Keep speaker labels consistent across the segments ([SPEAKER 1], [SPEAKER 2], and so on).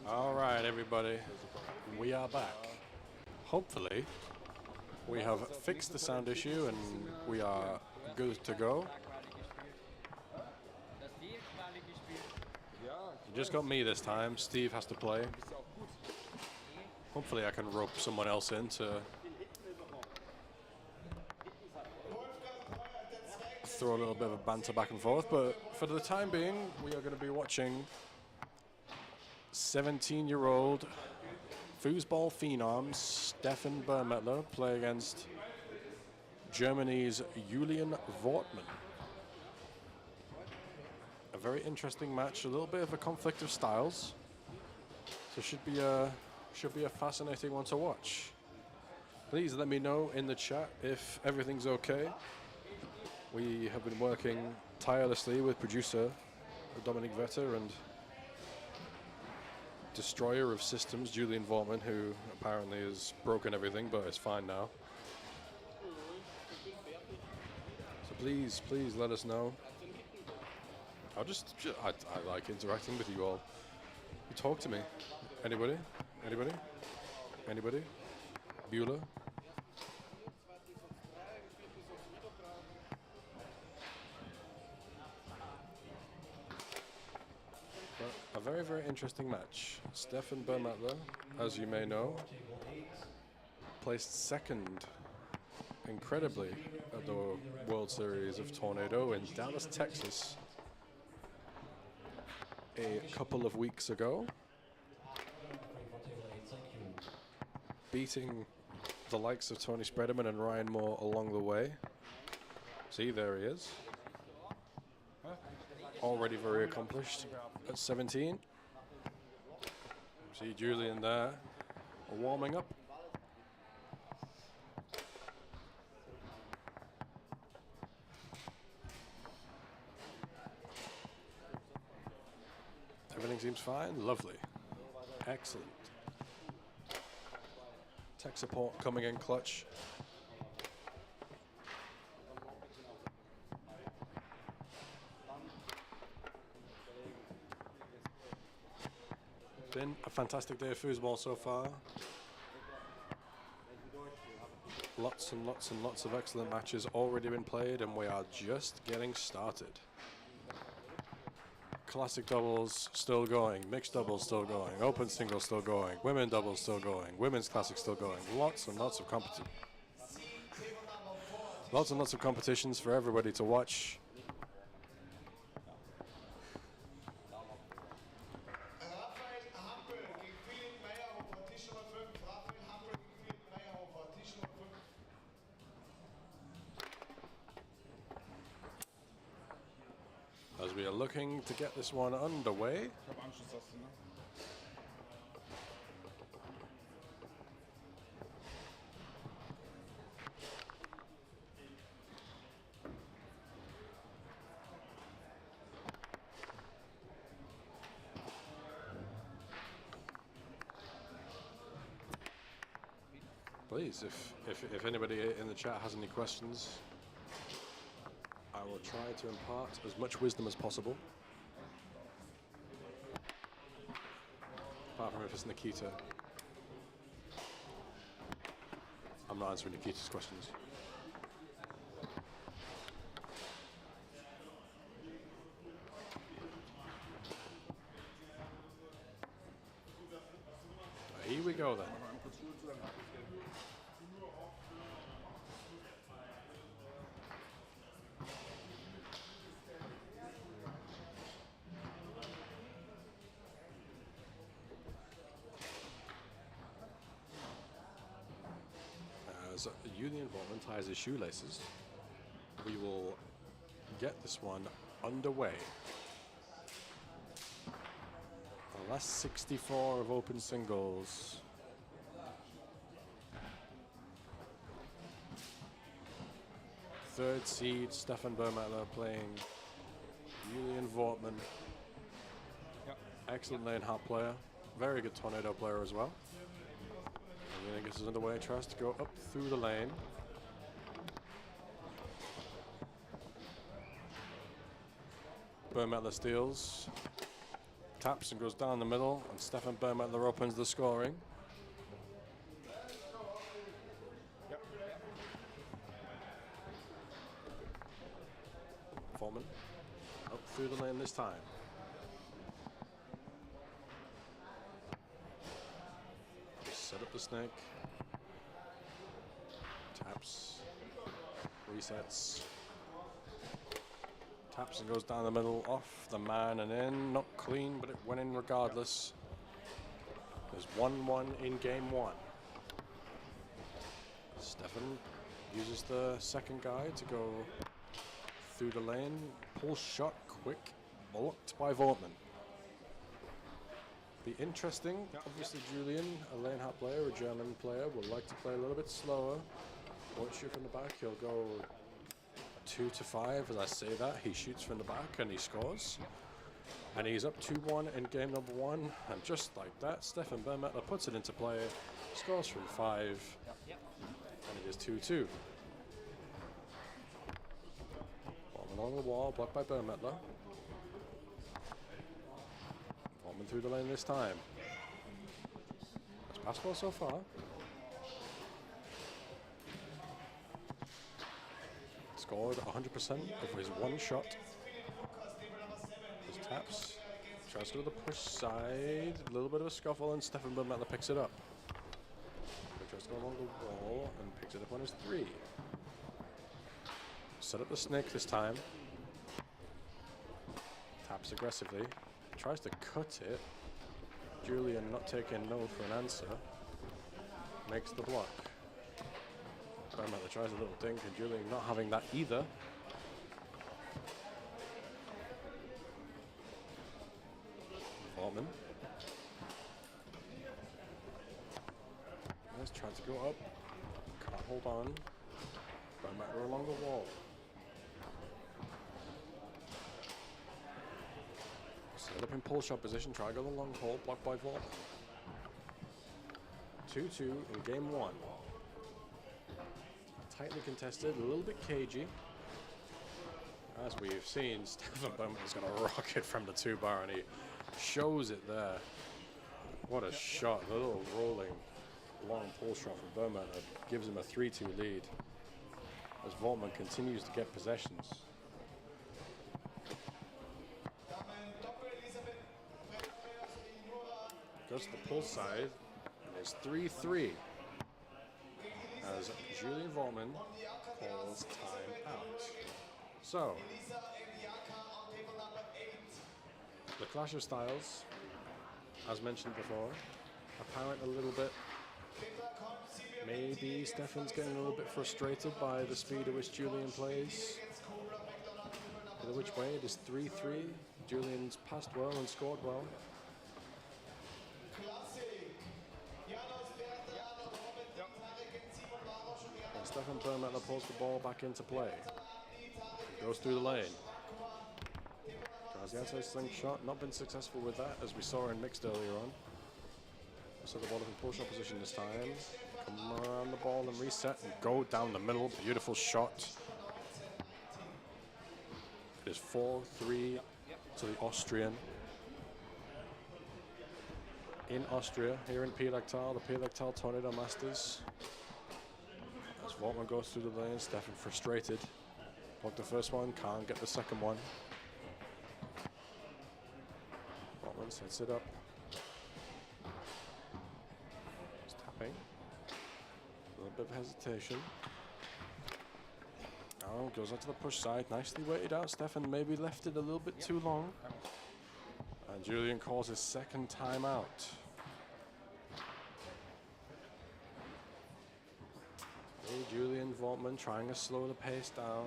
[SPEAKER 1] All right, everybody, we are back. Hopefully, we have fixed the sound issue and we are good to go. You just got me this time. Steve has to play. Hopefully, I can rope someone else in to throw a little bit of a banter back and forth. But for the time being, we are going to be watching 17-year-old foosball phenom Stefan Burmettler play against Germany's Julian Wortmann. A very interesting match, a little bit of a conflict of styles. So should be a fascinating one to watch. Please let me know in the chat if everything's okay. We have been working tirelessly with producer Dominic Vetter and destroyer of systems Julian Wortmann, who apparently has broken everything but is fine now. So please let us know. I like interacting with you all. You talk to me. Anybody? Bueller? But a very, very interesting match. Stefan Burmettler, as you may know, placed second, incredibly, at the World Series of Tornado in Dallas, Texas, a couple of weeks ago, beating the likes of Tony Spreaderman and Ryan Moore along the way. See, there he is. Already very accomplished at 17. See Julian there, warming up. Everything seems fine. Lovely. Excellent. Tech support coming in clutch. Been a fantastic day of foosball so far. Lots and lots of excellent matches already been played, and we are just getting started. Classic doubles still going, mixed doubles still going, open singles still going, women doubles still going, women's classic still going. Lots and lots of competitions for everybody to watch. As we are looking to get this one underway. Please, if anybody in the chat has any questions, I will try to impart as much wisdom as possible. Apart from if it's Nikita. I'm not answering Nikita's questions. Here we go then. As Julian Wortmann ties his shoelaces, we will get this one underway. The last 64 of open singles. Third seed Stefan Burmettler playing Julian Wortmann. Yep. Excellent lane hop player. Very good tornado player as well. Julian gets us underway, tries to go up through the lane. Burmettler steals. Taps and goes down the middle, and Stefan Bermettler opens the scoring. Foreman up through the lane this time. Just set up the snake. Taps. Resets. Taps and goes down the middle, off the man and in. Not clean, but it went in regardless. There's 1-1 in game one. Stefan uses the second guy to go through the lane. Pull shot, quick, blocked by Wortmann. Be interesting. Obviously, Julian, a lane hat player, a German player, would like to play a little bit slower. Won't shoot from the back. He'll go 2 to 5. As I say that, he shoots from the back and he scores. And he's up 2-1 in game number 1. And just like that, Stefan Bermettler puts it into play, scores from 5, and it is 2-2. Wortmann on the wall, blocked by Bermettler. Wortmann through the lane this time. It's passable so far. Scored 100% of his one shot. His taps. Tries to go to the push side. A little bit of a scuffle, and Stefan Bermettler picks it up. He tries to go along the wall and picks it up on his 3. Set up the snake this time. Taps aggressively. Tries to cut it. Julian not taking no for an answer. Makes the block. Bermettler tries a little dink, and Julian not having that either. Wortmann. Let's try to go up. Can't hold on. Bermettler along the wall. Set up in pull shot position. Try to go the long hole. Blocked by Wortmann. 2-2 in game 1. Tightly contested, a little bit cagey. As we've seen, Stefan Bermettler is going to rock it from the 2-bar, and he shows it there. What a shot, a little rolling long pull shot from Bermettler. Gives him a 3-2 lead as Wortmann continues to get possessions. Just the pull side, and it's 3-3. As Julian Wortmann calls time out. So, the clash of styles, as mentioned before, apparent a little bit. Maybe Stefan's getting a little bit frustrated by the speed at which Julian plays. Either which way, it is 3-3. Julian's passed well and scored well. Stefan Bermettler pulls the ball back into play. Goes through the lane. Tries the outside slingshot. Not been successful with that, as we saw in mixed earlier on. So the ball in pull shot position this time. Come around the ball and reset and go down the middle. Beautiful shot. It is 4-3 to the Austrian. In Austria, here in Pielachtal, the Pielachtal Tornado Masters. As Wortmann goes through the lane, Stefan frustrated. Blocked the first one, can't get the second one. Wortmann sets it up. He's tapping. A little bit of hesitation. Oh, goes onto the push side. Nicely weighted out. Stefan maybe left it a little bit too long. And Julian calls his second timeout. Julian Wortmann trying to slow the pace down.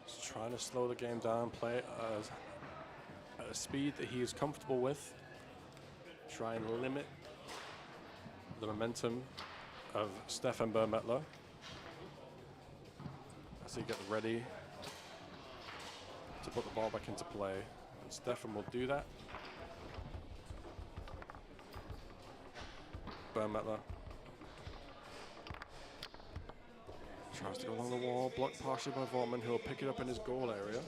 [SPEAKER 1] He's trying to slow the game down, play at a speed that he is comfortable with. Try and limit the momentum of Stefan Bermettler as he gets ready to put the ball back into play. And Stefan will do that. Bermettler tries to go along the wall, blocked partially by Wortmann, who will pick it up in his goal area.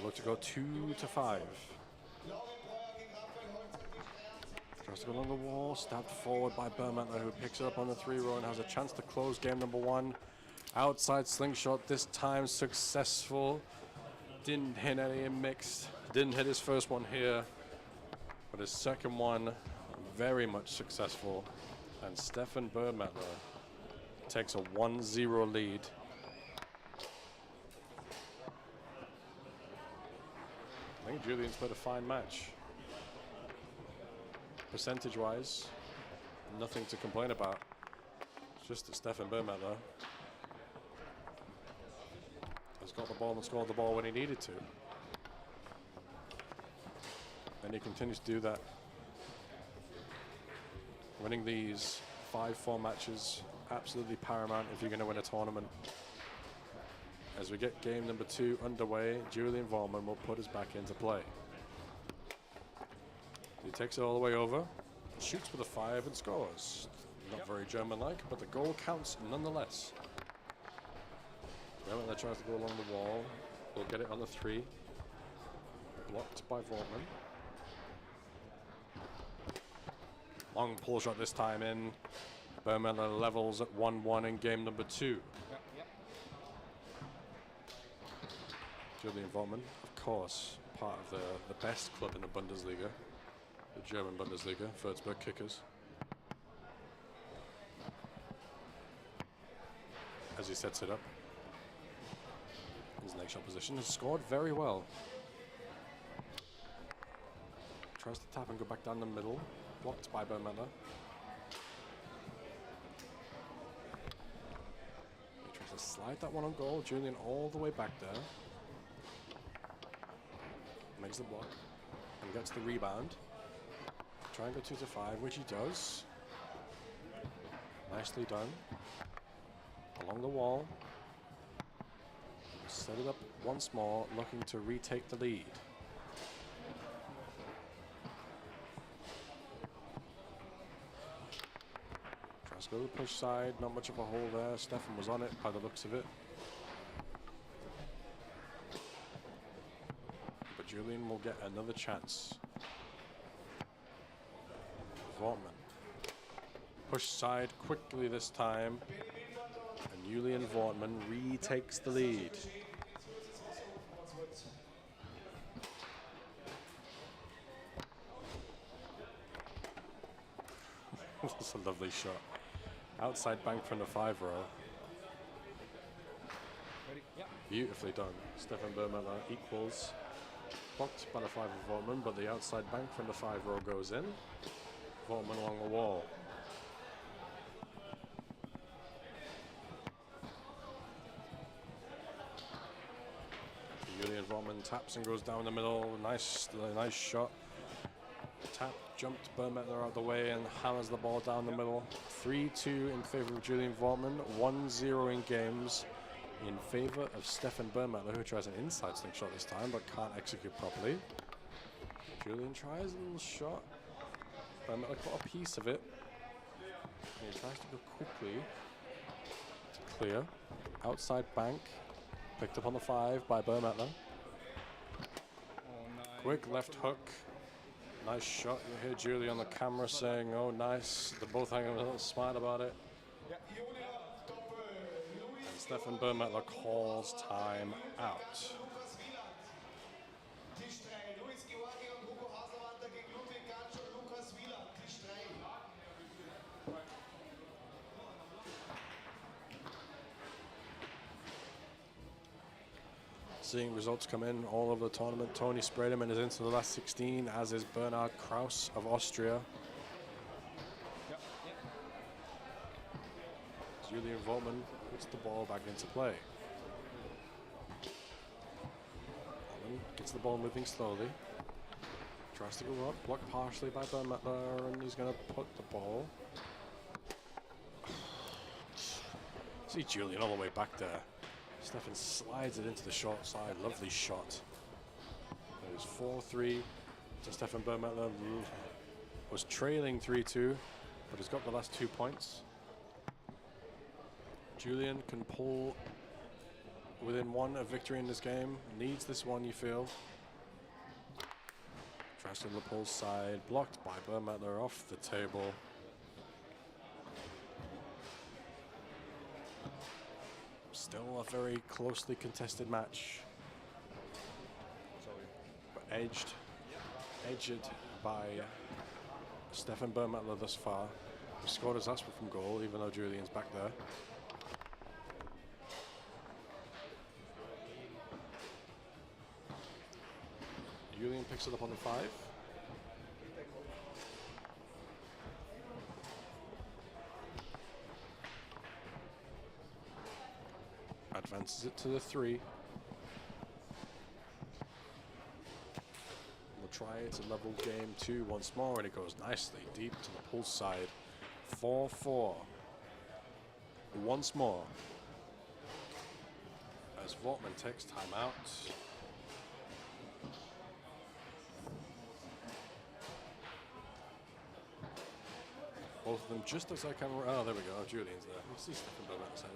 [SPEAKER 1] look to go 2-5. Tries to go along the wall, stabbed forward by Burmettler, who picks it up on the 3-row and has a chance to close game number 1. Outside slingshot, this time successful. Didn't hit any in mixed. Didn't hit his first one here, but his second one very much successful. And Stefan Burmettler takes a 1-0 lead. I think Julian's played a fine match. Percentage-wise, nothing to complain about. It's just that Stefan Burmettler has got the ball and scored the ball when he needed to. And he continues to do that. Winning these 5-4 matches, absolutely paramount if you're going to win a tournament. As we get game number 2 underway, Julian Vorman will put us back into play. He takes it all the way over, shoots with a 5 and scores. Not very German-like, but the goal counts nonetheless. Burmettler tries to go along the wall. We'll get it on the 3. Blocked by Vortman. Long pull shot this time in. Burmettler levels at 1-1 in game number 2. Julian Vortman, of course, part of the best club in the Bundesliga. The German Bundesliga, Würzburg Kickers. As he sets it up. His next shot position has scored very well. Tries to tap and go back down the middle. Blocked by Burmettler. He tries to slide that one on goal. Julian all the way back there. Makes the block and gets the rebound. Try and go 2-5, which he does. Nicely done. Along the wall. Set it up once more, looking to retake the lead. Tries to go to the push side, not much of a hole there. Stefan was on it by the looks of it. But Julian will get another chance. Vortman. Push side quickly this time. And Julian Vortman retakes the lead. That's a lovely shot. Outside bank from the 5-row. Beautifully done. Stefan Burmettler equals. Blocked by the 5 of Vortman, but the outside bank from the 5-row goes in. Vortman along the wall. Julian Vortman taps and goes down the middle. Nice shot. Tap, jumped Burmettler out of the way and hammers the ball down the middle. 3-2 in favor of Julian Vortman. 1-0 in games in favor of Stefan Burmettler, who tries an inside slingshot this time but can't execute properly. Julian tries a little shot. Burmettler caught a piece of it. And he tries to go quickly to clear. Outside bank. Picked up on the 5 by Burmettler. Quick left hook. Nice shot. You hear Julie on the camera saying, oh, nice. They're both hanging a little smart about it. And Stefan Burmettler calls time out. Seeing results come in all over the tournament. Tony Spredeman is into the last 16, as is Bernhard Kraus of Austria. Julian Vortman puts the ball back into play. Vortman gets the ball moving slowly. Tries to go up, blocked partially by Burmettler, and he's going to put the ball. See Julian all the way back there. Stefan slides it into the short side. Lovely shot. It was 4-3 to Stefan Burmettler. Was trailing 3-2, but he's got the last 2 points. Julian can pull within one of victory in this game. Needs this one, you feel. Tries to the pull side, blocked by Burmettler off the table. Still a very closely contested match. But edged by Stefan Burmettler thus far. He scored his last one from goal, even though Julian's back there. Julian picks it up on the 5. Advances it to the 3. We'll try it to level game 2 once more, and it goes nicely deep to the pulse side. 4-4. Once more. As Vortman takes timeout. Both of them just as I can. Oh, there we go. Julian's there. You see Stefan Burmettler's head.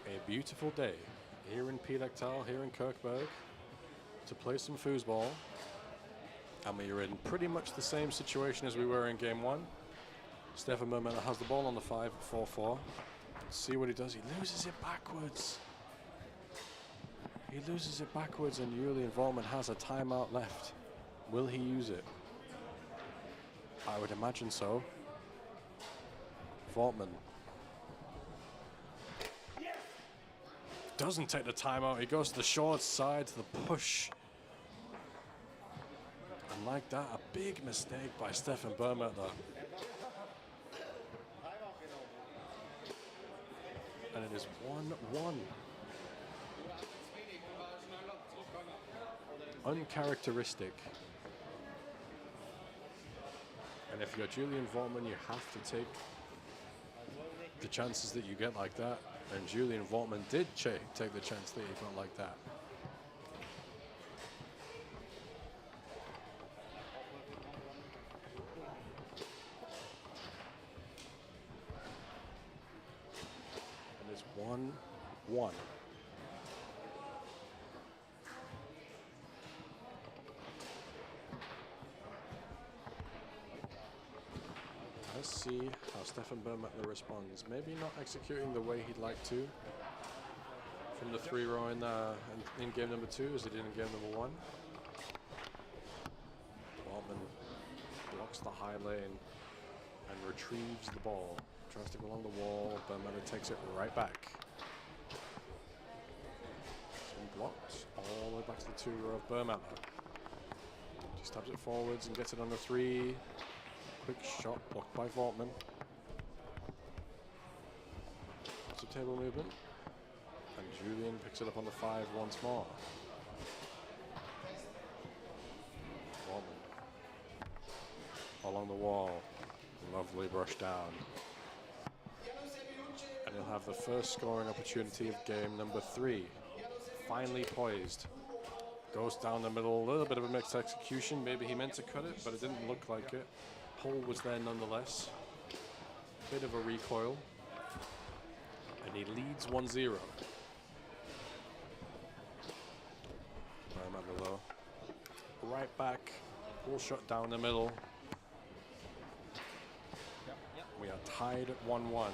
[SPEAKER 1] A beautiful day here in Pielachtal, here in Kirkberg, to play some foosball. And we are in pretty much the same situation as we were in game 1. Stefan Burmettler has the ball on the 5 at 4-4. See what he does. He loses it backwards. He loses it backwards, and Julian Vortman has a timeout left. Will he use it? I would imagine so. Vortman doesn't take the timeout. He goes to the short side, to the push. And like that, a big mistake by Stefan Burmettler. And it is 1-1. Uncharacteristic. And if you're Julian Vortman, you have to take the chances that you get like that. And Julian Vortman did take the chance that he got like that. And it's 1-1. Let's see how Stefan Burmettler responds. Maybe not executing the way he'd like to from the 3-row in game number 2 as he did in game number 1. Vortman blocks the high lane and retrieves the ball. Tries to go along the wall. Burmettler takes it right back. So blocked all the way back to the 2-row of Burmettler. He stabs it forwards and gets it on the 3. Quick shot blocked by Vortman. Lots of table movement. And Julian picks it up on the 5 once more. Vortman along the wall. Lovely brush down. And he'll have the first scoring opportunity of game number 3. Finally poised. Goes down the middle. A little bit of a mixed execution. Maybe he meant to cut it, but it didn't look like it. Pull was there nonetheless. Bit of a recoil. And he leads 1-0. Burmettler right back. Pull shot down the middle. We are tied at 1-1.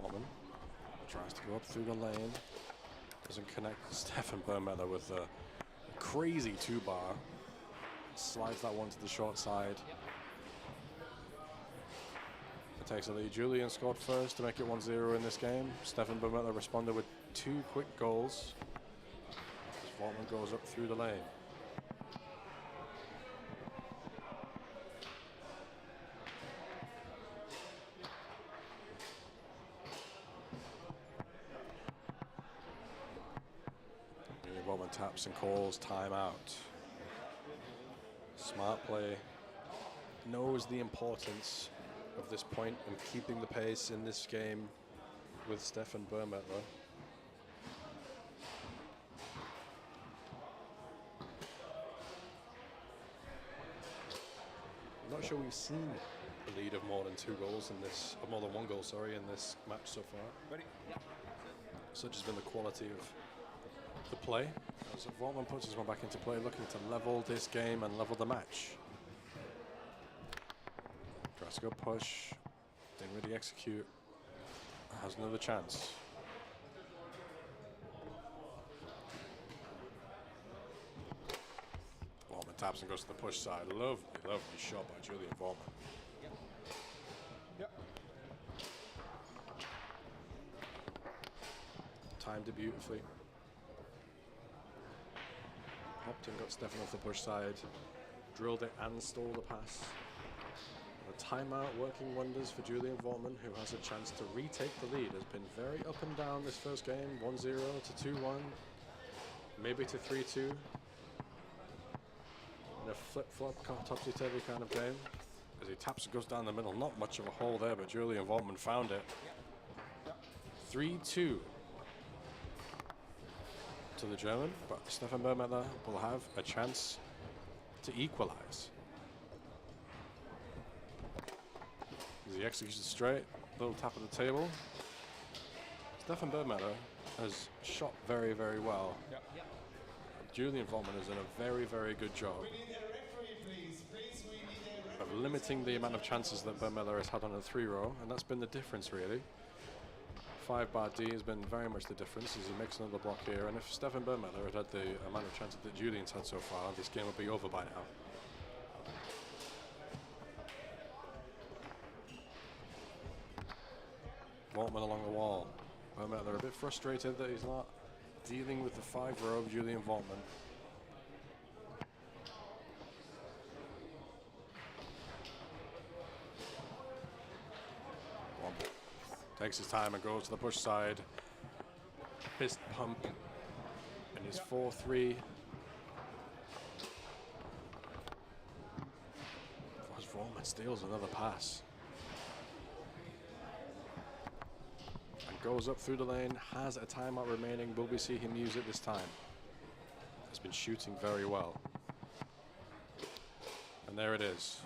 [SPEAKER 1] Vortman tries to go up through the lane. Doesn't connect Stefan Burmettler with a crazy 2-bar. Slides that one to the short side. It takes a lead. Julian scored first to make it 1-0 in this game. Stefan Burmettler responded with 2 quick goals. As Vortman goes up through the lane. Vortman taps and calls timeout. Smart play. Knows the importance of this point and keeping the pace in this game with Stefan Burmettler. not sure we've seen a lead of more than 2 goals in this, or more than 1 goal, sorry, in this match so far.
[SPEAKER 2] Ready? Yeah.
[SPEAKER 1] Such has been the quality of the play. As Vortman puts his one back into play, looking to level this game and level the match. Tries to go push, didn't really execute. Has another chance. Vortman taps and goes to the push side. Lovely, lovely shot by Julian Vortman.
[SPEAKER 2] Yep.
[SPEAKER 1] Timed it beautifully. Hopped and got Stefan off the push side. Drilled it and stole the pass. A timeout working wonders for Julian Vortman, who has a chance to retake the lead. Has been very up and down this first game. 1-0 to 2-1. Maybe to 3-2. In a flip-flop, topsy-turvy kind of game. As he taps and goes down the middle. Not much of a hole there, but Julian Vortman found it. 3-2 to the German, but Stefan Burmettler will have a chance to equalize. As he executes it straight, little tap at the table. Stefan Burmettler has shot very, very well. Julian Vortman has done a very, very good job of limiting the amount of chances that Burmettler has had on a 3-row, and that's been the difference, really. 5-bar D has been very much the difference as he makes another block here, and if Stefan Burmettler had had the amount of chances that Julian's had so far, this game would be over by now. Vortman along the wall. Burmettler a bit frustrated that he's not dealing with the 5-row of Julian Vortman. Takes his time and goes to the push side. Fist pump. And his 4-3. As Vortman steals another pass. And goes up through the lane. Has a timeout remaining. Will we see him use it this time? Has been shooting very well. And there it is.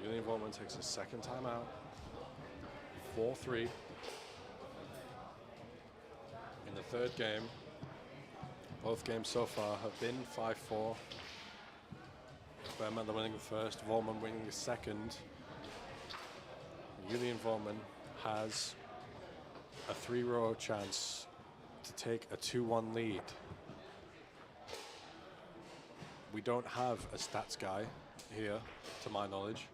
[SPEAKER 1] Julian Vortman takes a second timeout. 4-3. In the third game. Both games so far have been 5-4. Burmettler winning the first, Vortman winning the second. Julian Vortman has a 3-row chance to take a 2-1 lead. We don't have a stats guy here, to my knowledge.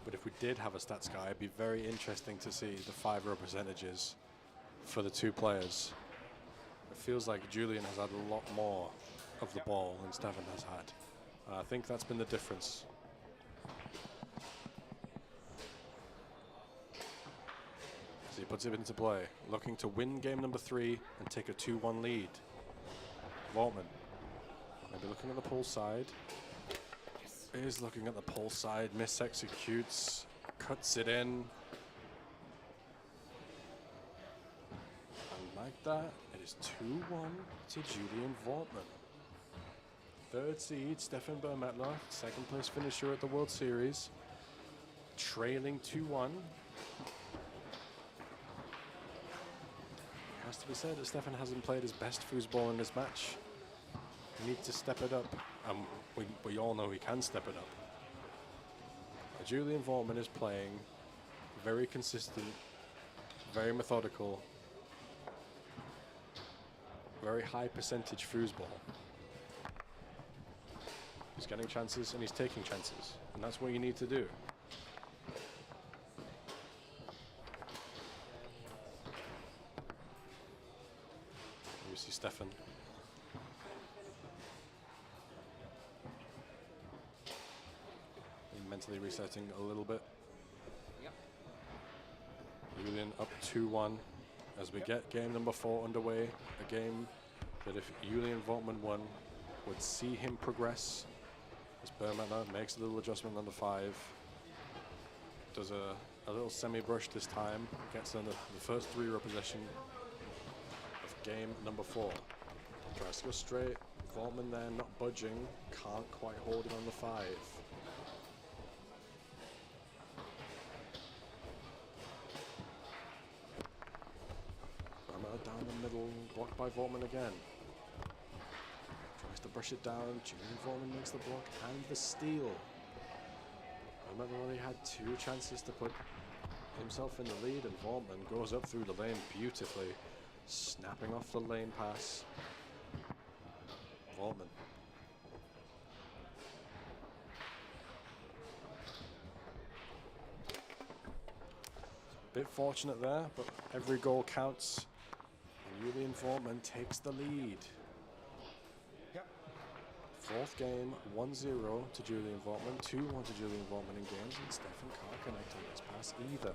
[SPEAKER 1] But if we did have a stats guy, it'd be very interesting to see the 5-row percentages for the 2 players. It feels like Julian has had a lot more of the ball than Stefan has had. I think that's been the difference. So he puts it into play, looking to win game number 3 and take a 2-1 lead. Vortman, maybe looking at the pull side. Is looking at the pull side, mis-executes, cuts it in. And like that, it is 2-1 to Julian Vortman. Third seed, Stefan Burmettler, second place finisher at the World Series, trailing 2-1. It has to be said that Stefan hasn't played his best foosball in this match. He needs to step it up, and we all know he can step it up. Julian Vortman is playing very consistent, very methodical, very high percentage foosball. He's getting chances and he's taking chances, and that's what you need to do. You see Stefan. Mentally resetting a little bit.
[SPEAKER 2] Yep.
[SPEAKER 1] Julian up 2-1 as we get game number 4 underway. A game that if Julian Vortman won, would see him progress. As Burmettler makes a little adjustment on the 5. Does a little semi-brush this time. Gets on the first 3-row possession of game number 4. Tries to go straight. Vortman there not budging. Can't quite hold it on the 5. Down the middle, blocked by Vortman again. Tries to brush it down. Julian Vortman makes the block and the steal. Remember, only had 2 chances to put himself in the lead, and Vortman goes up through the lane beautifully, snapping off the lane pass. Vortman. Bit fortunate there, but every goal counts. And Julian Vortman takes the lead.
[SPEAKER 2] Yep.
[SPEAKER 1] 4th game, 1-0 to Julian Vortman, 2-1 to Julian Vortman in games, and Stefan can't connect on this pass either.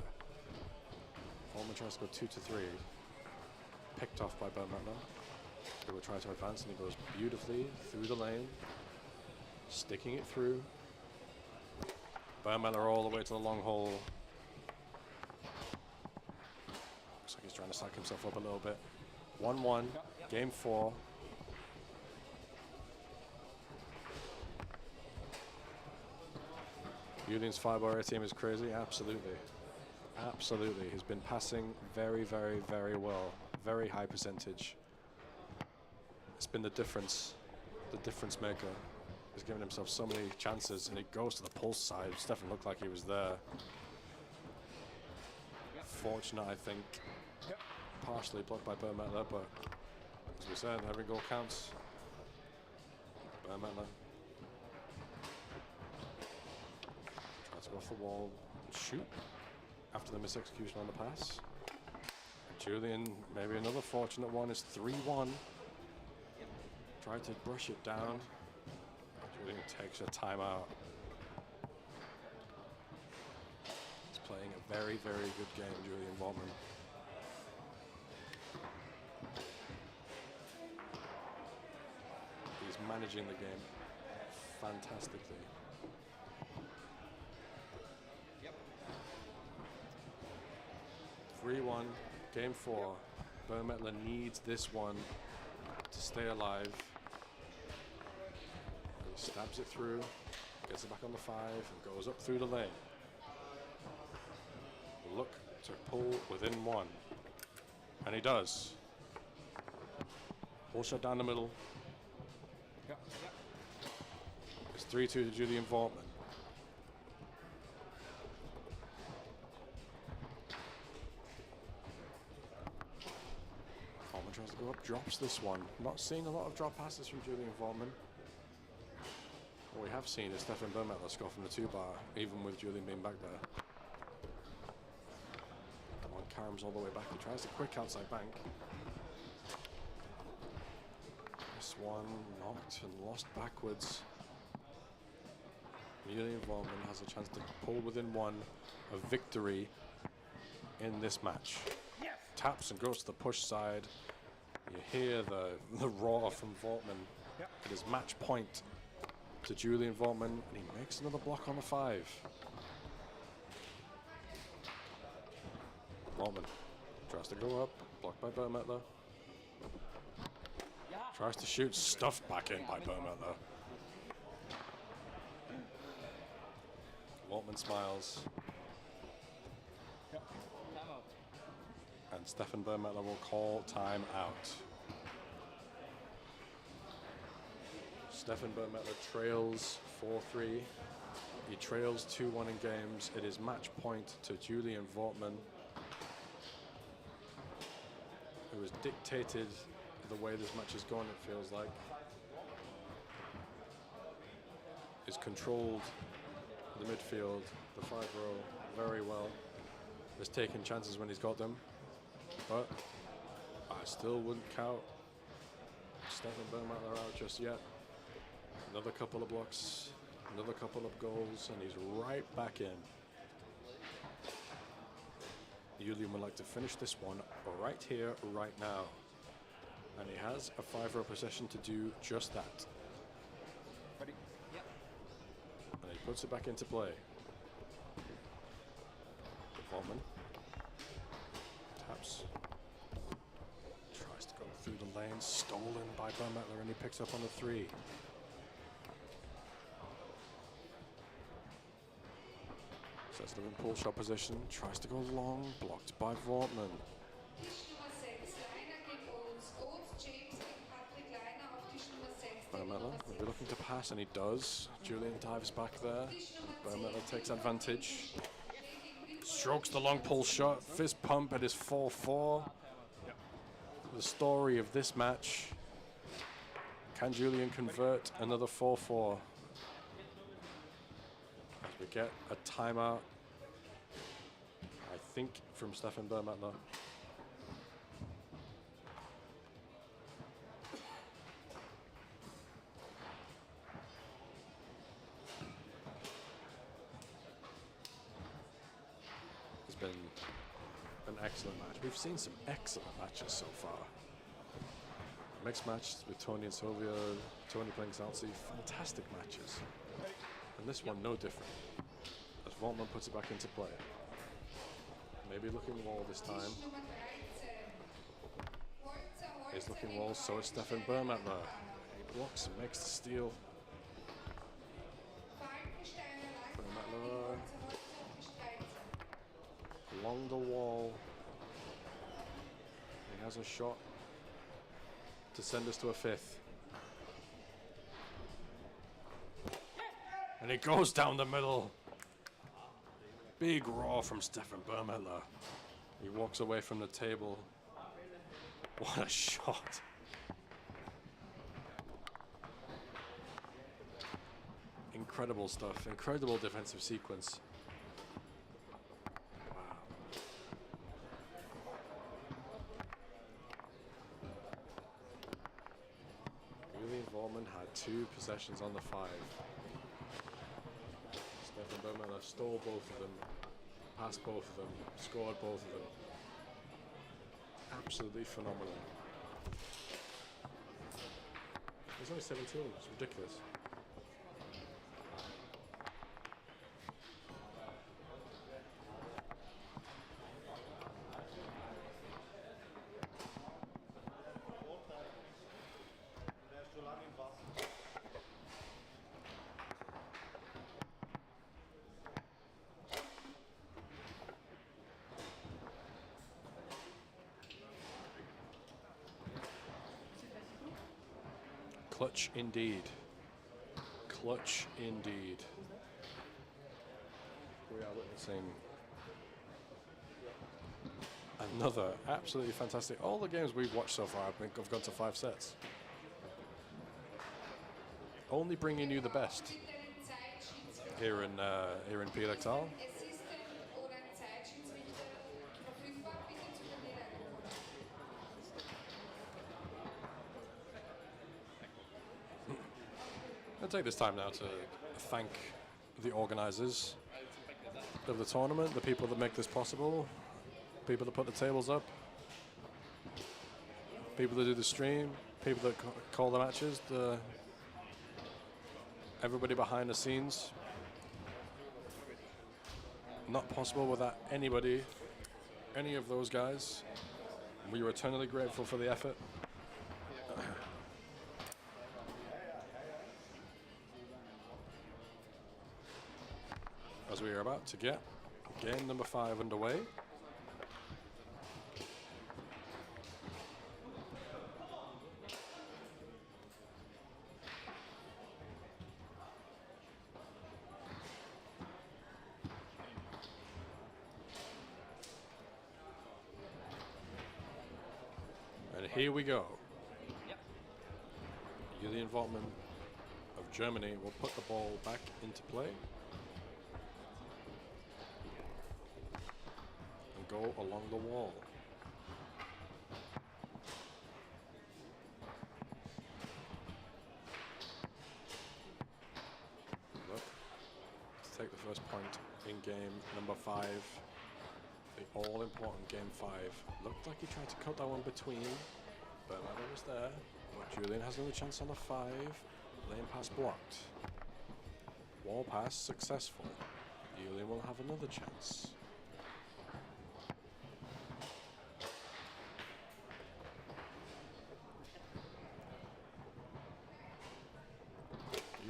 [SPEAKER 1] Vortman tries to go 2-3. Picked off by Pielachtal. He will try to advance, and he goes beautifully through the lane, sticking it through. Pielachtal all the way to the long hole. Looks like he's trying to psych himself up a little bit. 1-1, game 4. Julian's 5-bar team is crazy, absolutely. Absolutely, he's been passing very, very, very well. Very high percentage. It's been the difference maker. He's given himself so many chances, and he goes to the pulse side. Stefan looked like he was there. Fortunate, I think. Partially blocked by Pielachtal, but as we said, every goal counts. Pielachtal tries to go off the wall and shoot after the misexecution on the pass. And Julian, maybe another fortunate one, is 3-1. Tried to brush it down. Julian takes a timeout. He's playing a very, very good game, Julian Vortman. He's managing the game fantastically.
[SPEAKER 2] Yep.
[SPEAKER 1] 3-1, game 4. Pielachtal needs this one to stay alive. He stabs it through, gets it back on the 5, and goes up through the lane. Look to pull within 1. And he does. Whole shot down the middle.
[SPEAKER 2] Yep.
[SPEAKER 1] It's 3-2 to Julian Vortman. Vortman tries to go up, drops this one. Not seeing a lot of drop passes from Julian Vortman. What we have seen is Stefan Pielachtal score from the 2-bar, even with Julian being back there. Come on, Karam's all the way back. He tries the quick outside bank. This one knocked and lost backwards. Julian Vortman has a chance to pull within 1 of victory in this match.
[SPEAKER 2] Yes.
[SPEAKER 1] Taps and goes to the push side. You hear the roar from Vortman.
[SPEAKER 2] Yep.
[SPEAKER 1] It is match point to Julian Vortman, and he makes another block on the 5. Vortman tries to go up, blocked by Pielachtal. Tries to shoot, stuffed back in by Pielachtal. Vortman smiles.
[SPEAKER 2] Yep. Time out.
[SPEAKER 1] And Stefan Pielachtal will call time out. Stefan Pielachtal trails 4-3. He trails 2-1 in games. It is match point to Julian Vortman, who has dictated the way this match has gone, it feels like. He's controlled the midfield, the 5 row, very well. Has taken chances when he's got them, but I still wouldn't count Stefan Pielachtal out just yet. Another couple of blocks, another couple of goals, and he's right back in. Julian would like to finish this one right here, right now. And he has a 5-row possession to do just that.
[SPEAKER 2] Ready? Yep.
[SPEAKER 1] And he puts it back into play. Vortman taps. Tries to go through the lane, stolen by Bermetler, and he picks up on the 3. Sets them in pull shot position, tries to go long, blocked by Vortman. Bermetler will be looking to pass, and he does. Julian dives back there. Bermetler takes advantage. Strokes the long pull shot. Fist pump at his 4-4. The story of this match. Can Julian convert another 4-4? As we get a timeout, I think, from Stefan Bermetler. It's been an excellent match. We've seen some excellent matches so far. Mixed match with Tony and Sylvia, Tony playing Salty, fantastic matches. And this one no different, as Vortman puts it back into play. Maybe looking wall this time. He's looking wall, so is Stefan Bermetler. He blocks and makes the steal. Bermetler along the wall. He has a shot to send us to a 5th. And it goes down the middle. Big roar from Stefan Bermetler. He walks away from the table. What a shot. Incredible stuff. Incredible defensive sequence. Vortman had 2 possessions on the 5. Stefan Bermetler stole both of them, passed both of them, scored both of them. Absolutely phenomenal. He's only 17, it's ridiculous. Clutch indeed. Clutch indeed. We are witnessing another absolutely fantastic. All the games we've watched so far, I think, have gone to 5 sets. Only bringing you the best here in Pielachtal. I'll take this time now to thank the organizers of the tournament, the people that make this possible, people that put the tables up, people that do the stream, people that call the matches, everybody behind the scenes. Not possible without anybody, any of those guys. We are eternally grateful for the effort. As we are about to get game number 5 underway. And here we go. Julian Vortman of Germany will put the ball back into play. Go along the wall. Look, to take the first point in game number 5, the all-important game 5. Looked like he tried to cut that one between, but Bermetler was there. But Julian has another chance on the 5. Lane pass blocked. Wall pass successful. Julian will have another chance.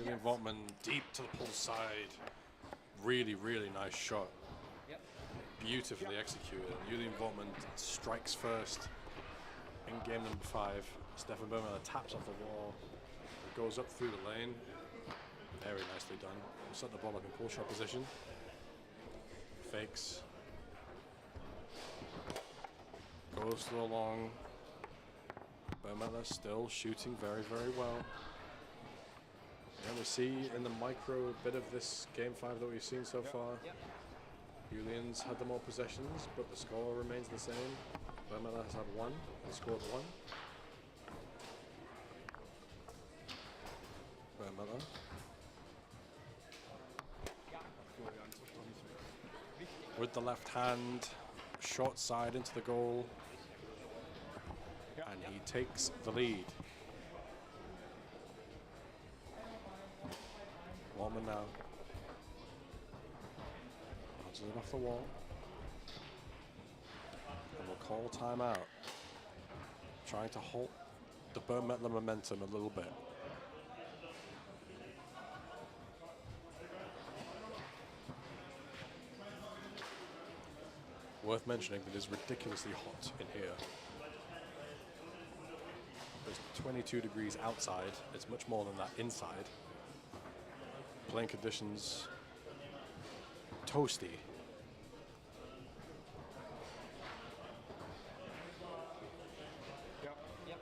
[SPEAKER 1] Julian Votman deep to the pull side. Really, really nice shot.
[SPEAKER 2] Yep.
[SPEAKER 1] Beautifully executed. Julian Votman strikes first in game number 5. Stefan Bermela taps off the wall. It goes up through the lane. Very nicely done. We'll set the ball up in pull shot position. Fakes. Goes to the long. Bermela still shooting very, very well. And we see in the micro bit of this game 5 that we've seen so far, Julian's had the more possessions, but the score remains the same. Bermela has had 1 and scored 1. Bermela. With the left hand, short side into the goal, and he takes the lead. Wallman now. Bounces it off the wall. And we'll call timeout. Trying to halt the Bermela momentum a little bit. Worth mentioning that it is ridiculously hot in here. It's 22 degrees outside. It's much more than that inside. Playing conditions toasty.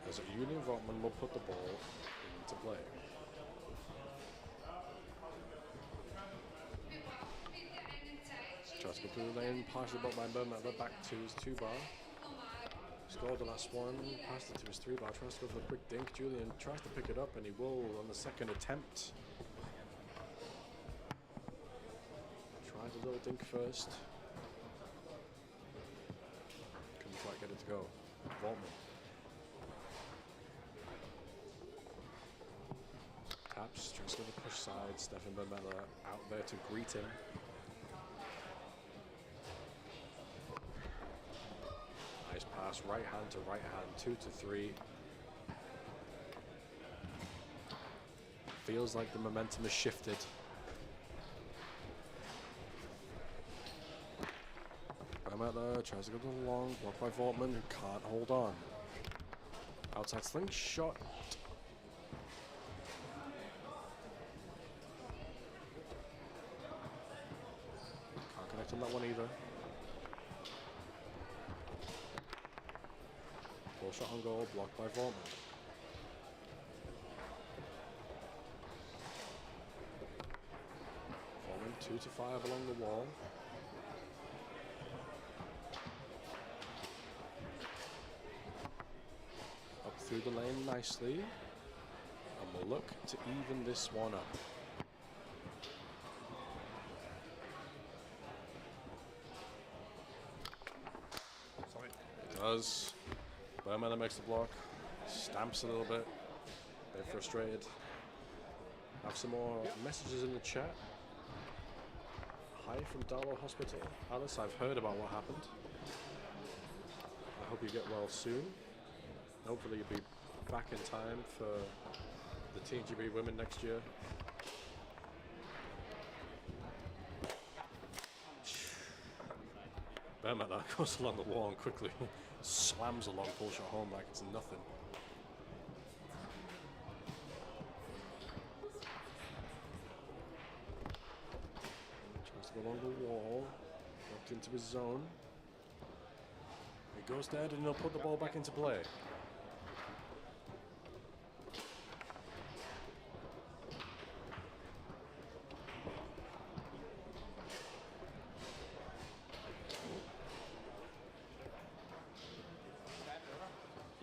[SPEAKER 1] As Julian Votman will put the ball into play. Tries to go through the lane, partially blocked by Bermela, back to his 2-bar. Scored the last one, passed it to his 3-bar, tries to go for a quick dink. Julian tries to pick it up, and he will on the second attempt. Tried a little dink first. Couldn't quite get it to go. Votman. Taps, tries to go to the push side. Stefan Bermela out there to greet him. Nice pass, right hand to right hand, 2 to 3. Feels like the momentum has shifted. Bermela tries to go to the long, blocked by Votman, who can't hold on. Outside slingshot. Can't connect on that one either. Full shot on goal, blocked by Votman. Votman 2 to 5 along the wall. Up through the lane nicely. And we'll look to even this one up. It does. Bermela makes the block, stamps a little bit, bit frustrated. Have some more messages in the chat. Hi from Darlow Hospital. Alice, I've heard about what happened. I hope you get well soon. Hopefully you'll be back in time for the TGB Women next year. Bermela goes along the wall and quickly slams a long pull shot home like it's nothing. Tries to go along the wall, locked into his zone. He goes dead and he'll put the ball back into play.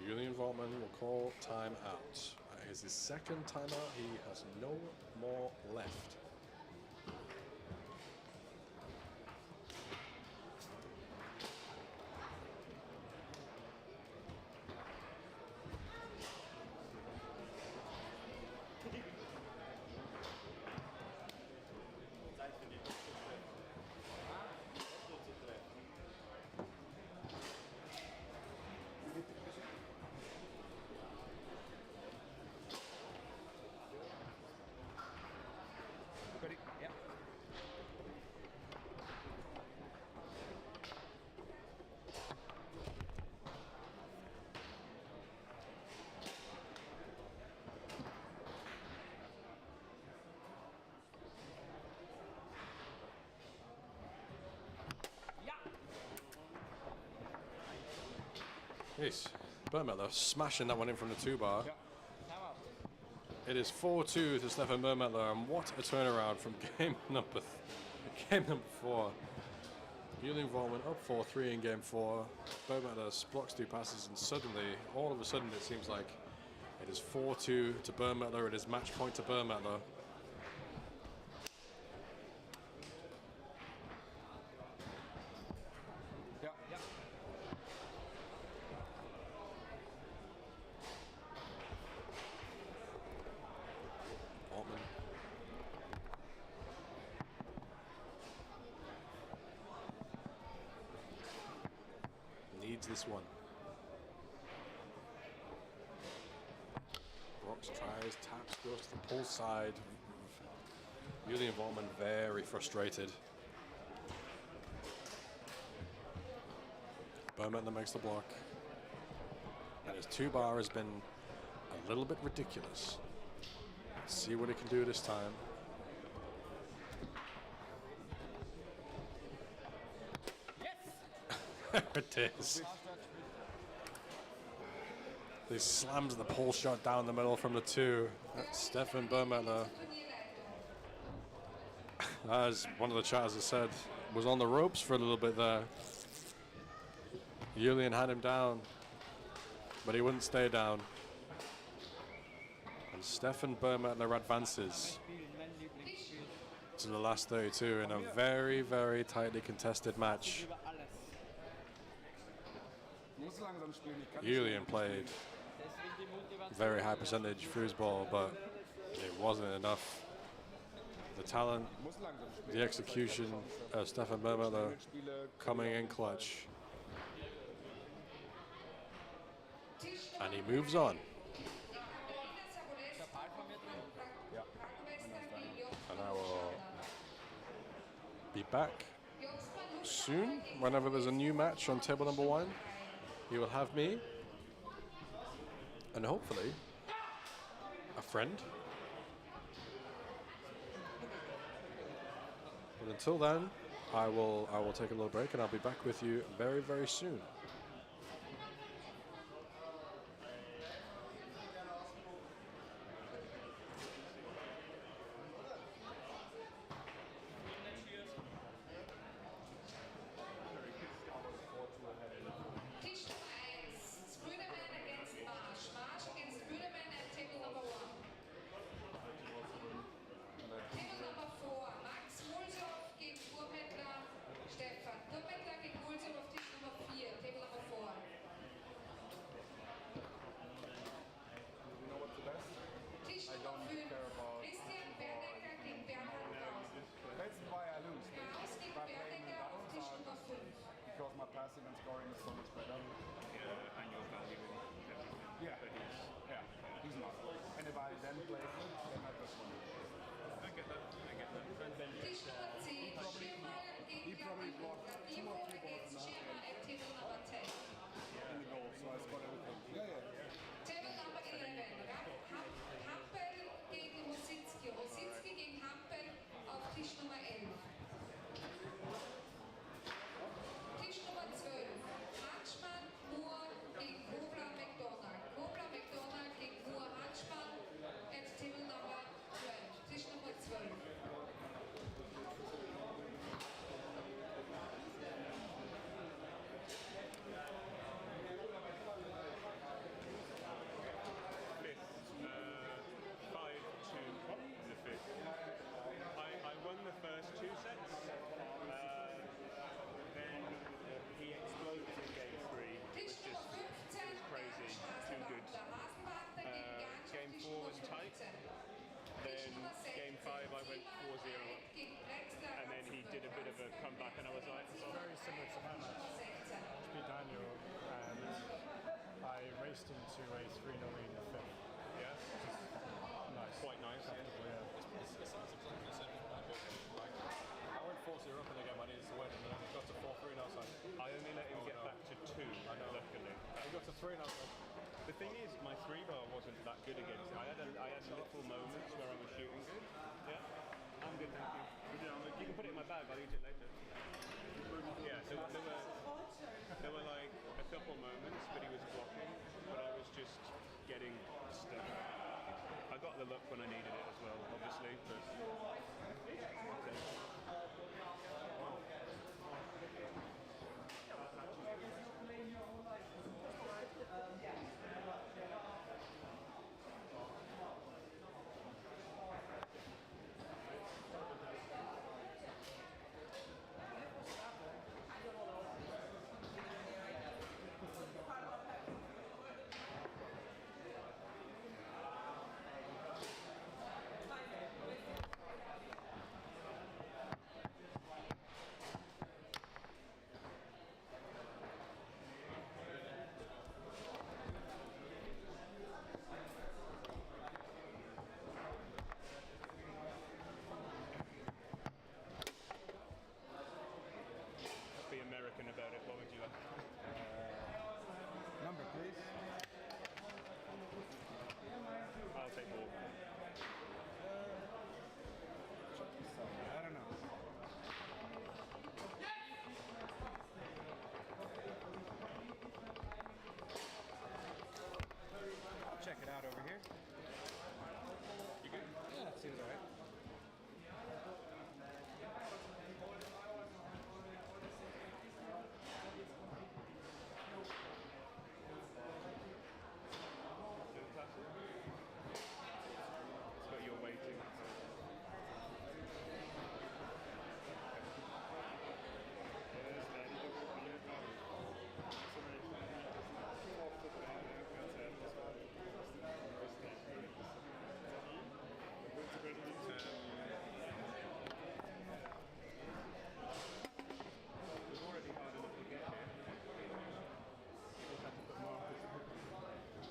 [SPEAKER 1] Julian Votman will call time out. That is his second timeout. He has no more left. Yes, Burmettler smashing that one in from the 2-bar.
[SPEAKER 2] Yeah. Time out.
[SPEAKER 1] It is 4-2 to Stefan Burmettler, and what a turnaround from game number 4. Julian Volman up 4-3 in game 4. Burmettler blocks 2 passes, and suddenly, all of a sudden, it seems like it is 4-2 to Burmettler. It is match point to Burmettler.
[SPEAKER 2] Yeah. Yeah.
[SPEAKER 1] Altman. Needs this one. Brooks tries, taps, goes to the pull side. Julian Volman very frustrated. Burmettler makes the block. And his 2-bar has been a little bit ridiculous. Let's see what he can do this time.
[SPEAKER 2] Yes.
[SPEAKER 1] There it is. He slams the pull shot down the middle from the 2. That's Stefan Burmettler. As one of the chatters has said, was on the ropes for a little bit there. Julian had him down, but he wouldn't stay down. And Stefan Burmettler advances to the last 32 in a very, very tightly contested match. Julian played very high percentage foosball, but it wasn't enough. The talent, the execution of Stefan Burmettler coming in clutch. And he moves on. And I will be back soon, whenever there's a new match on table number 1. You will have me, and hopefully a friend. But until then, I will take a little break, and I'll be back with you very, very soon.
[SPEAKER 3] Passing and scoring is so much better.
[SPEAKER 4] Yeah, and your value in everything.
[SPEAKER 3] Yeah.
[SPEAKER 4] But
[SPEAKER 3] He's not. And if I then play him, then I just win.
[SPEAKER 4] I get that. And then
[SPEAKER 3] He probably brought 2 or 3 balls now in the goal, so I scored everything. Yeah.
[SPEAKER 5] Table number 11, Hampel gegen Rositzky. Rositzky gegen Hampel auf Tisch Nummer 11. Tisch Nummer 12, Hatschmann, Moore gegen Kobler, McDonald. Kobler, McDonald gegen Moore, Hatschmann at table number 12. Tisch Nummer 12.
[SPEAKER 4] And then he did a bit of a comeback, and I was like,
[SPEAKER 6] It's very similar to my match. To beat Daniel, and I raced into a 3-0 lead in the 5th.
[SPEAKER 4] yeah,
[SPEAKER 6] Nice.
[SPEAKER 4] quite nice.
[SPEAKER 6] Comfortable, yeah.
[SPEAKER 1] I went 4-0 up in the game. I needed to win, and then I got to 4-3 now. So
[SPEAKER 4] I only let him get back to 2, luckily.
[SPEAKER 1] I got to 3 now.
[SPEAKER 4] The thing is, my 3-bar wasn't that good against him. I had little moments where I was shooting good. Yeah, I'm good, thank you. You can put it in my bag, I'll eat it later. Yeah, so there were like a couple moments, but he was blocking, but I was just getting stuck. I got the look when I needed it as well, obviously, but be American about it. What would you like?
[SPEAKER 3] Number, please.
[SPEAKER 4] I'll take ball.
[SPEAKER 3] I don't know. I'll check it out over here.
[SPEAKER 4] You good?
[SPEAKER 3] Yeah, that seems alright.
[SPEAKER 4] But you're waiting. We've already had a little get here. Just have to put markers.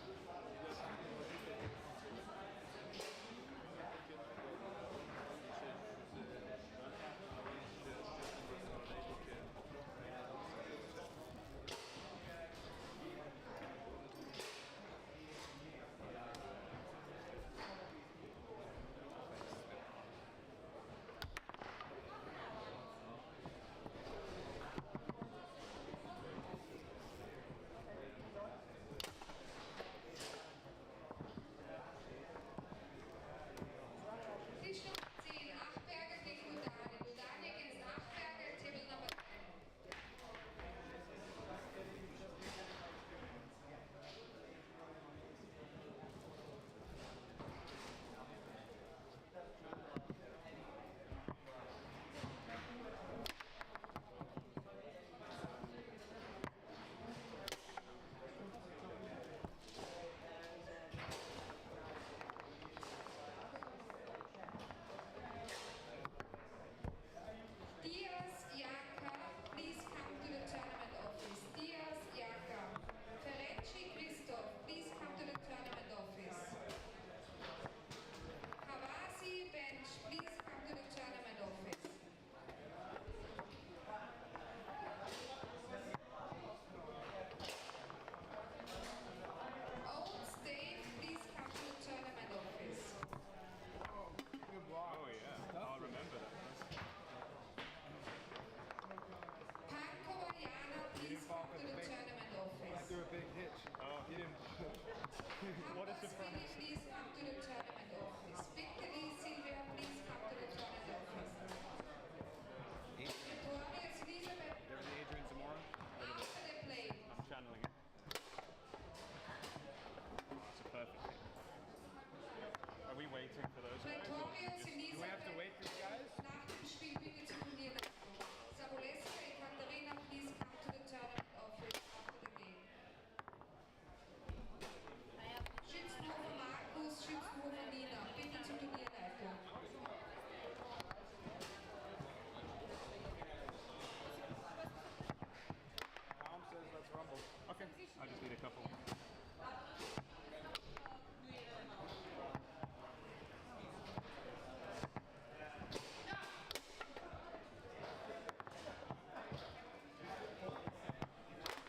[SPEAKER 5] Tisch Nummer 10, Achberger gegen Ludani. Ludani against Achberger, table number 10. Diaz Yaka, please come to the tournament office. Diaz Yaka. Ferenci Christoph, please come to the tournament office. Havasi Bench, please come to the tournament office. Old State, please come to the tournament office.
[SPEAKER 3] Good block.
[SPEAKER 4] Oh yeah, I'll remember that.
[SPEAKER 5] Pankovayana, please come to the tournament office.
[SPEAKER 3] Threw a big hitch.
[SPEAKER 4] Oh,
[SPEAKER 3] You didn't.
[SPEAKER 4] what a
[SPEAKER 5] Havasi,
[SPEAKER 4] surprise.
[SPEAKER 5] please come to the tournament office. Victory Silvia, please come to the tournament office. Victoria's Elizabeth,
[SPEAKER 4] There's Adrian Zamora.
[SPEAKER 5] after the play.
[SPEAKER 4] I'm channeling it. It's a perfect hit. Are we waiting for those guys? Or
[SPEAKER 5] Pretorius
[SPEAKER 4] just-
[SPEAKER 3] Do we have to
[SPEAKER 5] Elizabeth,
[SPEAKER 3] wait for you guys?
[SPEAKER 5] nach dem Spiel bitte zur Turnierleitung. Saboleska Ekaterina, please come to the tournament office after the game. Schützenhofer Markus, Schützenhofer Nina, bitte zur Turnierleitung.
[SPEAKER 3] Tom says let's rumble.
[SPEAKER 4] Okay, I just need a couple.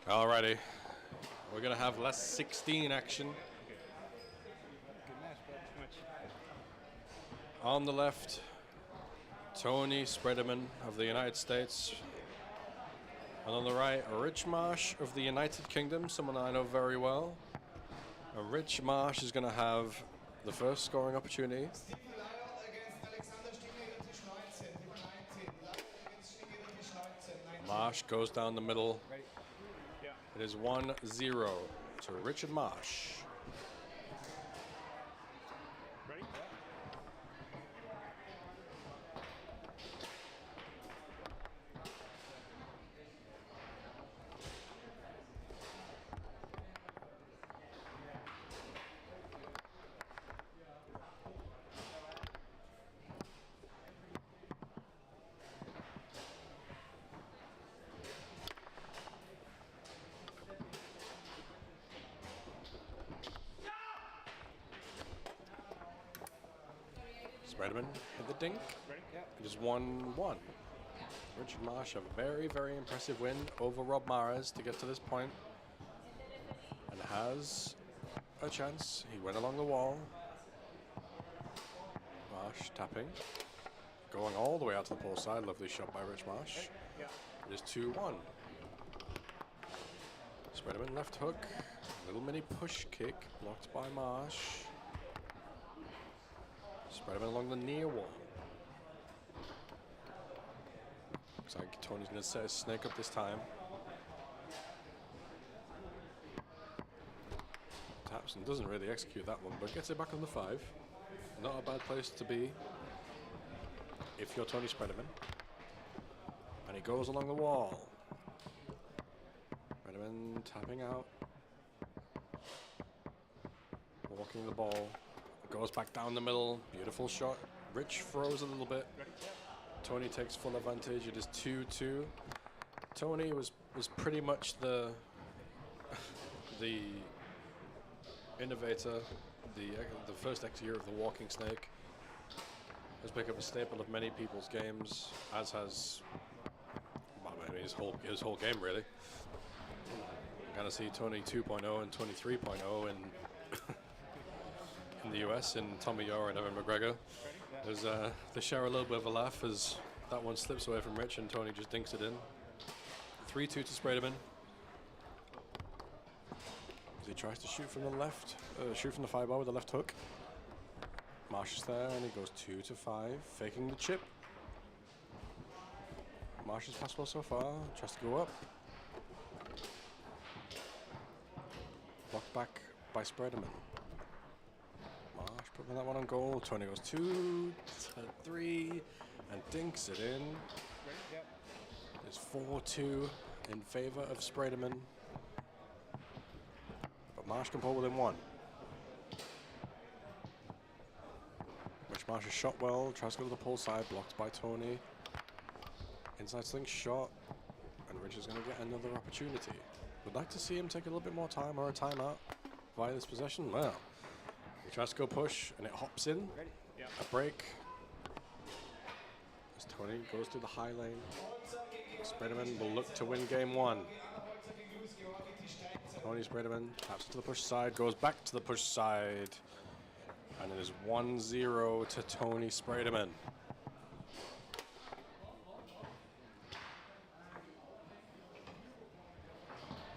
[SPEAKER 1] Alrighty. We're going to have last 16 action.
[SPEAKER 3] Good match, bud.
[SPEAKER 4] Much.
[SPEAKER 1] On the left, Tony Spreaderman of the United States. And on the right, Rich Marsh of the United Kingdom, someone I know very well. And Rich Marsh is going to have the first scoring opportunity. Marsh goes down the middle.
[SPEAKER 2] Ready?
[SPEAKER 4] Yeah.
[SPEAKER 1] It is 1-0 to Richard Marsh.
[SPEAKER 4] Ready?
[SPEAKER 1] Spreadman hit the dink.
[SPEAKER 4] Ready?
[SPEAKER 1] It is 1-1. Richard Marsh, a very, very impressive win over Rob Mares to get to this point. And has a chance. He went along the wall. Marsh tapping. Going all the way out to the pole side. Lovely shot by Rich Marsh.
[SPEAKER 4] Yeah.
[SPEAKER 1] It is 2-1. Spreadman left hook. Little mini push kick blocked by Marsh. Spreadman along the near wall. Looks like Tony's going to set his snake up this time. Taps and doesn't really execute that one, but gets it back on the 5. Not a bad place to be if you're Tony Spreadman. And he goes along the wall. Spreadman tapping out. Walking the ball. Goes back down the middle. Beautiful shot. Rich throws a little bit. Tony takes full advantage. It is 2-2. Tony was pretty much the innovator, the first executor of the walking snake. Has become a staple of many people's games, as has, well, I mean, his whole game really. You're gonna see Tony 2.0 and Tony 3.0 in the US, in Tommy Yore and Evan McGregor. They share a little bit of a laugh as that one slips away from Rich and Tony just dinks it in. 3-2 to Spreadman. As he tries to shoot from the left, shoot from the 5-bar with the left hook. Marsh is there and he goes 2-5, faking the chip. Marsh is passed well so far, tries to go up. Blocked back by Spreadman. Marsh putting that one on goal. Tony goes 2-3 and dinks it in. It's 4-2 in favor of Spreadman. But Marsh can pull within 1. Rich Marsh is shot well, tries to go to the pole side, blocked by Tony. Inside sling shot, and Rich is going to get another opportunity. Would like to see him take a little bit more time or a timeout via this possession. Well, he tries to go push, and it hops in.
[SPEAKER 4] Yeah.
[SPEAKER 1] A break. As Tony goes through the high lane. Spreadman will look to win game 1. Tony Spreadman taps to the push side, goes back to the push side. And it is 1-0 to Tony Spreadman.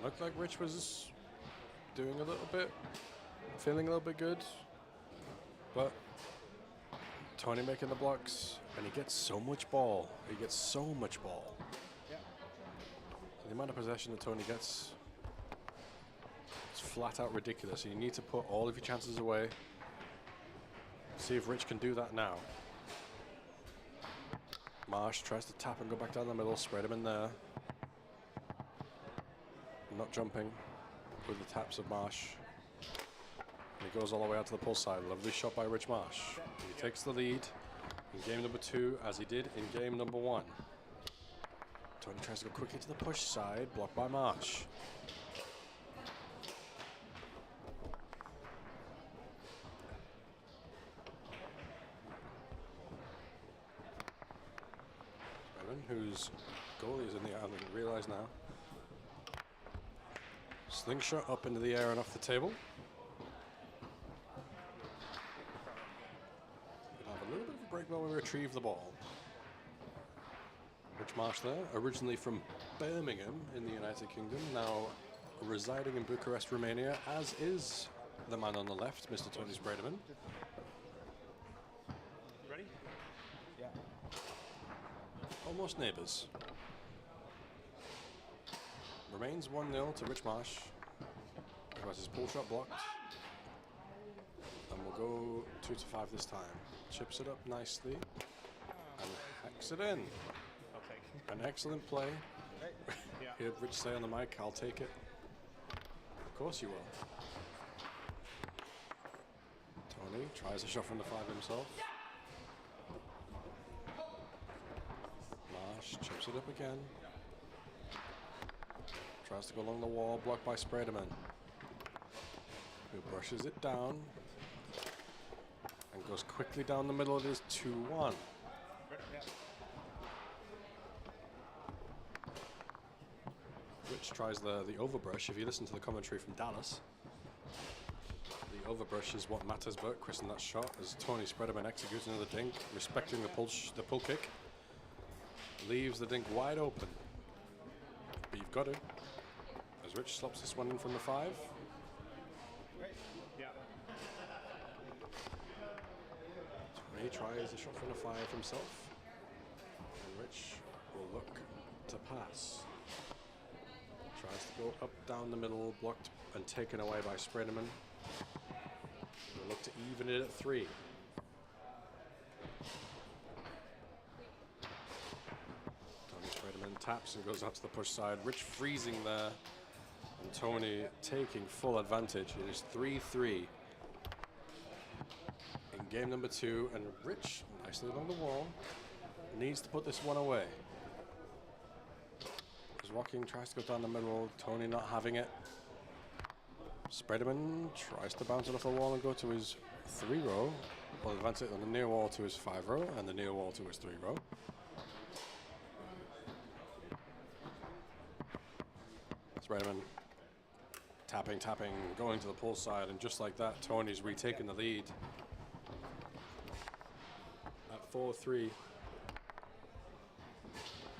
[SPEAKER 1] Looked like Rich was doing a little bit, feeling a little bit good. But Tony making the blocks, and he gets so much ball. He gets so much ball.
[SPEAKER 2] Yeah.
[SPEAKER 1] The amount of possession that Tony gets, it's flat out ridiculous. You need to put all of your chances away. See if Rich can do that now. Marsh tries to tap and go back down the middle, spread him in there. Not jumping with the taps of Marsh. And he goes all the way out to the pull side. Lovely shot by Rich Marsh. He takes the lead in game number 2 as he did in game number 1. Tony tries to go quickly to the push side, blocked by Marsh. Whose goalie is in the air, I didn't realize now. Slingshot up into the air and off the table. We'll have a little bit of a break while we retrieve the ball. Rich Rich Marsh there, originally from Birmingham in the United Kingdom, now residing in Bucharest, Romania, as is the man on the left, Mr. Tony Spreaderman.
[SPEAKER 4] Ready?
[SPEAKER 2] Yeah.
[SPEAKER 1] Almost neighbours. Remains 1-0 to Rich Marsh. Who has his pull shot blocked. And we'll go 2-5 this time. Chips it up nicely and hacks it in.
[SPEAKER 4] I'll take.
[SPEAKER 1] An excellent play.
[SPEAKER 4] Yeah.
[SPEAKER 1] Heard Rich say on the mic, I'll take it. Of course you will. Tony tries a shot from the 5 himself. Marsh chips it up again. Tries to go along the wall, blocked by Spreaderman, who brushes it down and goes quickly down the middle. It is 2-1. Rich tries the overbrush. If you listen to the commentary from Dallas, the overbrush is what matters. But Chris in that shot, as Tony Spreaderman executes another dink, respecting the pull kick, leaves the dink wide open. But you've got to. As Rich slops this one in from the 5.
[SPEAKER 4] Yeah.
[SPEAKER 1] He tries a shot from the 5 himself. And Rich will look to pass. Tries to go up, down the middle, blocked and taken away by Spreaderman. He'll look to even it at 3. Tony Spreaderman taps and goes out to the push side. Rich freezing there. And Tony taking full advantage. It is 3-3 in game number 2. And Rich, nicely along the wall, needs to put this one away. As Rocking tries to go down the middle, Tony not having it. Spreaderman tries to bounce it off the wall and go to his 3-row. Well, advance it on the near wall to his 5-row and the near wall to his 3-row. Spreaderman tapping, going to the pull side, and just like that, Tony's retaken the lead at 4-3.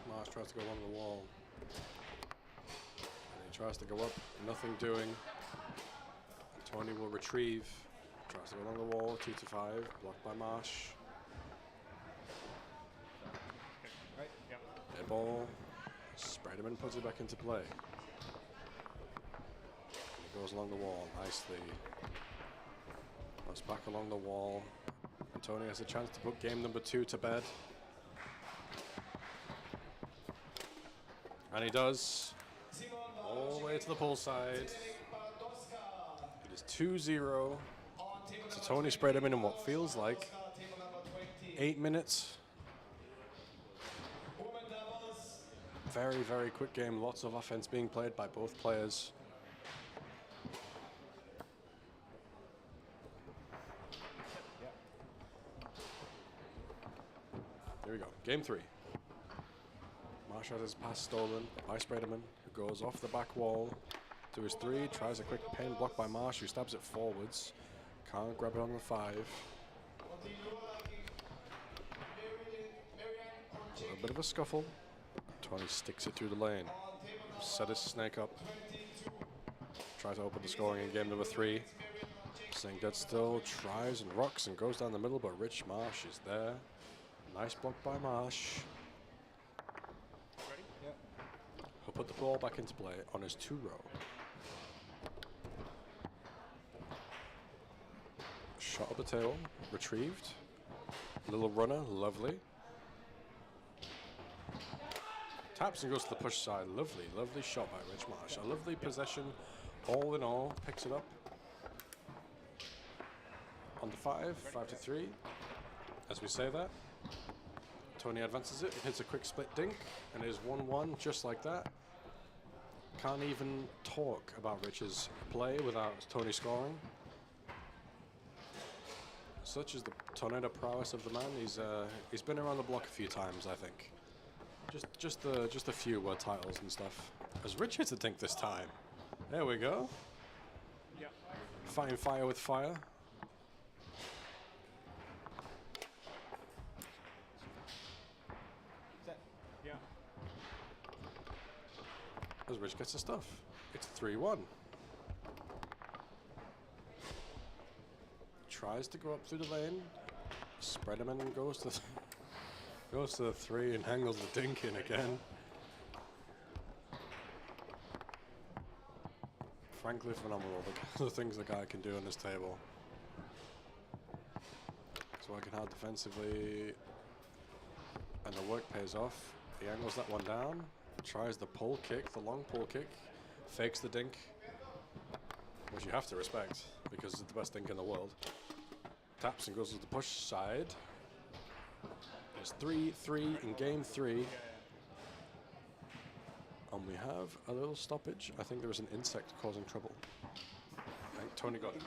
[SPEAKER 1] Marsh tries to go along the wall. And he tries to go up, nothing doing. And Tony will retrieve. Tries to go along the wall, 2-5, blocked by Marsh. Dead ball. Spreaderman puts it back into play. Goes along the wall nicely. Goes back along the wall. And Tony has a chance to put game number 2 to bed. And he does. All the way to the pull side. It is 2-0 to Tony Spreaderman in what feels like 8 minutes. Very, very quick game. Lots of offense being played by both players. Here we go. Game 3. Marsh has his pass stolen by Spreaderman, who goes off the back wall to his 3. Tries a quick pin block by Marsh, who stabs it forwards. Can't grab it on the 5. A little bit of a scuffle. Tony sticks it through the lane. Set his snake up. Tries to open the scoring in game number 3. Staying dead still, tries and rocks and goes down the middle, but Rich Marsh is there. Nice block by Marsh.
[SPEAKER 4] Ready?
[SPEAKER 2] Yeah.
[SPEAKER 1] He'll put the ball back into play on his 2-row. Shot up the table, retrieved. Little runner, lovely. Taps and goes to the push side. Lovely, lovely shot by Rich Marsh. A lovely possession, all in all. Picks it up. On the 5, 5-3. As we say that, Tony advances it, hits a quick split dink, and it is 1-1 just like that. Can't even talk about Rich's play without Tony scoring. Such is the tornado prowess of the man. He's been around the block a few times, I think. Just a few world titles and stuff. As Rich hits a dink this time. There we go.
[SPEAKER 4] Yeah.
[SPEAKER 1] Fighting fire with fire.
[SPEAKER 2] Set.
[SPEAKER 4] Yeah.
[SPEAKER 1] as Rich gets his stuff. It's 3-1. Tries to go up through the lane. Spreaderman goes to goes to the 3 and angles the dink in again. Frankly phenomenal, the things the guy can do on this table. He's working hard defensively, and the work pays off. He angles that one down, tries the pull kick, the long pull kick, fakes the dink, which you have to respect because it's the best dink in the world. Taps and goes to the push side. It's 3-3 in game 3. And we have a little stoppage. I think there was an insect causing trouble. I think Tony got it.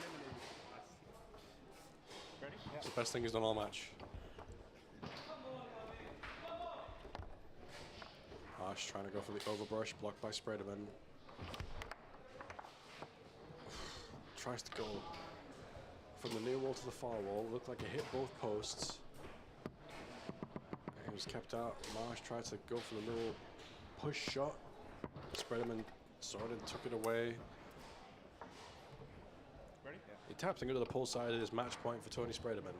[SPEAKER 1] It's the best thing he's done all match. Harsh trying to go for the overbrush, blocked by Spreaderman. Tries to go from the near wall to the far wall. Looked like it hit both posts. He was kept out. Marsh tried to go for the little push shot. Spreaderman sort of took it away.
[SPEAKER 4] Ready? Yeah.
[SPEAKER 1] He tapped and go to the pull side. It is match point for Tony Spreaderman.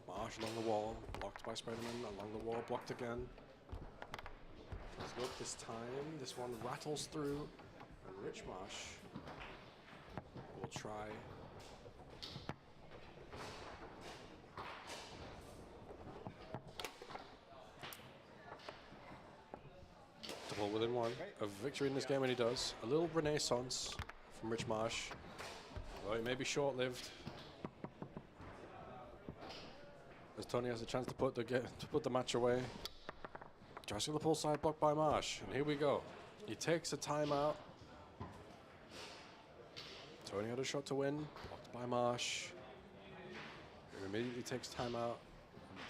[SPEAKER 1] Marsh along the wall, blocked by Spreaderman. Along the wall, blocked again. Let's go up this time. This one rattles through. And Rich Marsh will try. Double within one of victory in this game, and he does. A little renaissance from Rich Marsh. Well, it may be short-lived, as Tony has a chance to put the match away. Tries to the pull side, blocked by Marsh, and here we go. He takes a timeout. Tony had a shot to win, blocked by Marsh. He immediately takes timeout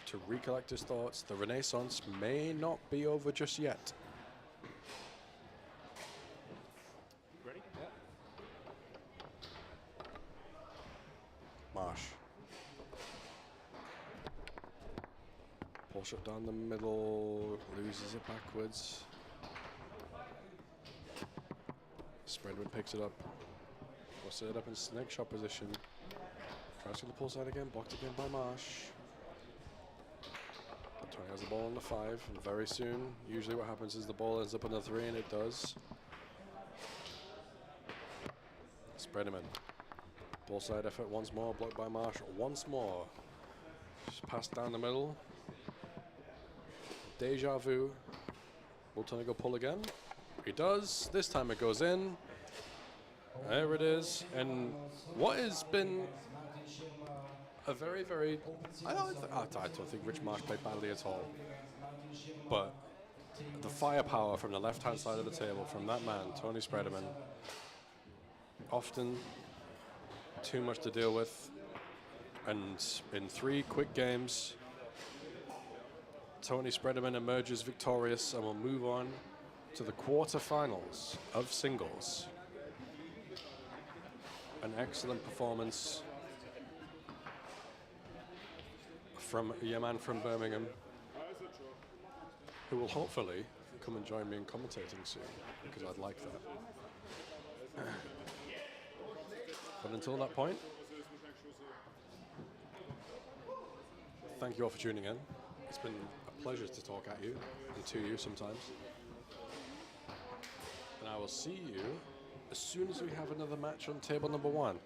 [SPEAKER 1] to recollect his thoughts. The renaissance may not be over just yet.
[SPEAKER 4] Ready? Yeah.
[SPEAKER 1] Marsh. Pull shot down the middle, loses it backwards. Spreadman picks it up. We'll set it up in snake shot position. Tries to the pull side again, blocked again by Marsh. Tony has the ball on the 5, and very soon, usually what happens is the ball ends up on the 3, and it does. Spreaderman. Ball side effort once more, blocked by Marsh once more. Just passed down the middle. Deja vu. Will Tony go pull again? He does. This time it goes in. There it is. And what has been a very, very... I don't think Rich Marsh played badly at all. But the firepower from the left-hand side of the table, from that man, Tony Spreaderman, often too much to deal with. And in 3 quick games, Tony Spreaderman emerges victorious and will move on to the quarterfinals of singles. An excellent performance from a man from Birmingham, who will hopefully come and join me in commentating soon, because I'd like that. But until that point, thank you all for tuning in. It's been a pleasure to talk at you and to you sometimes. And I will see you as soon as we have another match on table number 1.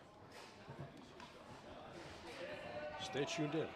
[SPEAKER 1] Stay tuned in.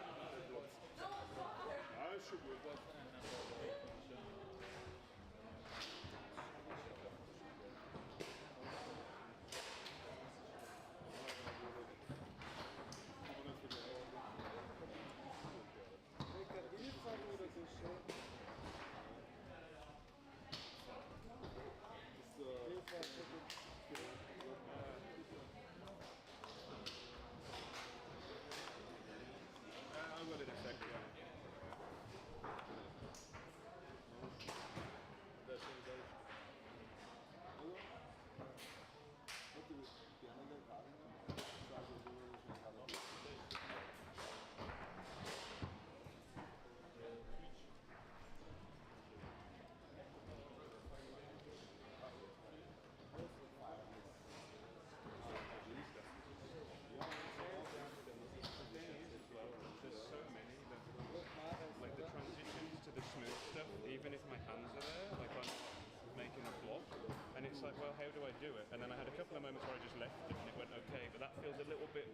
[SPEAKER 4] feels a little bit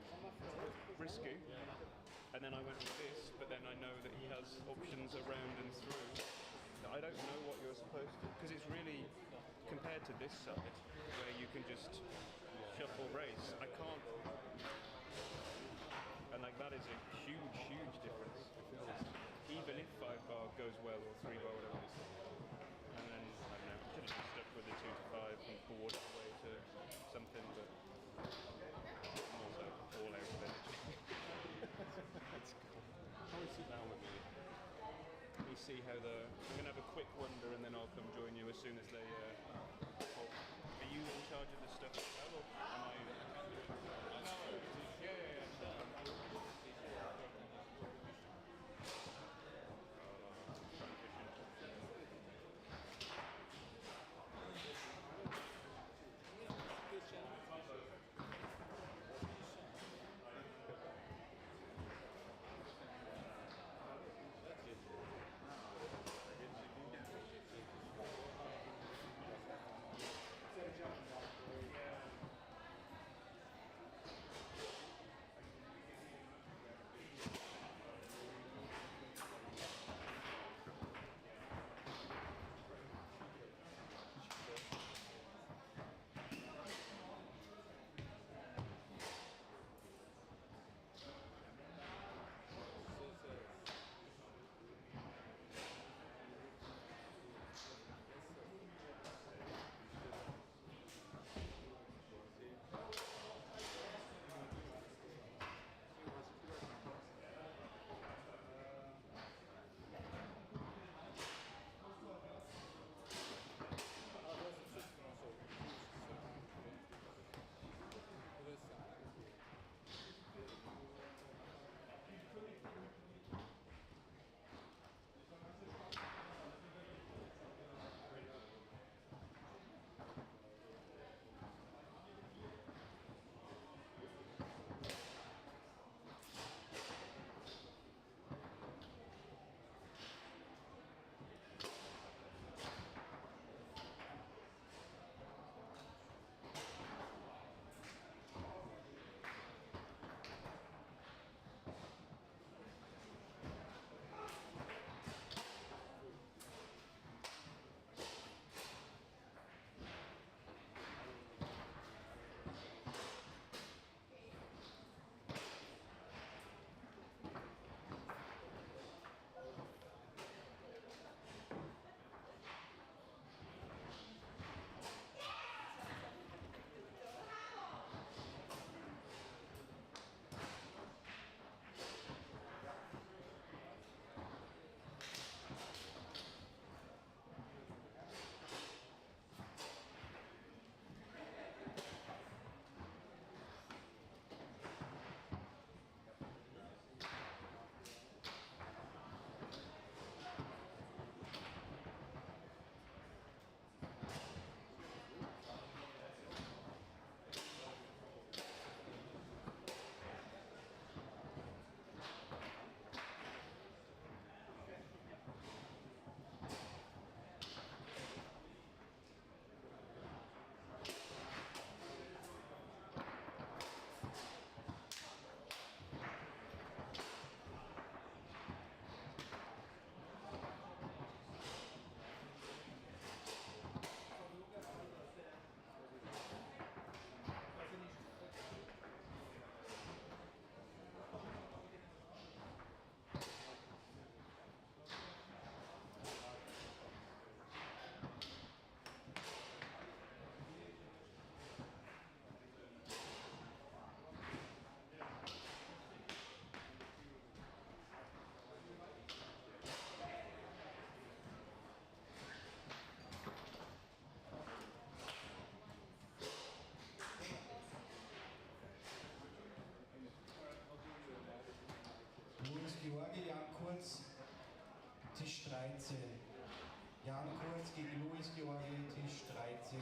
[SPEAKER 4] risky. And then I went with this, but then I know that he has options around and through. I don't know what you're supposed to, because it's really, compared to this side, where you can just shuffle race, I can't, and like that is a huge, huge difference. Even if 5 bar goes well, or 3 bar, whatever it is. And then, I don't know, could have just stuck with the 2 to 5 and bored it away to something, but also all out of energy.
[SPEAKER 1] That's cool. Come and sit down with me.
[SPEAKER 4] Let me see how I'm going to have a quick wander and then I'll come join you as soon as they... are you in charge of the stuff as well, or am I...
[SPEAKER 7] Georgi, Jan Kurz, Tisch 13. Jan Kurz gegen Luis Georgi, Tisch 13.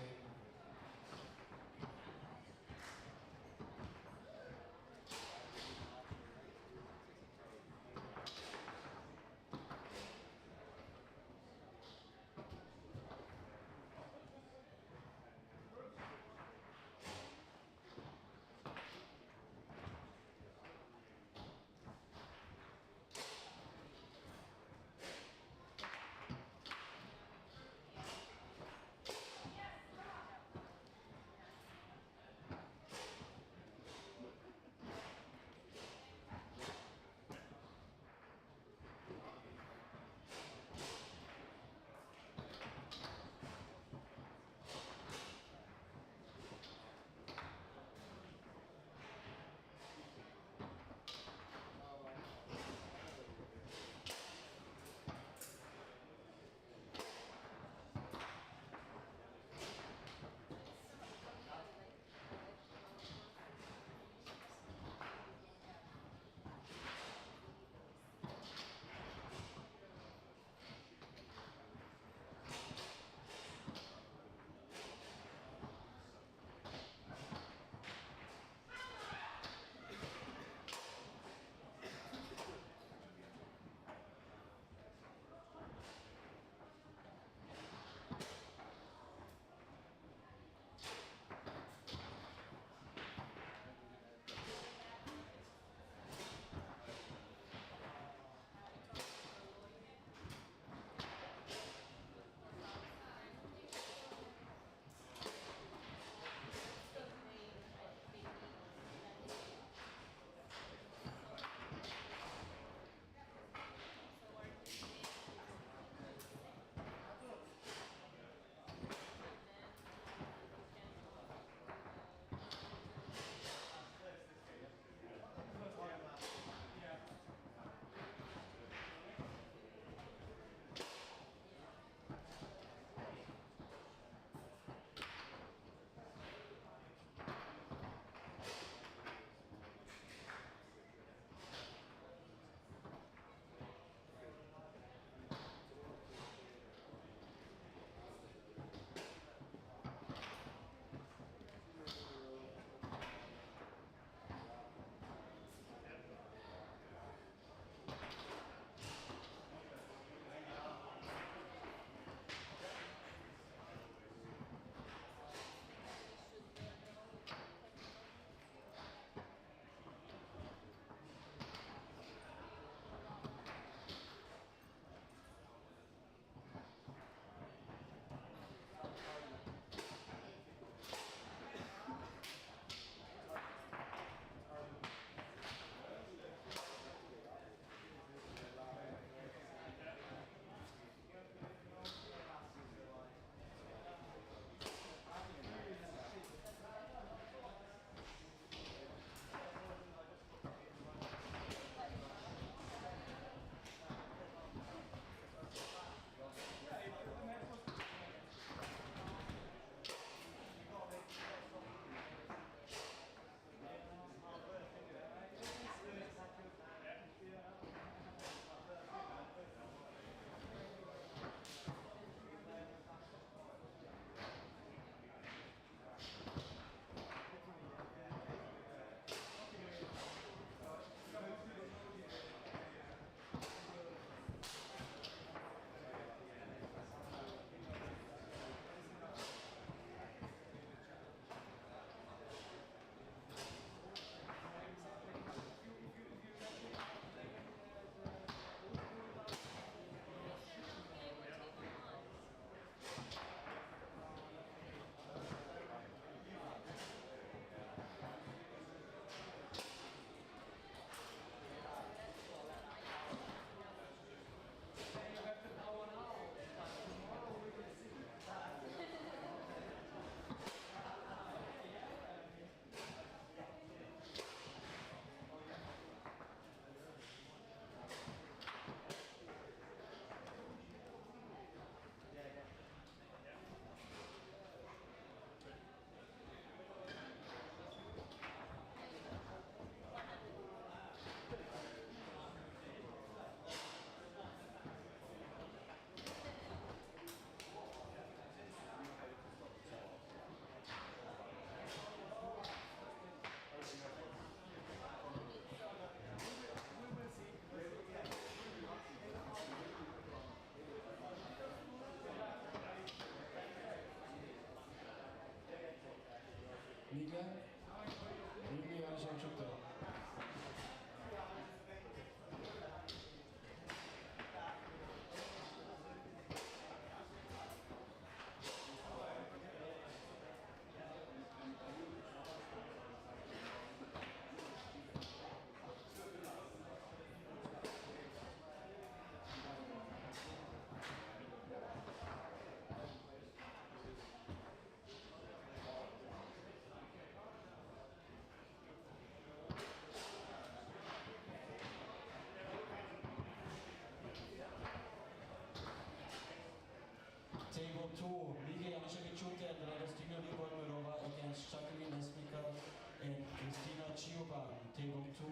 [SPEAKER 7] Chioban, table 2.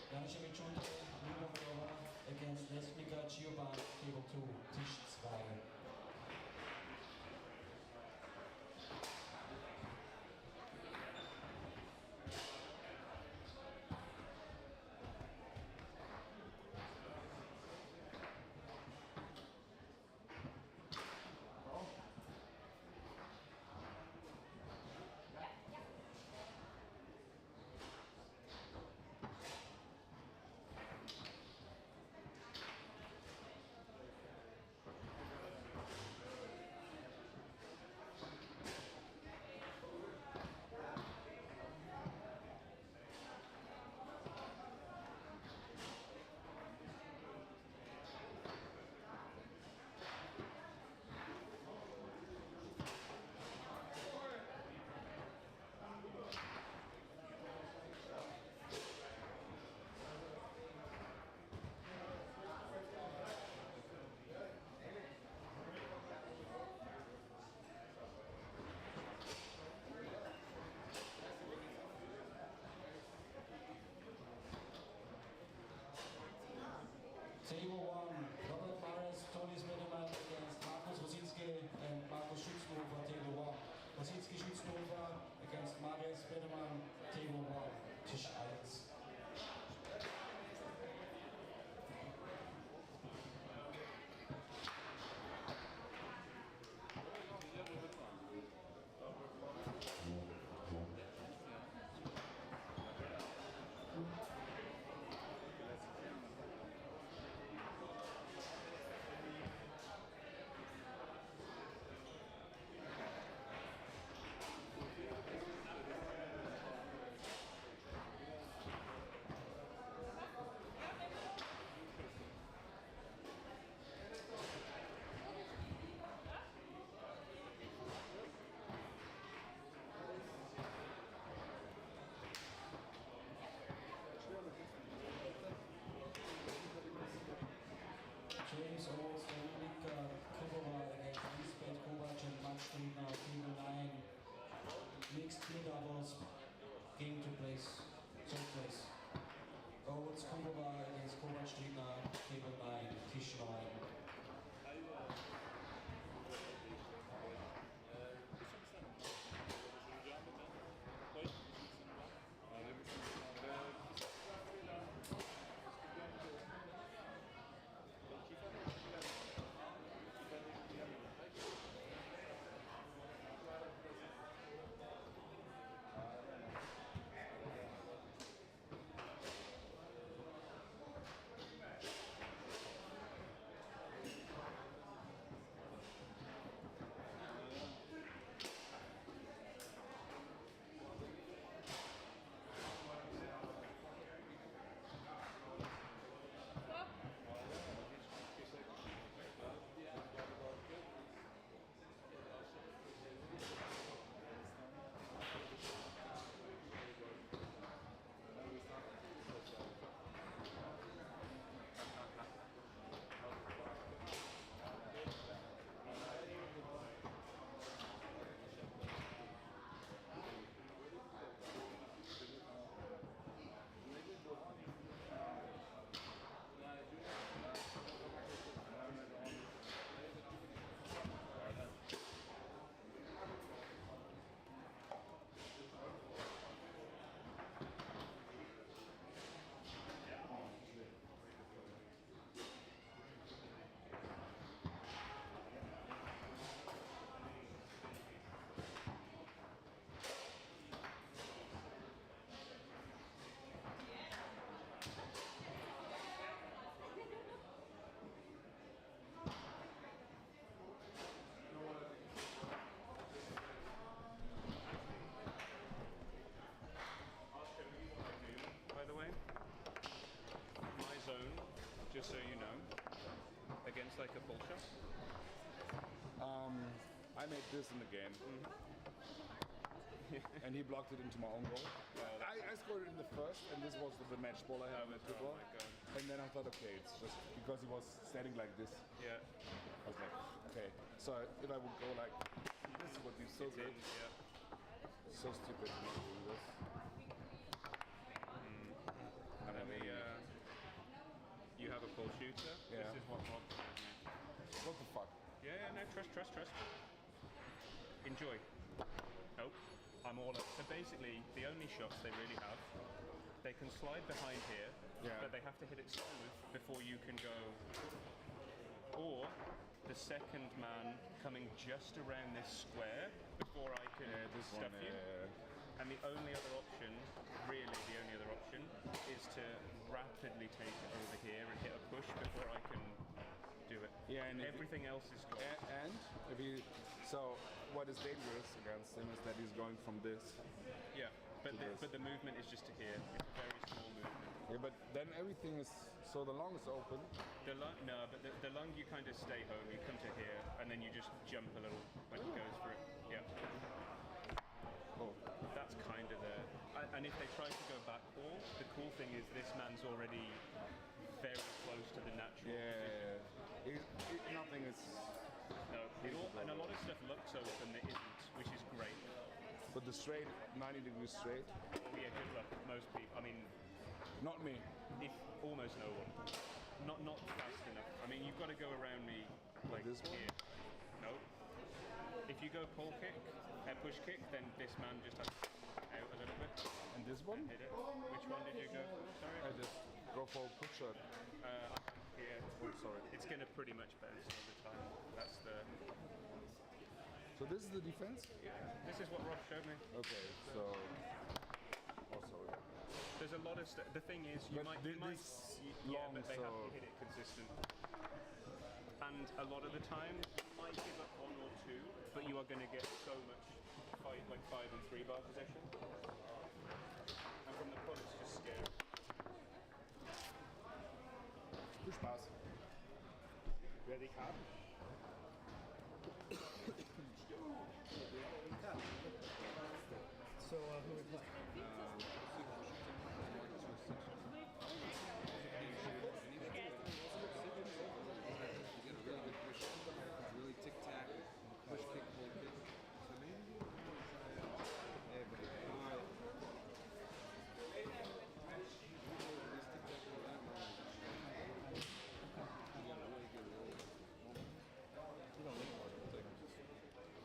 [SPEAKER 7] Janisha Michute, Libovadova against Nesmika Chioban, table 2, Tisch 2. Table 1, Robert Mares, Tony Smedemann against Markus Rosinski and Markus Schützenhofer, table 1. Rosinski Schützenhofer against Mares Smedemann, table 1, Tisch 1. James Olds, Dominika Kubova against Lisbeth Kovac and Max Striedner, table 9. Mixed team doubles, game to place, third place. Olds Kubova against Kovac Striedner, table 9, Tisch 9.
[SPEAKER 4] By the way, my zone, just so you know, against like a pull shot.
[SPEAKER 3] I made this in the game. And he blocked it into my own goal. I scored it in the first, and this was the match ball I had with the ball. And then I thought, okay, it's just because he was standing like this.
[SPEAKER 4] Yeah.
[SPEAKER 3] I was like, okay. So if I would go like this, would be so good.
[SPEAKER 4] Yeah.
[SPEAKER 3] So stupid to do this.
[SPEAKER 4] shooter,
[SPEAKER 3] Yeah.
[SPEAKER 4] this is what Rob showed me.
[SPEAKER 3] What the fuck?
[SPEAKER 4] Yeah, no, trust. Enjoy. Nope, I'm all up. So basically, the only shots they really have, they can slide behind here,
[SPEAKER 3] Yeah.
[SPEAKER 4] but they have to hit it smooth before you can go. Or the second man coming just around this square before I can
[SPEAKER 3] This
[SPEAKER 4] stuff
[SPEAKER 3] one.
[SPEAKER 4] you. And the only other option, really the only other option, is to rapidly take it over here and hit a push before I can do it.
[SPEAKER 3] Yeah, and if
[SPEAKER 4] everything else is gone.
[SPEAKER 3] And if he, so what is dangerous against him is that he's going from this.
[SPEAKER 4] Yeah, but
[SPEAKER 3] this.
[SPEAKER 4] the movement is just to here. It's a very small movement.
[SPEAKER 3] Yeah, but then everything is, so the long is open.
[SPEAKER 4] The lung, no, but the lung you kind of stay home. You come to here and then you just jump a little when he goes for it. Yeah.
[SPEAKER 3] Oh,
[SPEAKER 4] That's kind of the. And if they try to go back ball, the cool thing is this man's already very close to the natural.
[SPEAKER 3] yeah. Nothing is,
[SPEAKER 4] No, and a lot of stuff looks open that isn't, which is great.
[SPEAKER 3] but the straight, 90 degrees straight,
[SPEAKER 4] Oh yeah, good luck. Most people. I mean,
[SPEAKER 3] not me.
[SPEAKER 4] if almost no one. Not fast enough. I mean, you've got to go around me like
[SPEAKER 3] This one?
[SPEAKER 4] here. No. If you go pull kick, push kick, then this man just has to out a little bit
[SPEAKER 3] And this one?
[SPEAKER 4] and hit it. Which one did you go?
[SPEAKER 3] I
[SPEAKER 4] Sorry.
[SPEAKER 3] just go for a push shot.
[SPEAKER 4] Yeah.
[SPEAKER 3] Oh, sorry.
[SPEAKER 4] It's gonna pretty much bounce all the time. That's the.
[SPEAKER 3] So this is the defense?
[SPEAKER 4] Yeah. This is what Rob showed me.
[SPEAKER 3] Okay, so, oh sorry.
[SPEAKER 4] There's a lot of stuff. The thing is, you
[SPEAKER 3] But
[SPEAKER 4] might.
[SPEAKER 3] this
[SPEAKER 4] Yeah,
[SPEAKER 3] long,
[SPEAKER 4] but they have
[SPEAKER 3] so-
[SPEAKER 4] to hit it consistent. And a lot of the time, you might give up one or two, but you are going to get so much like 5 and 3 bar possession. And from the pull, it's just scary.
[SPEAKER 3] Viel Spaß.
[SPEAKER 6] Ready, Cab? So, who would play?
[SPEAKER 8] Really tic tac, push kick, pull kick. So maybe yeah, but
[SPEAKER 6] Thank you, buddy.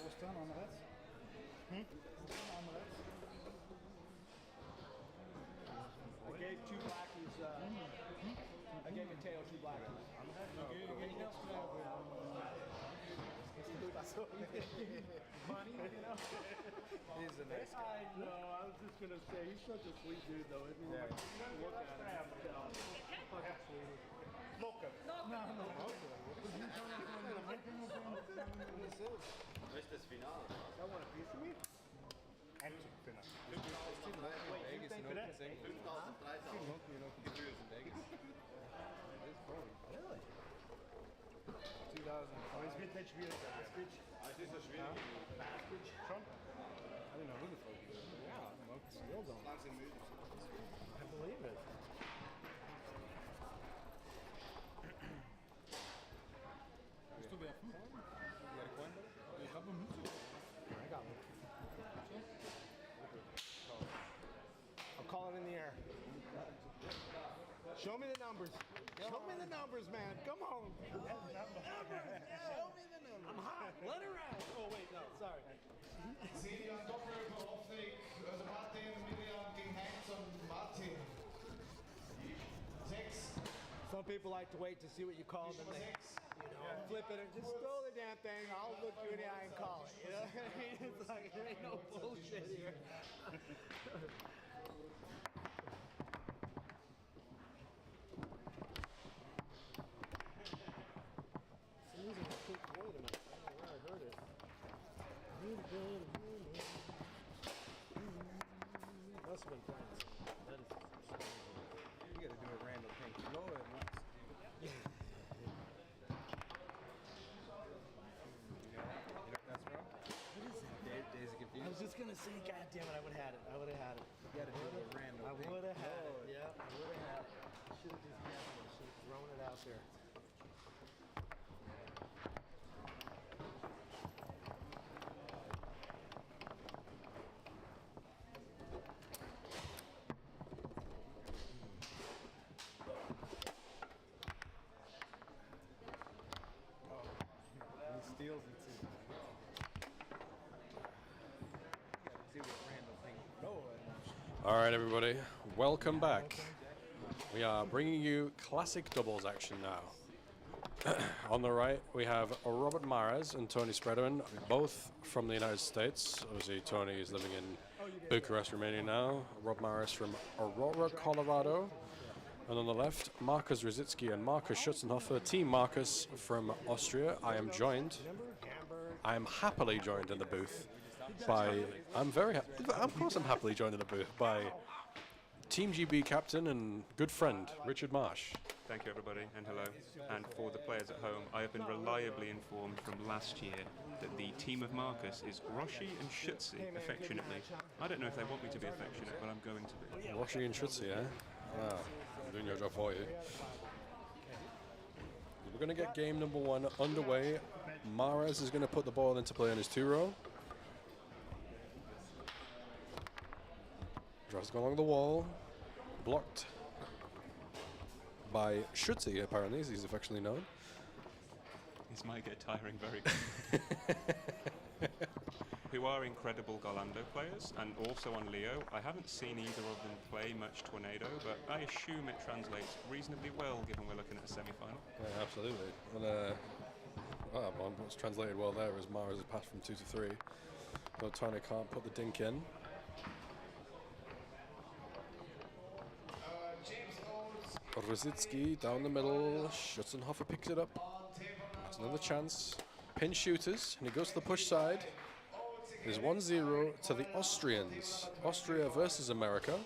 [SPEAKER 6] Hoe staan aan de reds? Aan de reds?
[SPEAKER 2] I gave 2 blackies. I gave Mateo 2 blackies. Money, you know.
[SPEAKER 8] he's a nice guy.
[SPEAKER 2] I know. I was just gonna say he's such a sweet dude, though. Isn't he?
[SPEAKER 8] Yeah.
[SPEAKER 2] Look at him. Fucking sweet. Loca.
[SPEAKER 8] This is final.
[SPEAKER 2] I want a piece of me.
[SPEAKER 6] Eindelijk binnen.
[SPEAKER 8] Vegas,
[SPEAKER 2] think
[SPEAKER 8] no
[SPEAKER 2] of that?
[SPEAKER 8] single. Gefühl in Vegas. It is fun.
[SPEAKER 2] Really?
[SPEAKER 8] 2005.
[SPEAKER 6] Maar is dit net weer Bastard?
[SPEAKER 8] Het is zo schwierig.
[SPEAKER 6] Bastard? Trump? I don't know who the fuck he is. Yeah, maar het is heel dan.
[SPEAKER 8] Langs in muur.
[SPEAKER 6] I believe it.
[SPEAKER 8] Is het weer goed? Ja, ik kwam. Ik heb hem niet.
[SPEAKER 6] I got one. I'll call it in the air. Show me the numbers. Show me the numbers, man. Come on. Show me the numbers. I'm hot. Let it ride. Oh, wait, no, sorry.
[SPEAKER 9] Senior Doppel Aufweg, also Martin, Miriam gegen Heinz und Martin. 6,
[SPEAKER 2] Some people like to wait to see what you call them. And they,
[SPEAKER 9] 6.
[SPEAKER 2] flip it and just throw the damn thing. I'll look you in the eye and call it. You know what I mean? It's like, there ain't no bullshit here.
[SPEAKER 6] Some music was Pink Floyd tonight. I don't know where I heard it. must have been playing. That is so amazing.
[SPEAKER 8] You gotta do a random pink flow at once. You know that's wrong?
[SPEAKER 6] What is that?
[SPEAKER 8] Days of
[SPEAKER 6] I
[SPEAKER 8] Confusion.
[SPEAKER 6] was just gonna say, God damn it, I would have had it. I would have had it.
[SPEAKER 8] You gotta do a random
[SPEAKER 6] I
[SPEAKER 8] pink
[SPEAKER 6] would have had
[SPEAKER 8] flow.
[SPEAKER 6] it. Yeah, I would have had it. I should have just guessed it. I should have thrown it out there.
[SPEAKER 8] He steals it too. You gotta do a random pink flow at once.
[SPEAKER 1] All right, everybody, welcome back. We are bringing you classic doubles action now. On the right, we have Robert Mares and Tony Spreaderman, both from the United States. Obviously, Tony is living in Bucharest, Romania now. Rob Mares from Aurora, Colorado. And on the left, Marcus Rosicki and Marcus Schutzenhofer, Team Marcus from Austria. I am happily joined in the booth by, of course I'm happily joined in the booth by Team GB captain and good friend, Richard Marsh.
[SPEAKER 4] Thank you, everybody, and hello. And for the players at home, I have been reliably informed from last year that the team of Marcus is Roshi and Schutzi, affectionately. I don't know if they want me to be affectionate, but I'm going to be.
[SPEAKER 1] Roshi and Schutzi, eh? Wow, I'm doing your job for you. We're going to get game number 1 underway. Mares is going to put the ball into play on his 2-row. Tries to go along the wall. Blocked by Schutzi, apparently, as he's affectionately known.
[SPEAKER 4] This might get tiring very quickly. Who are incredible Golando players, and also on Leo. I haven't seen either of them play much Tornado, but I assume it translates reasonably well, given we're looking at a semi-final.
[SPEAKER 1] Yeah, absolutely. And what's translated well there is Mares' pass from 2 to 3. Though Tony can't put the dink in. Rosicki down the middle. Schutzenhofer picks it up. That's another chance. Pin shooters, and he goes to the push side. There's 1-0 to the Austrians. Austria versus America.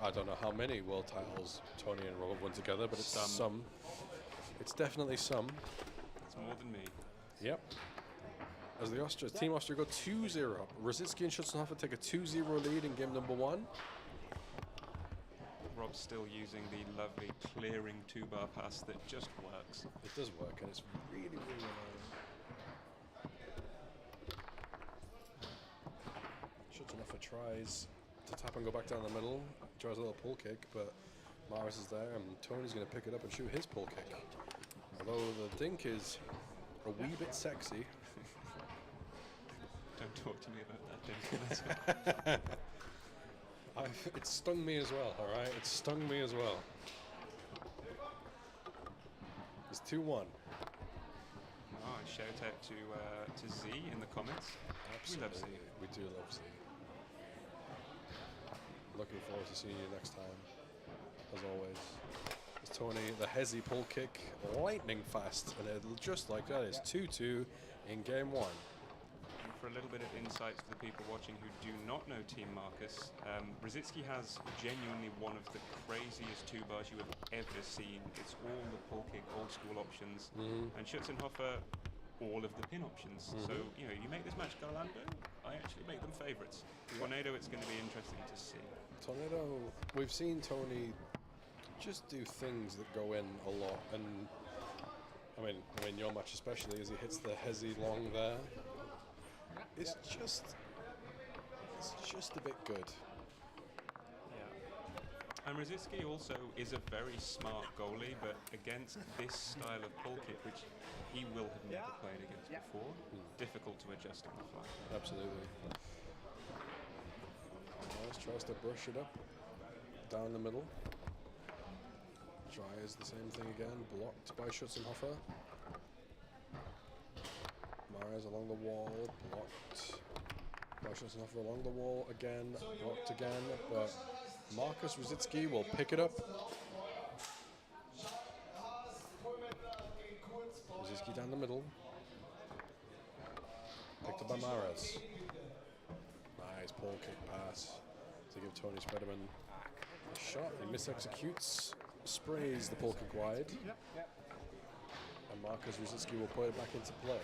[SPEAKER 1] I don't know how many world titles Tony and Rob won together, but it's some. It's definitely some.
[SPEAKER 4] It's more than me.
[SPEAKER 1] Yep. As the Team Austria go 2-0. Rosicki and Schutzenhofer take a 2-0 lead in game number 1.
[SPEAKER 4] Rob's still using the lovely clearing 2-bar pass that just works.
[SPEAKER 1] It does work, and it's really, really annoying. Schutzenhofer tries to tap and go back down the middle. Tries a little pull kick, but Mares is there, and Tony's going to pick it up and shoot his pull kick. Although the dink is a wee bit sexy.
[SPEAKER 4] Don't talk to me about that dink.
[SPEAKER 1] It stung me as well, all right? It stung me as well. It's 2-1.
[SPEAKER 4] Oh, and shout out to Z in the comments.
[SPEAKER 1] Absolutely.
[SPEAKER 4] We love Z.
[SPEAKER 1] We do love Z. Looking forward to seeing you next time, as always. It's Tony, the hezzy pull kick, lightning fast, and just like that, it's 2-2 in game 1.
[SPEAKER 4] For a little bit of insight for the people watching who do not know Team Marcus, Rosicki has genuinely one of the craziest 2-bars you have ever seen. It's all the pull kick, old school options, and Schutzenhofer, all of the pin options. So, you make this match Golando, I actually make them favourites. Tornado, it's going to be interesting to see.
[SPEAKER 1] Tornado, we've seen Tony just do things that go in a lot, and I mean your match especially, as he hits the hezzy long there. It's just a bit good.
[SPEAKER 4] Yeah. And Rosicki also is a very smart goalie, but against this style of pull kick, which he will have never played against before, difficult to adjust on the fly.
[SPEAKER 1] Absolutely. Mares tries to brush it up down the middle. Tries the same thing again, blocked by Schutzenhofer. Mares along the wall, blocked by Schutzenhofer along the wall again, blocked again, but Marcus Rosicki will pick it up. Rosicki down the middle. Picked up by Mares. Nice pole kick pass to give Tony Spreaderman a shot. He misexecutes, sprays the pole kick wide. And Marcus Ruzicki will put it back into play.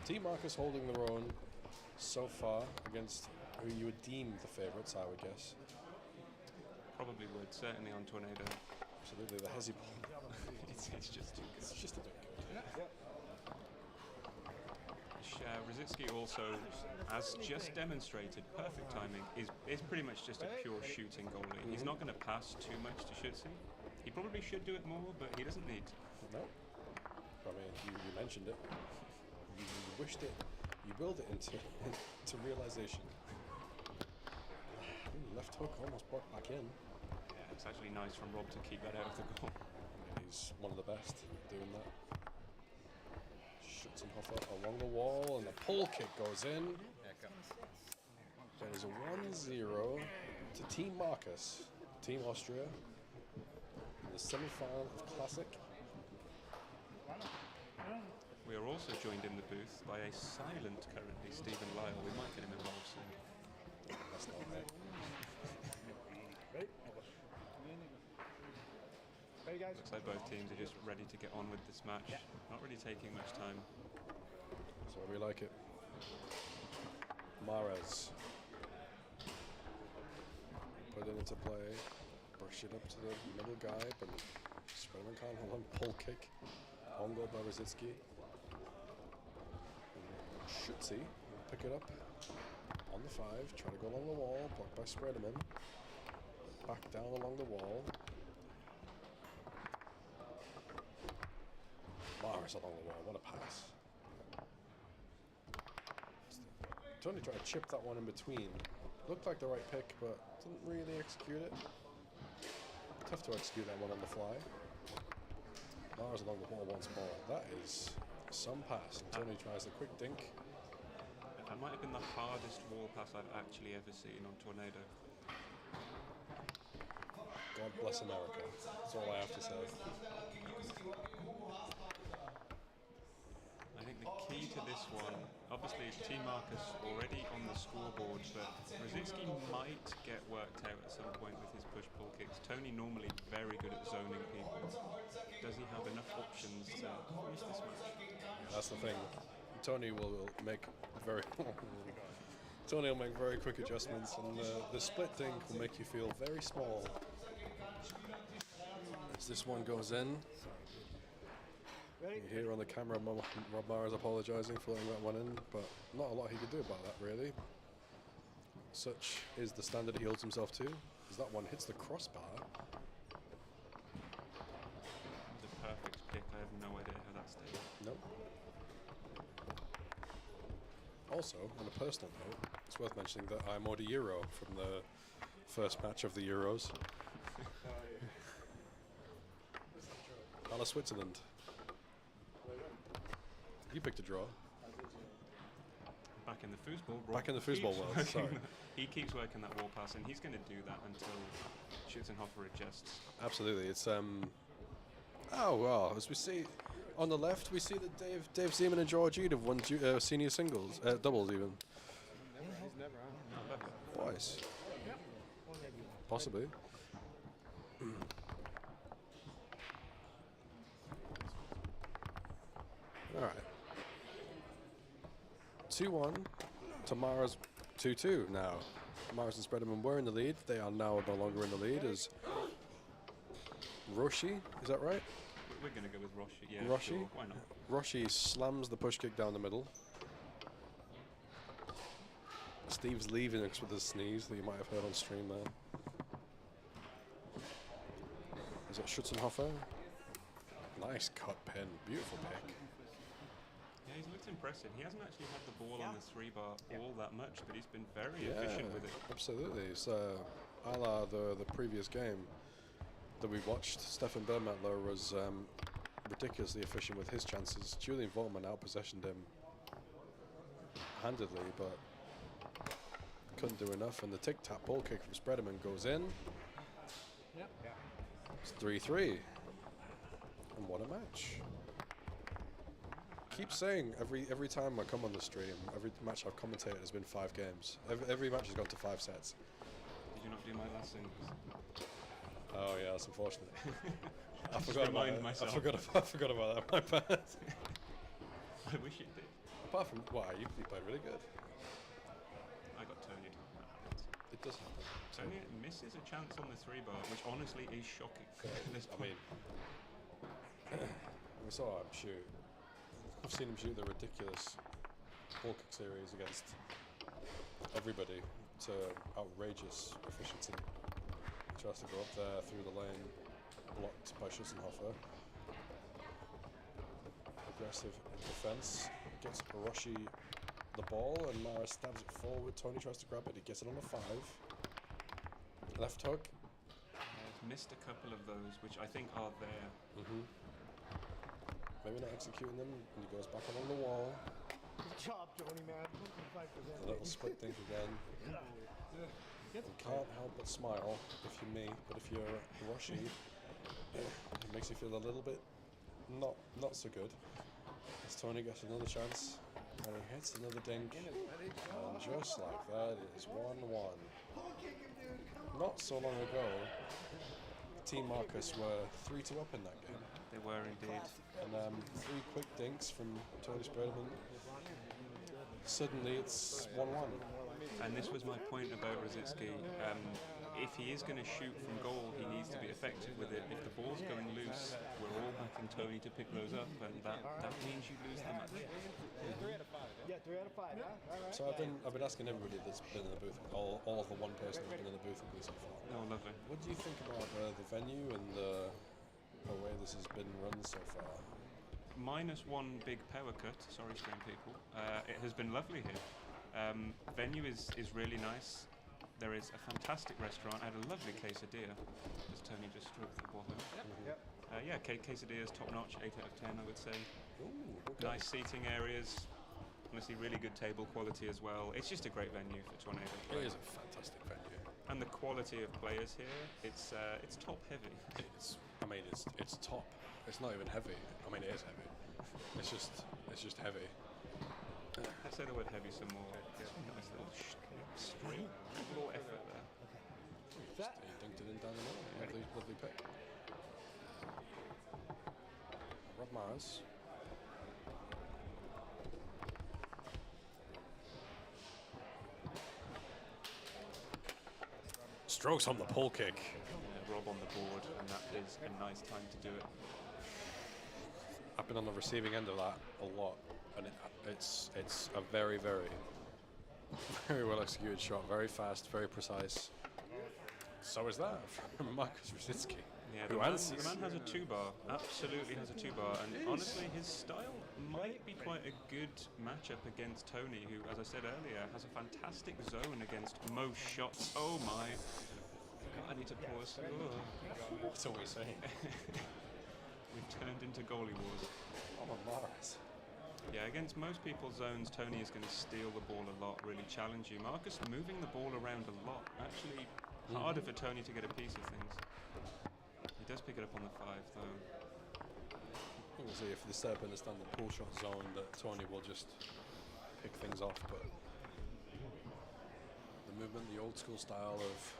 [SPEAKER 1] Team Marcus holding their own so far against who you would deem the favourites, I would guess.
[SPEAKER 4] Probably would, certainly on Tornado.
[SPEAKER 1] Absolutely, the Hezi ball.
[SPEAKER 4] It's just too good.
[SPEAKER 1] It's just a bit good.
[SPEAKER 4] Ruzicki also, as just demonstrated, perfect timing, is pretty much just a pure shooting goalie. He's not going to pass too much to Schütze. He probably should do it more, but he doesn't need to.
[SPEAKER 1] No. I mean, you mentioned it. You wished it. You willed it into realization. Left hook almost brought back in.
[SPEAKER 4] Yeah, it's actually nice from Rob to keep that out of the goal.
[SPEAKER 1] He's one of the best doing that. Schützenhofer along the wall, and the pole kick goes in. There is a 1-0 to Team Marcus, Team Austria, in the semi-final of Classic.
[SPEAKER 4] We are also joined in the booth by a silent currently Stephen Lyle. We might get him involved soon.
[SPEAKER 1] That's not right.
[SPEAKER 4] Looks like both teams are just ready to get on with this match. Not really taking much time.
[SPEAKER 1] That's why we like it. Mares. Put it into play. Brush it up to the middle guy, but Spreaderman can't hold on. Pole kick. On goal by Ruzicki. Schütze will pick it up on the 5. Try to go along the wall. Blocked by Spreaderman. Back down along the wall. Mares along the wall. What a pass. Tony tried to chip that one in between. Looked like the right pick, but didn't really execute it. Tough to execute that one on the fly. Mares along the wall once more. That is some pass. And Tony tries the quick dink.
[SPEAKER 4] That might have been the hardest wall pass I've actually ever seen on Tornado.
[SPEAKER 1] God bless America. That's all I have to say.
[SPEAKER 4] I think the key to this one, obviously Team Marcus already on the scoreboard, but Ruzicki might get worked out at some point with his push-pull kicks. Tony normally very good at zoning people. Does he have enough options to finish this match?
[SPEAKER 1] That's the thing. Tony will make very Tony will make very quick adjustments, and the split thing will make you feel very small. As this one goes in, you hear on the camera Rob Mares apologising for letting that one in, but not a lot he could do about that, really. Such is the standard he holds himself to, as that one hits the crossbar.
[SPEAKER 4] The perfect pick. I have no idea how that stayed.
[SPEAKER 1] Nope. Also, on a personal note, it's worth mentioning that I'm owed €1 from the first match of the Euros. Ala Switzerland. You picked a draw.
[SPEAKER 4] Back in the foosball. Rob
[SPEAKER 1] Back in the foosball
[SPEAKER 4] keeps
[SPEAKER 1] world, sorry.
[SPEAKER 4] He keeps working that wall pass, and he's going to do that until Schützenhofer adjusts.
[SPEAKER 1] Absolutely, it's oh well, as we see on the left, we see that Dave Zeman and George Eade have won senior singles, doubles even.
[SPEAKER 8] He's never on.
[SPEAKER 1] Twice. Possibly. All right. 2-1 to Mares, 2-2 now. Mares and Spreaderman were in the lead. They are now no longer in the lead as Roshi, is that right?
[SPEAKER 4] We're going to go with Roshi. Yeah,
[SPEAKER 1] Roshi?
[SPEAKER 4] Sure. Why not?
[SPEAKER 1] Roshi slams the push kick down the middle. Steve's leaving us with a sneeze that you might have heard on stream there. Is it Schützenhofer? Nice cut pin. Beautiful pick.
[SPEAKER 4] Yeah, he's looked impressive. He hasn't actually had the ball on the 3-bar all that much, but he's been very efficient with it.
[SPEAKER 1] Absolutely. It's a la the previous game that we watched. Stefan Bermetler was ridiculously efficient with his chances. Julian Voltman outpossessioned him handedly, but couldn't do enough. And the tic-tac ball kick from Spreaderman goes in. It's 3-3. And what a match. keep saying every time I come on the stream, every match I've commentated has been 5 games. Every match has gone to 5 sets.
[SPEAKER 4] Did you not do my last singles?
[SPEAKER 1] Oh yeah, that's unfortunate. I
[SPEAKER 4] Just
[SPEAKER 1] forgot about
[SPEAKER 4] remind
[SPEAKER 1] it.
[SPEAKER 4] myself.
[SPEAKER 1] I forgot about that. My bad.
[SPEAKER 4] I wish it did.
[SPEAKER 1] Apart from you played really good.
[SPEAKER 4] I got Tony'd.
[SPEAKER 1] It does happen.
[SPEAKER 4] Tony misses a chance on the 3-bar, which honestly is shocking. At this
[SPEAKER 1] I
[SPEAKER 4] point.
[SPEAKER 1] mean, we saw him shoot. I've seen him shoot the ridiculous ball kick series against everybody to outrageous efficiency. He tries to go up there through the lane, blocked by Schützenhofer. Aggressive defense, gets Hiroshi the ball, and Mara stabs it forward. Tony tries to grab it, he gets it on the 5. Left hook.
[SPEAKER 4] He's missed a couple of those, which I think are there.
[SPEAKER 1] Maybe not executing them, and he goes back along the wall.
[SPEAKER 2] Good job, Tony, man.
[SPEAKER 1] A little split think again. You can't help but smile if you're me, but if you're Hiroshi, it makes you feel a little bit not so good. As Tony gets another chance, and he hits another dink, and just like that, it is 1-1. Not so long ago, Team Marcus were 3-2 up in that game.
[SPEAKER 4] They were indeed.
[SPEAKER 1] And 3 quick dinks from Tony Spreadman. Suddenly it's 1-1.
[SPEAKER 4] And this was my point about Rosicki. If he is going to shoot from goal, he needs to be effective with it. If the ball's going loose, we're all backing Tony to pick those up, and that means you lose the match.
[SPEAKER 2] Yeah, 3 out of 5. Huh? All right.
[SPEAKER 1] So I've been asking everybody that's been in the booth, all of the one person who's been in the booth with me so far.
[SPEAKER 4] Oh, lovely.
[SPEAKER 1] What do you think about the venue and the way this has been run so far?
[SPEAKER 4] -1 big power cut. Sorry, stream people. It has been lovely here. Venue is really nice. There is a fantastic restaurant. I had a lovely quesadilla, as Tony just stroked the bottom. Quesadilla's top notch, 8 out of 10, I would say.
[SPEAKER 1] Ooh, okay.
[SPEAKER 4] Nice seating areas. Honestly, really good table quality as well. It's just a great venue for Tornado.
[SPEAKER 1] It is a fantastic venue.
[SPEAKER 4] And the quality of players here, it's top heavy.
[SPEAKER 1] It's top. It's not even heavy. I mean, it is heavy. It's just heavy.
[SPEAKER 4] Let's say the word heavy some more. Nice little straight, raw effort there.
[SPEAKER 1] Just, he dunked it in down the middle. Lovely pick. Rob Mars. Strokes on the pole kick.
[SPEAKER 4] Rob on the board, and that is a nice time to do it.
[SPEAKER 1] I've been on the receiving end of that a lot, and it's a very, very, very well executed shot. Very fast, very precise. So is that from Marcus Rosicki.
[SPEAKER 4] Yeah, the man has a 2-bar. Absolutely has a 2-bar, and honestly, his style might be quite a good matchup against Tony, who, as I said earlier, has a fantastic zone against most shots. Oh my! I need to pause.
[SPEAKER 1] That's what we're saying.
[SPEAKER 4] We've turned into goalie wars.
[SPEAKER 1] Oh, Mars.
[SPEAKER 4] Yeah, against most people's zones, Tony is going to steal the ball a lot, really challenge you. Marcus moving the ball around a lot. Actually, harder for Tony to get a piece of things. He does pick it up on the 5, though.
[SPEAKER 1] I think we'll see if they set up in the standard pull shot zone that Tony will just pick things off, but the movement, the old school style of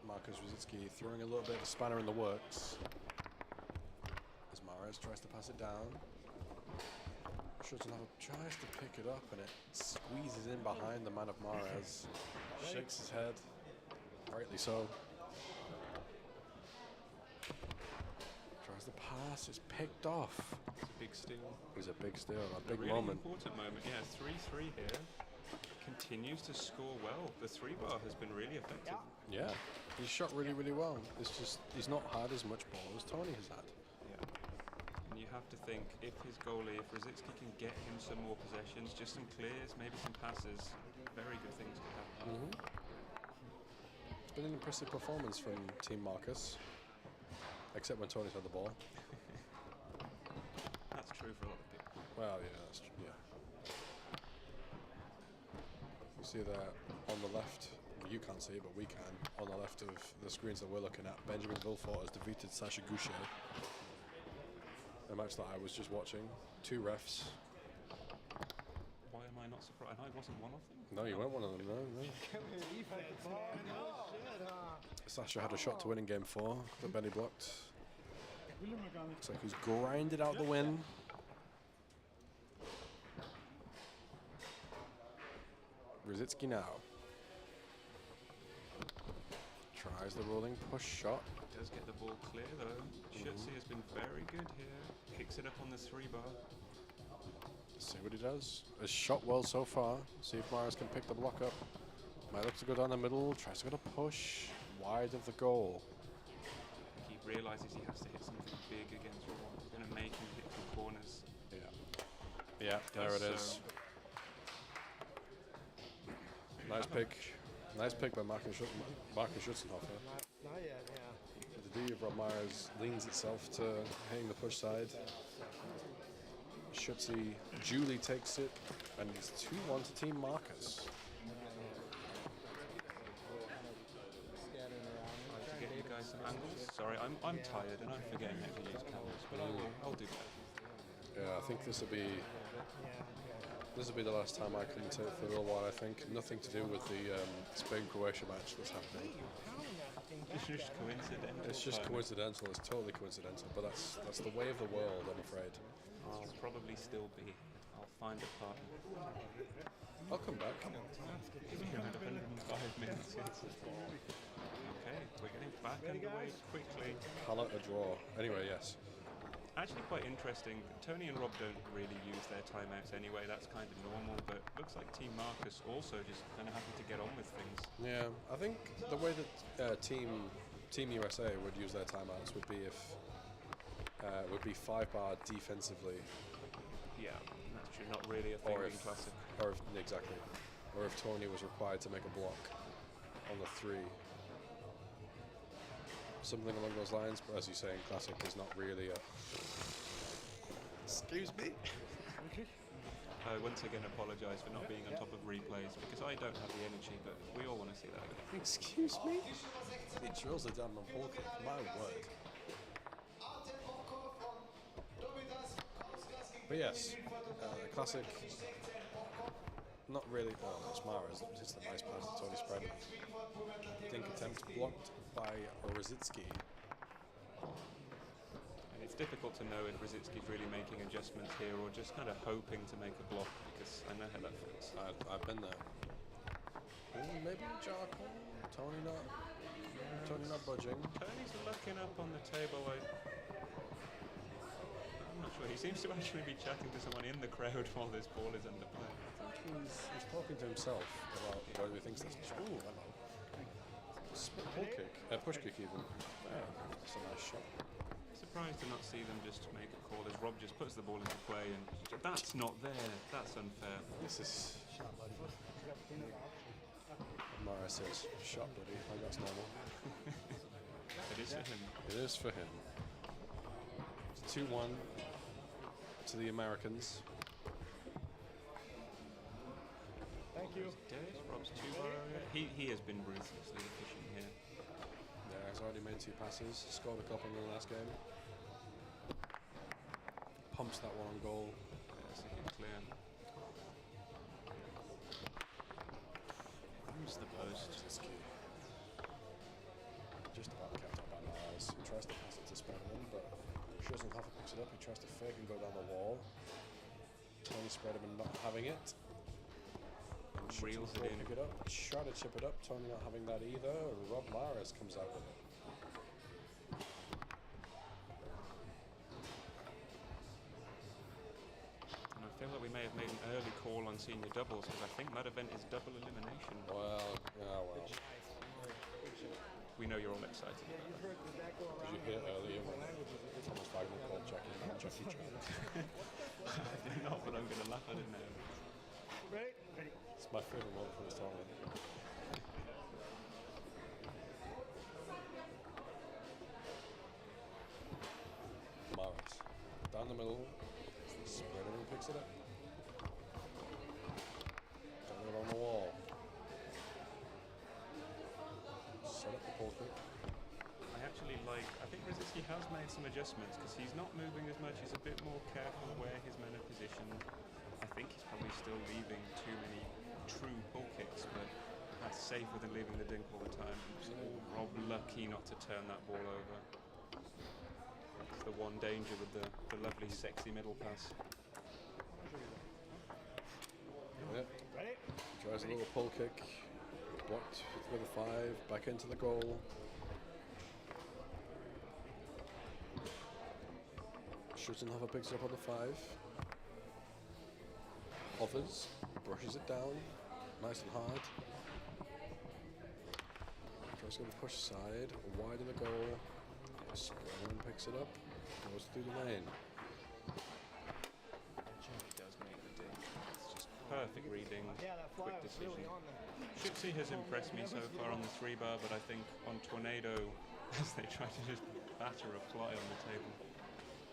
[SPEAKER 1] Marcus Rosicki throwing a little bit of a spanner in the works as Mares tries to pass it down. Schützenhofer tries to pick it up and it squeezes in behind the man of Mares. Shakes his head, rightly so. Tries to pass, it's picked off.
[SPEAKER 4] It's a big steal.
[SPEAKER 1] It was a big steal, a big
[SPEAKER 4] really
[SPEAKER 1] moment.
[SPEAKER 4] Important moment. Yeah, 3-3 here. Continues to score well. The 3-bar has been really effective.
[SPEAKER 1] Yeah, he's shot really, really well. It's just he's not had as much ball as Tony has had.
[SPEAKER 4] Yeah. And you have to think, if his goalie, if Rosicki can get him some more possessions, just some clears, maybe some passes, very good things could happen.
[SPEAKER 1] It's been an impressive performance from Team Marcus, except when Tony's had the ball.
[SPEAKER 4] That's true for a lot of people.
[SPEAKER 1] Well, yeah, that's true. Yeah. You see that on the left. You can't see it, but we can. On the left of the screens that we're looking at, Benjamin Villefort has defeated Sacha Goucher. A match that I was just watching. 2 refs,
[SPEAKER 4] I not surprised? I wasn't one of them.
[SPEAKER 1] No, you weren't one of them. No. Sasha had a shot to win in game 4 that Benny blocked. Looks like he's grinded out the win. Rosicki now. Tries the rolling push shot.
[SPEAKER 4] Does get the ball clear though. Schutze has been very good here. Kicks it up on the 3-bar.
[SPEAKER 1] See what he does. Has shot well so far. See if Maris can pick the block up. Might look to go down the middle. Tries to get a push. Wide of the goal.
[SPEAKER 4] He realizes he has to hit something big against Rob. He's going to make him hit from corners.
[SPEAKER 1] Yeah, there it is. Nice pick. Nice pick by Marcus Schutzenhofer.
[SPEAKER 6] Not yet, yeah.
[SPEAKER 1] The D of Rob Myers leans itself to hitting the push side. Schutze duly takes it, and it's 2-1 to Team Marcus.
[SPEAKER 4] To get you guys some angles. Sorry, I'm tired and I'm forgetting how to use cameras, but I'll do that.
[SPEAKER 1] Yeah, I think this will be the last time I commentate for a little while. I think nothing to do with the Spain-Croatia match that's happening.
[SPEAKER 4] It's just coincidental.
[SPEAKER 1] It's just coincidental. It's totally coincidental. But that's the way of the world, I'm afraid.
[SPEAKER 4] I'll probably still be. I'll find a partner.
[SPEAKER 1] I'll come back.
[SPEAKER 4] Give me around 105 minutes. Okay, we're getting back underway quickly.
[SPEAKER 1] Pallet a draw. Anyway, yes.
[SPEAKER 4] Actually quite interesting. Tony and Rob don't really use their timeouts anyway. That's kind of normal, but looks like Team Marcus also just kind of happy to get on with things.
[SPEAKER 1] Yeah, I think the way that Team USA would use their timeouts would be if would be 5-bar defensively.
[SPEAKER 4] Yeah, that's true. Not really a thing in Classic.
[SPEAKER 1] Exactly. Or if Tony was required to make a block on the 3. Something along those lines, but as you say, in Classic, is not really a... Excuse me?
[SPEAKER 4] I once again apologise for not being on top of replays, because I don't have the energy, but we all want to see that again.
[SPEAKER 1] Excuse me? He drills it down the ball kick, my word. But yes, Classic, not really, oh, that's Mara's, it's a nice pass to Tony Spread. Dink attempt blocked by Rosicki.
[SPEAKER 4] And it's difficult to know if Rosicki's really making adjustments here or just kind of hoping to make a block, because I know how that feels.
[SPEAKER 1] I've been there. Ooh, maybe Jarko, Tony not budging.
[SPEAKER 4] Tony's looking up on the table. I'm not sure. He seems to actually be chatting to someone in the crowd while this ball is under play.
[SPEAKER 1] I think he's talking to himself about whether he thinks that's... Ooh, hello. Pull kick, push kick even. Yeah, that's a nice shot.
[SPEAKER 4] Surprised to not see them just make a call as Rob just puts the ball into play and that's not there. That's unfair.
[SPEAKER 1] This is... Mara says, shot buddy, like that's normal.
[SPEAKER 4] It is for him.
[SPEAKER 1] It is for him. It's 2-1 to the Americans.
[SPEAKER 6] Thank you.
[SPEAKER 4] Rob's 2-bar area. He has been ruthlessly efficient here.
[SPEAKER 1] Yeah, he's already made 2 passes, scored a couple in the last game. Pumps that one on goal.
[SPEAKER 4] Yeah, that's a hit clear.
[SPEAKER 1] Who's the post? Just about kept up by Mars. He tries to pass it to Spreadman, but Schutzenhofer picks it up. He tries to fake and go down the wall. Tony Spreadman not having it.
[SPEAKER 4] Reels it in.
[SPEAKER 1] Pick it up. Try to chip it up. Tony not having that either. Rob Maris comes out with it.
[SPEAKER 4] And I feel like we may have made an early call on senior doubles because I think that event is double elimination.
[SPEAKER 1] Well, yeah, well.
[SPEAKER 4] We know you're all excited.
[SPEAKER 1] Did you hear earlier when Thomas Wagner called Jackie Chan?
[SPEAKER 4] I know, but I'm going to laugh at it now.
[SPEAKER 6] Ready? Ready.
[SPEAKER 1] It's my favourite moment from this tournament. Maris. Down the middle. Spreading and picks it up. Down it on the wall. Set up the pull kick.
[SPEAKER 4] I think Rosicki has made some adjustments because he's not moving as much. He's a bit more careful where his men are positioned. I think he's probably still leaving safer than leaving the dink all the time. Rob lucky not to turn that ball over. It's the one danger with the lovely sexy middle pass.
[SPEAKER 1] Yeah. Tries a little pull kick. Blocked with a 5. Back into the goal. Schutzenhofer picks it up on the 5. Hovers. Brushes it down. Nice and hard. Tries to go to push side. Wide of the goal. Square picks it up. Goes through the lane.
[SPEAKER 4] He does make the dink. It's just perfect reading,
[SPEAKER 2] Yeah, that fly
[SPEAKER 4] quick
[SPEAKER 2] was
[SPEAKER 4] decision.
[SPEAKER 2] really on there.
[SPEAKER 4] Schutze has impressed me so far on the 3 bar, but I think on Tornado, as they try to just batter a fly on the table.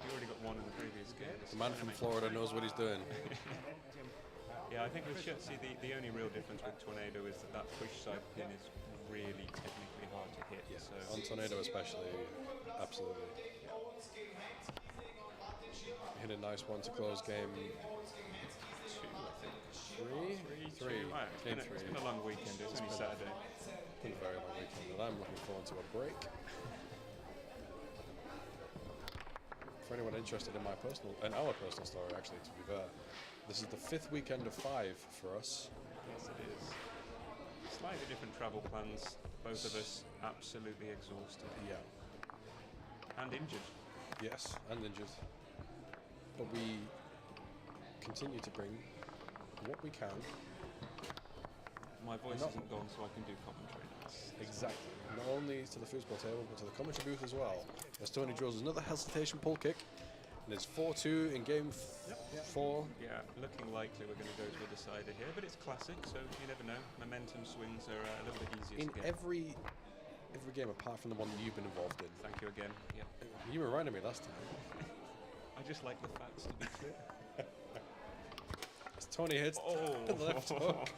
[SPEAKER 4] He already got one in the previous game.
[SPEAKER 1] The man from Florida knows what he's doing.
[SPEAKER 4] Yeah, I think with Schutze, the only real difference with Tornado is that push side pin is really technically hard to hit.
[SPEAKER 1] Yeah.
[SPEAKER 4] So
[SPEAKER 1] On Tornado especially, absolutely. Hit a nice one to close game
[SPEAKER 4] 2, I think.
[SPEAKER 1] 3.
[SPEAKER 4] 2.
[SPEAKER 1] Game
[SPEAKER 4] It's
[SPEAKER 1] 3.
[SPEAKER 4] been a long weekend. It's only Saturday.
[SPEAKER 1] It's been a very long weekend, and I'm looking forward to a break. For anyone interested in our personal story, actually, to be fair, this is the 5th weekend of 5 for us.
[SPEAKER 4] Yes, it is. Slightly different travel plans. Both of us absolutely exhausted.
[SPEAKER 1] Yeah.
[SPEAKER 4] And injured.
[SPEAKER 1] Yes, and injured. But we continue to bring what we can.
[SPEAKER 4] My voice
[SPEAKER 1] Not-
[SPEAKER 4] isn't gone, so I can do commentary now.
[SPEAKER 1] Exactly. Not only to the foosball table, but to the commentary booth as well. As Tony drills another hesitation pull kick. And it's 4-2 in game 4.
[SPEAKER 4] Yeah, looking likely we're going to go to a decider here, but it's classic, so you never know. Momentum swings are a little bit easier
[SPEAKER 1] In
[SPEAKER 4] to get.
[SPEAKER 1] every game apart from the one that you've been involved in.
[SPEAKER 4] Thank you again. Yep.
[SPEAKER 1] You reminded me last time.
[SPEAKER 4] I just like the facts to be clear.
[SPEAKER 1] As Tony hits the left hook.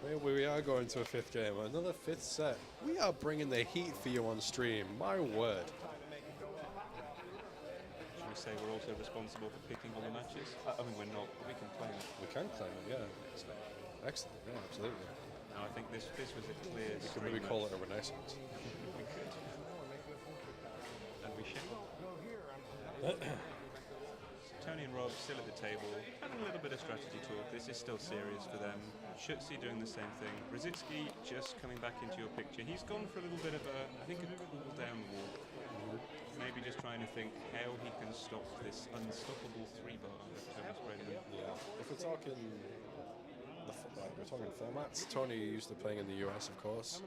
[SPEAKER 1] Well, we are going to a 5th game, another 5th set. We are bringing the heat for you on stream, my word.
[SPEAKER 4] Should we say we're also responsible for picking all the matches? I mean, we're not, but we can claim it.
[SPEAKER 1] We can claim it, yeah. Excellent, yeah, absolutely.
[SPEAKER 4] No, I think this was a clear
[SPEAKER 1] We could maybe
[SPEAKER 4] stream
[SPEAKER 1] call it
[SPEAKER 4] match.
[SPEAKER 1] a renaissance.
[SPEAKER 4] We could. And we shall. Tony and Rob still at the table, having a little bit of strategy talk. This is still serious for them. Schutze doing the same thing. Rosicki just coming back into your picture. He's gone for a little bit of a cool down walk. Maybe just trying to think how he can stop this unstoppable 3 bar of Thomas Brennan.
[SPEAKER 1] Yeah. If we're talking formats, Tony used to playing in the US, of course.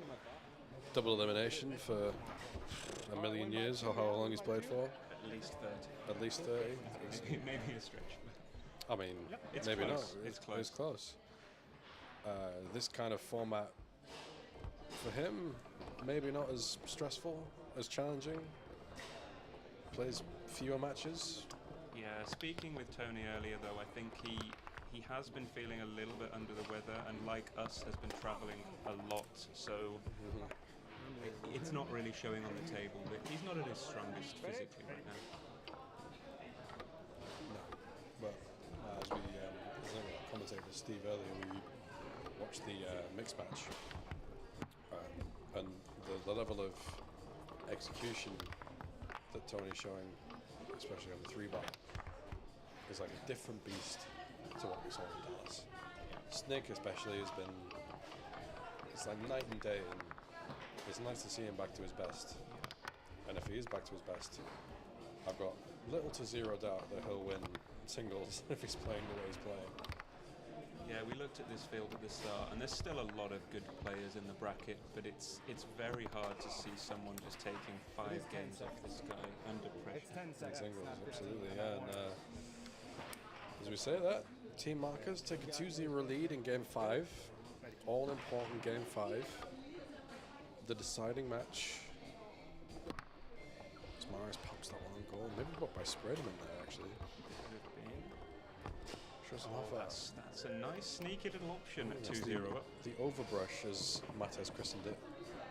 [SPEAKER 1] Double elimination for a million years, or how long he's played for.
[SPEAKER 4] At least 30.
[SPEAKER 1] At least 30.
[SPEAKER 4] Maybe a stretch.
[SPEAKER 1] I mean,
[SPEAKER 4] It's
[SPEAKER 1] maybe
[SPEAKER 4] close.
[SPEAKER 1] not.
[SPEAKER 4] It's close.
[SPEAKER 1] It's close. This kind of format for him, maybe not as stressful, as challenging. Plays fewer matches.
[SPEAKER 4] Yeah, speaking with Tony earlier though, I think he has been feeling a little bit under the weather, and like us has been travelling a lot, so it's not really showing on the table, but he's not at his strongest physically right now.
[SPEAKER 1] No, but as we commentated with Steve earlier, we watched the mixed match, and the level of execution that Tony's showing, especially on the 3 bar, is like a different beast to what we saw in Dallas. Snake especially has been, it's like night and day, and it's nice to see him back to his best. And if he is back to his best, I've got little to zero doubt that he'll win singles if he's playing the way he's playing.
[SPEAKER 4] Yeah, we looked at this field at the start, and there's still a lot of good players in the bracket, but it's very hard to see someone just taking 5 games off this guy under pressure.
[SPEAKER 1] In singles, absolutely, yeah. And as we say that, Team Markers take a 2-0 lead in Game 5. All important Game 5. The deciding match. As Maris pops that one on goal. Maybe got by Spreadman there, actually.
[SPEAKER 4] That's a nice sneaky little option at
[SPEAKER 1] Yes,
[SPEAKER 4] 2-0 up.
[SPEAKER 1] The overbrush, as Matt has christened it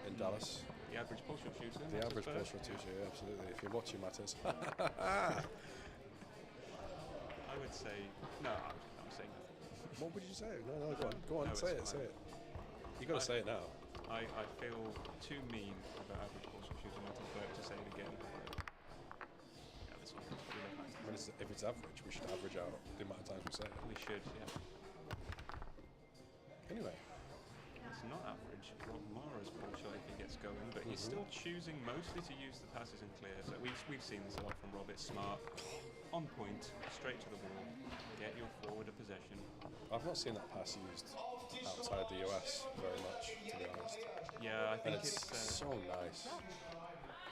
[SPEAKER 1] in Dallas.
[SPEAKER 4] The average pull shot shooter.
[SPEAKER 1] The
[SPEAKER 4] that's
[SPEAKER 1] average
[SPEAKER 4] fair.
[SPEAKER 1] pull shot shooter, yeah, absolutely. If you're watching, Matthias.
[SPEAKER 4] I would say no. I'm saying nothing.
[SPEAKER 1] What would you say? No, go on,
[SPEAKER 4] No,
[SPEAKER 1] say
[SPEAKER 4] it's
[SPEAKER 1] it.
[SPEAKER 4] fine.
[SPEAKER 1] You got to say it now.
[SPEAKER 4] I feel too mean about average ball shot shooting to say it again. Yeah, this one really nice.
[SPEAKER 1] I mean, if it's average, we should average out the amount of times we say it.
[SPEAKER 4] We should, yeah.
[SPEAKER 1] Anyway,
[SPEAKER 4] It's not average. Rob Mara's ball shot if he gets going, but he's still choosing mostly to use the passes in clear. So we've seen this a lot from Rob. It's smart, on point, straight to the wall. Get your forward a possession.
[SPEAKER 1] I've not seen that pass used outside the US very much, to be honest.
[SPEAKER 4] Yeah, I
[SPEAKER 1] And
[SPEAKER 4] think
[SPEAKER 1] it's so nice.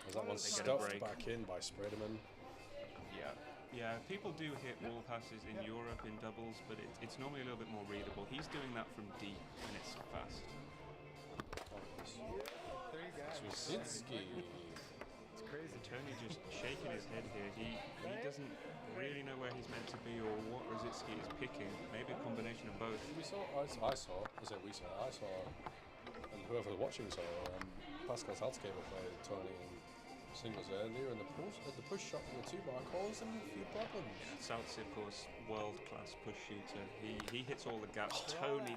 [SPEAKER 1] There's that one
[SPEAKER 4] They get a
[SPEAKER 1] stuffed
[SPEAKER 4] break.
[SPEAKER 1] back in by Spreaderman.
[SPEAKER 4] Yeah, people do hit wall passes in Europe in doubles, but it's normally a little bit more readable. He's doing that from deep, and it's fast.
[SPEAKER 1] Swizinski.
[SPEAKER 4] It's crazy. Tony just shaking his head here. He doesn't really know where he's meant to be or what Rosicki is picking. Maybe a combination of both.
[SPEAKER 1] I saw, and whoever was watching saw, Pascal Salzgeber played Tony in singles earlier, and the push shot from the 2-bar caused him a few problems.
[SPEAKER 4] Salzi, of course, world-class push shooter. He hits all the gaps. Tony,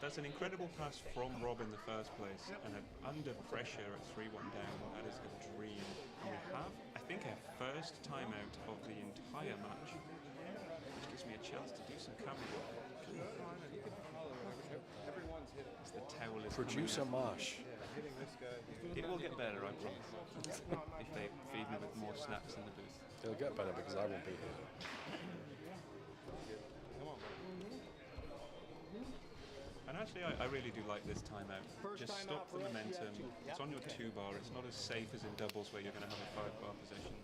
[SPEAKER 4] that's an incredible pass from Rob in the first place, and under pressure at 3-1 down, that is a dream. And we have, I think, our first timeout of the entire match, which gives me a chance to do some camera work. As the towel is
[SPEAKER 1] Producer Marsh.
[SPEAKER 4] It will get better, I promise. If they feed me with more snacks in the booth.
[SPEAKER 1] It'll get better because I won't be here.
[SPEAKER 4] And actually, I really do like this timeout. Just stop the momentum. It's on your 2-bar. It's not as safe as in doubles where you're going to have a 5-bar possession.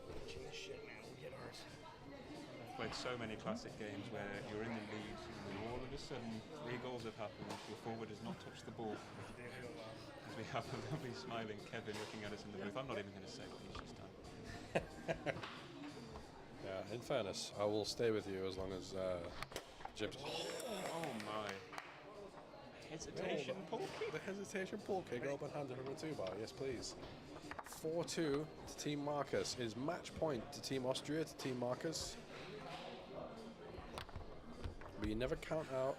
[SPEAKER 4] I've played so many classic games where you're in the lead and all of a sudden 3 goals have happened. Your forward has not touched the ball. As we have a lovely smiling Kevin looking at us in the booth. I'm not even going to say what he's just done.
[SPEAKER 1] Yeah, in fairness, I will stay with you as long as Jim's.
[SPEAKER 4] Oh my. Hesitation pull kick.
[SPEAKER 1] The hesitation pull kick open-handed from the 2-bar, yes please. 4-2 to Team Marcus. Is match point to Team Austria, to Team Marcus. But you never count out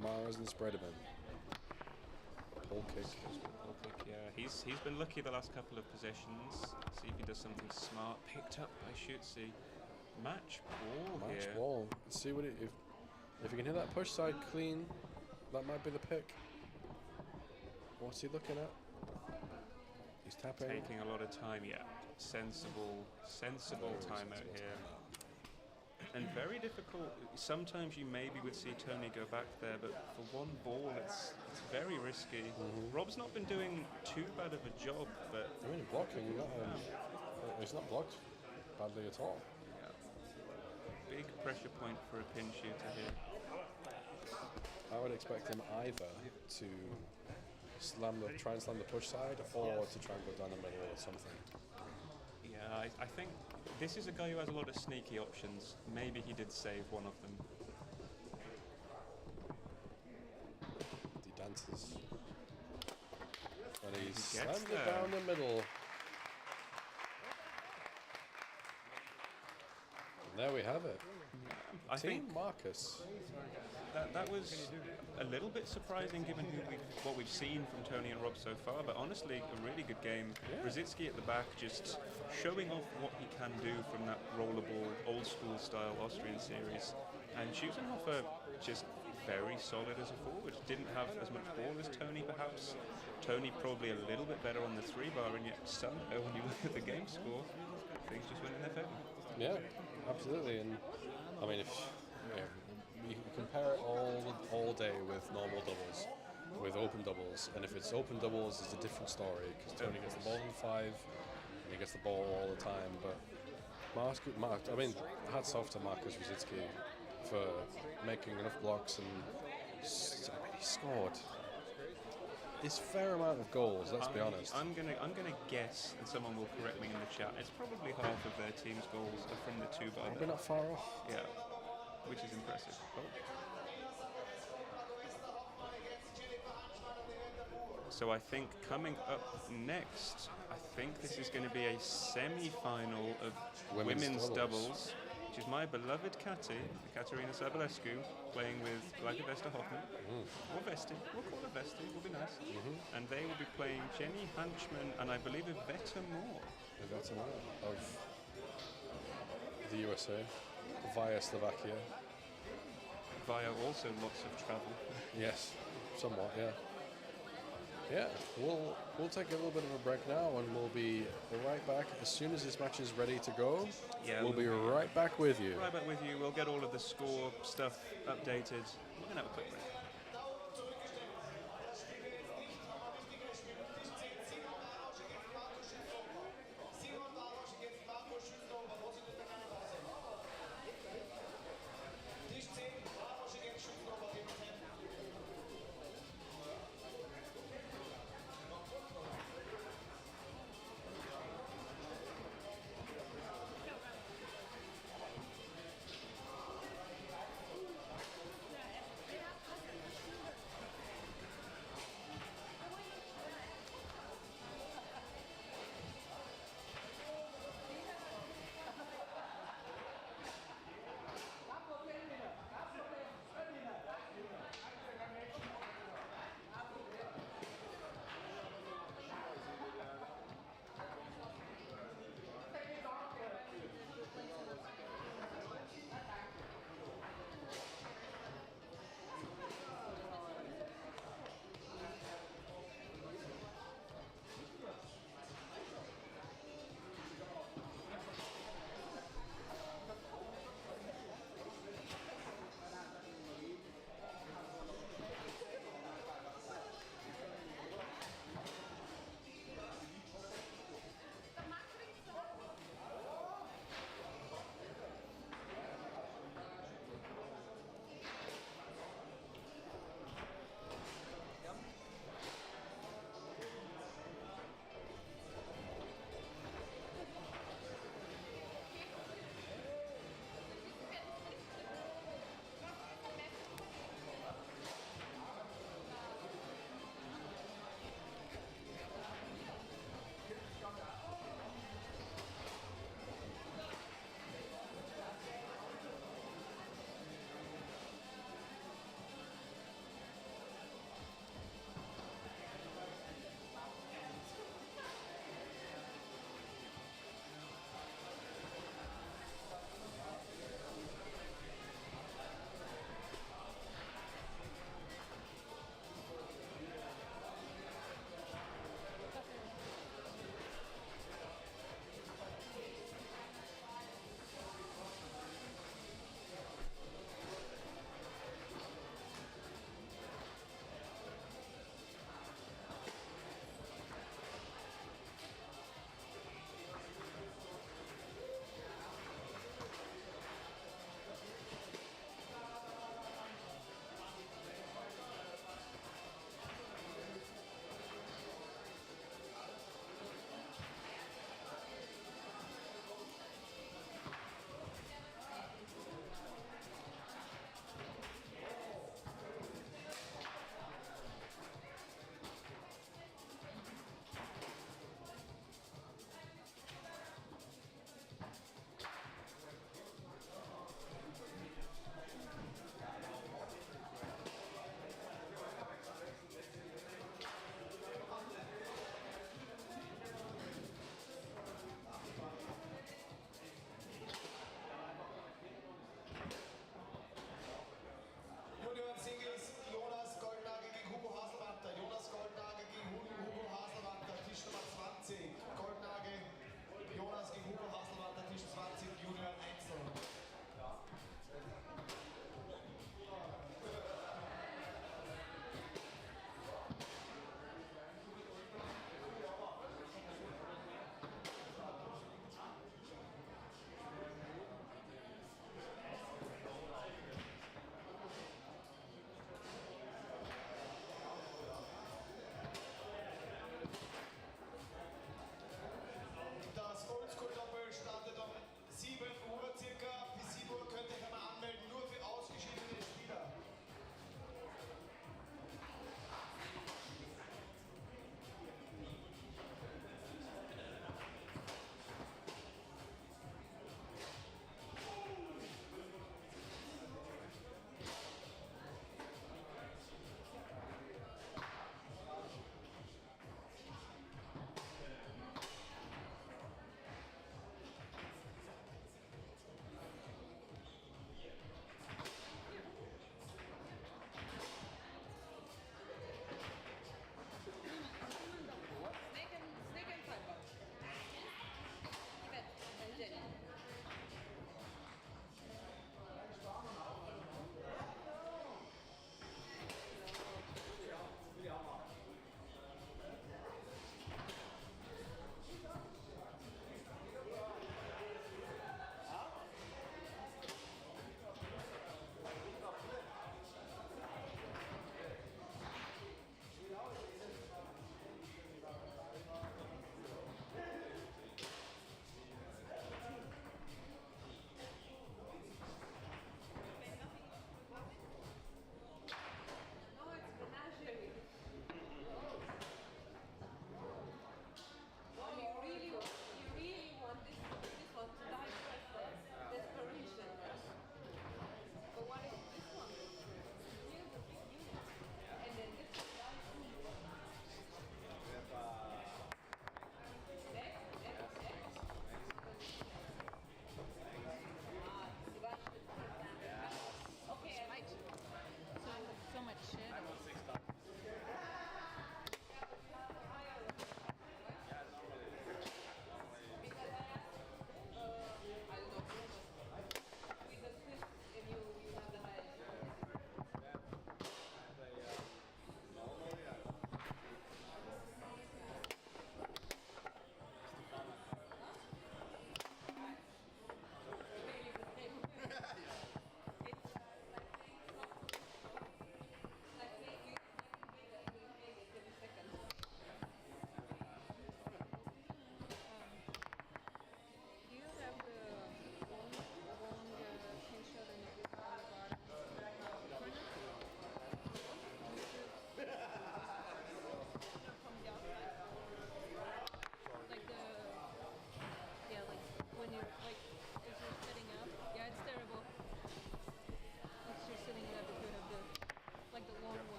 [SPEAKER 1] Mars and Spreaderman. Pull kick.
[SPEAKER 4] Pull kick, yeah. He's been lucky the last couple of possessions. See if he does something smart. Picked up by Schutze. Match ball
[SPEAKER 1] Match
[SPEAKER 4] here.
[SPEAKER 1] ball. Let's see what if you can hit that push side clean, that might be the pick. What's he looking at? He's tapping.
[SPEAKER 4] Taking a lot of time, yeah. Sensible timeout here. And very difficult. Sometimes you maybe would see Tony go back there, but for one ball, it's very risky. Rob's not been doing too bad of a job, but
[SPEAKER 1] I mean, blocking, he's not blocked badly at all.
[SPEAKER 4] yeah. Big pressure point for a pin shooter here.
[SPEAKER 1] I would expect him either to try and slam the push side, or to try and go down the middle or something.
[SPEAKER 4] Yeah, I think this is a guy who has a lot of sneaky options. Maybe he did save one of them.
[SPEAKER 1] He dances. And he
[SPEAKER 4] gets
[SPEAKER 1] slams it
[SPEAKER 4] there.
[SPEAKER 1] down the middle. And there we have it.
[SPEAKER 4] I
[SPEAKER 1] Team
[SPEAKER 4] think
[SPEAKER 1] Marcus.
[SPEAKER 4] that was a little bit surprising given what we've seen from Tony and Rob so far, but honestly, a really good game. Rosicki at the back just showing off what he can do from that rollerball, old school style Austrian series. And Schusenhofer just very solid as a forward. Didn't have as much ball as Tony perhaps. Tony probably a little bit better on the 3-bar, and yet somehow when you look at the game score, things just went in their favour.
[SPEAKER 1] Yeah, absolutely. And I mean, if you can compare it all day with normal doubles, with open doubles, and if it's open doubles, it's a different story because Tony gets the ball in 5, and he gets the ball all the time. But I mean, hats off to Marcus Rosicki for making enough blocks, and I mean, he scored his fair amount of goals. Let's be honest.
[SPEAKER 4] I'm gonna guess, and someone will correct me in the chat. It's probably half of their team's goals are from the 2-bar.
[SPEAKER 1] We're not far off.
[SPEAKER 4] Yeah, which is impressive. So I think coming up next, I think this is going to be a semi-final of women's doubles. which is my beloved Catty, Katerina Sabulescu, playing with Vesta Hoffman, or Vesti. We'll call her Vesti, will be nice. And they will be playing Jenny Hunchman and I believe Iveta Moore.
[SPEAKER 1] Iveta Moore of the USA, via Slovakia.
[SPEAKER 4] Via also lots of travel.
[SPEAKER 1] Yes, somewhat, yeah. Yeah, we'll take a little bit of a break now, and we'll be right back as soon as this match is ready to go.
[SPEAKER 4] Yeah,
[SPEAKER 1] we'll be right back with you.
[SPEAKER 4] Right back with you. We'll get all of the score stuff updated. We're gonna have a quick break.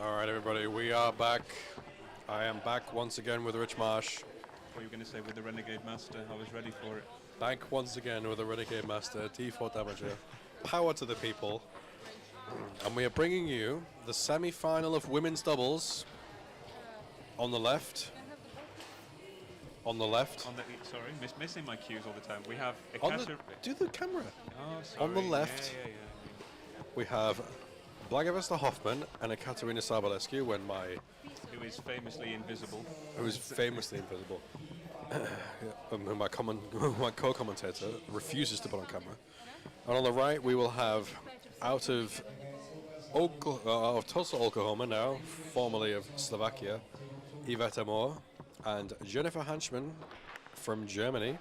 [SPEAKER 1] All right, everybody, we are back. I am back once again with Rich Marsh.
[SPEAKER 4] What were you going to say with the Renegade Master? I was ready for it.
[SPEAKER 1] Back once again with the Renegade Master, T4 Damager. Power to the people. And we are bringing you the semi-final of women's doubles. On the left. On the left.
[SPEAKER 4] Sorry, missing my cues all the time. We have
[SPEAKER 1] do the camera.
[SPEAKER 4] Oh, sorry.
[SPEAKER 1] On the left,
[SPEAKER 4] Yeah.
[SPEAKER 1] we have Blagavesta Hoffman and Ekaterina Sabalescu,
[SPEAKER 4] Who is famously invisible.
[SPEAKER 1] who is famously invisible. Who my co-commentator refuses to put on camera. And on the right, we will have out of Tulsa, Oklahoma now, formerly of Slovakia, Yvette Amor, and Jennifer Hanschmann from Germany.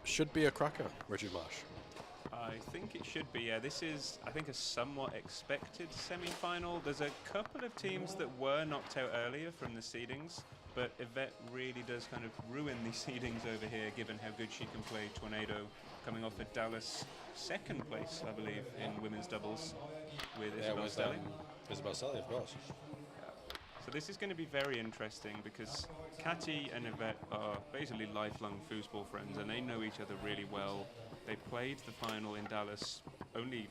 [SPEAKER 1] Should be a cracker, Richard Marsh.
[SPEAKER 4] I think it should be, yeah. This is, I think, a somewhat expected semi-final. There's a couple of teams that were knocked out earlier from the seedings, but Yvette really does kind of ruin the seedings over here, given how good she can play Tornado, coming off a Dallas second place, I believe, in women's doubles with Isabel Stelling.
[SPEAKER 1] Isabel Stelling, of course.
[SPEAKER 4] So this is going to be very interesting because Catty and Yvette are basically lifelong foosball friends, and they know each other really well. They played the final in Dallas only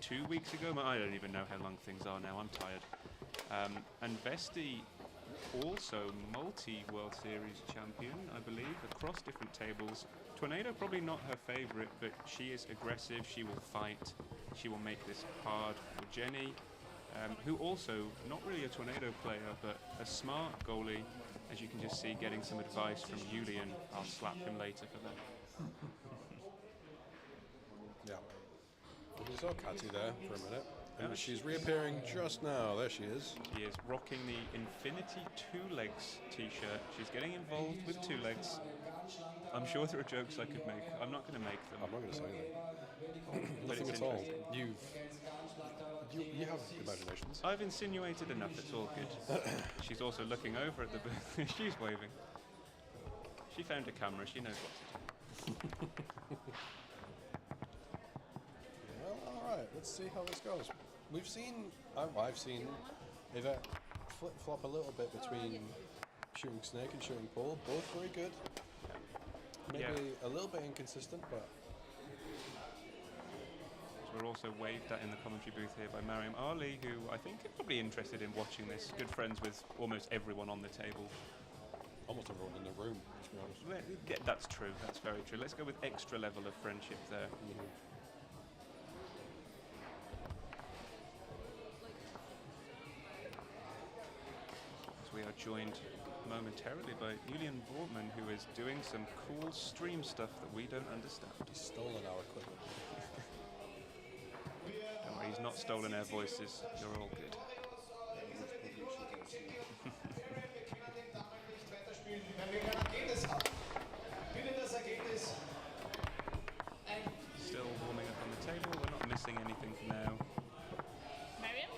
[SPEAKER 4] 2 weeks ago. I don't even know how long things are now. I'm tired. And Vesti, also multi-World Series champion, I believe, across different tables. Tornado probably not her favorite, but she is aggressive. She will fight. She will make this hard for Jenny, who also not really a Tornado player, but a smart goalie. As you can just see, getting some advice from Julian. I'll slap him later for that.
[SPEAKER 1] Yeah. We saw Catty there for a minute. And she's reappearing just now. There she is.
[SPEAKER 4] She is rocking the Infinity Two Legs t-shirt. She's getting involved with two legs. I'm sure there are jokes I could make. I'm not going to make them.
[SPEAKER 1] I'm not going to say anything.
[SPEAKER 4] But
[SPEAKER 1] Nothing
[SPEAKER 4] it's
[SPEAKER 1] at all.
[SPEAKER 4] interesting.
[SPEAKER 1] You have imaginations.
[SPEAKER 4] I've insinuated enough. It's all good. She's also looking over at the booth. She's waving. She found a camera. She knows what to do.
[SPEAKER 1] Well, all right. Let's see how this goes. We've seen, I've seen Yvette flip-flop a little bit between shooting snake and shooting pole. Both very good. Maybe a little bit inconsistent, but...
[SPEAKER 4] We're also waved at in the commentary booth here by Mariam Ali, who I think is probably interested in watching this. Good friends with almost everyone on the table.
[SPEAKER 1] Almost everyone in the room, to be honest.
[SPEAKER 4] That's true. That's very true. Let's go with extra level of friendship there. We are joined momentarily by Julian Bortman, who is doing some cool stream stuff that we don't understand.
[SPEAKER 1] He's stolen our equipment.
[SPEAKER 4] Don't worry, he's not stolen our voices. You're all good. Still warming up on the table. We're not missing anything for now.
[SPEAKER 10] Mariam,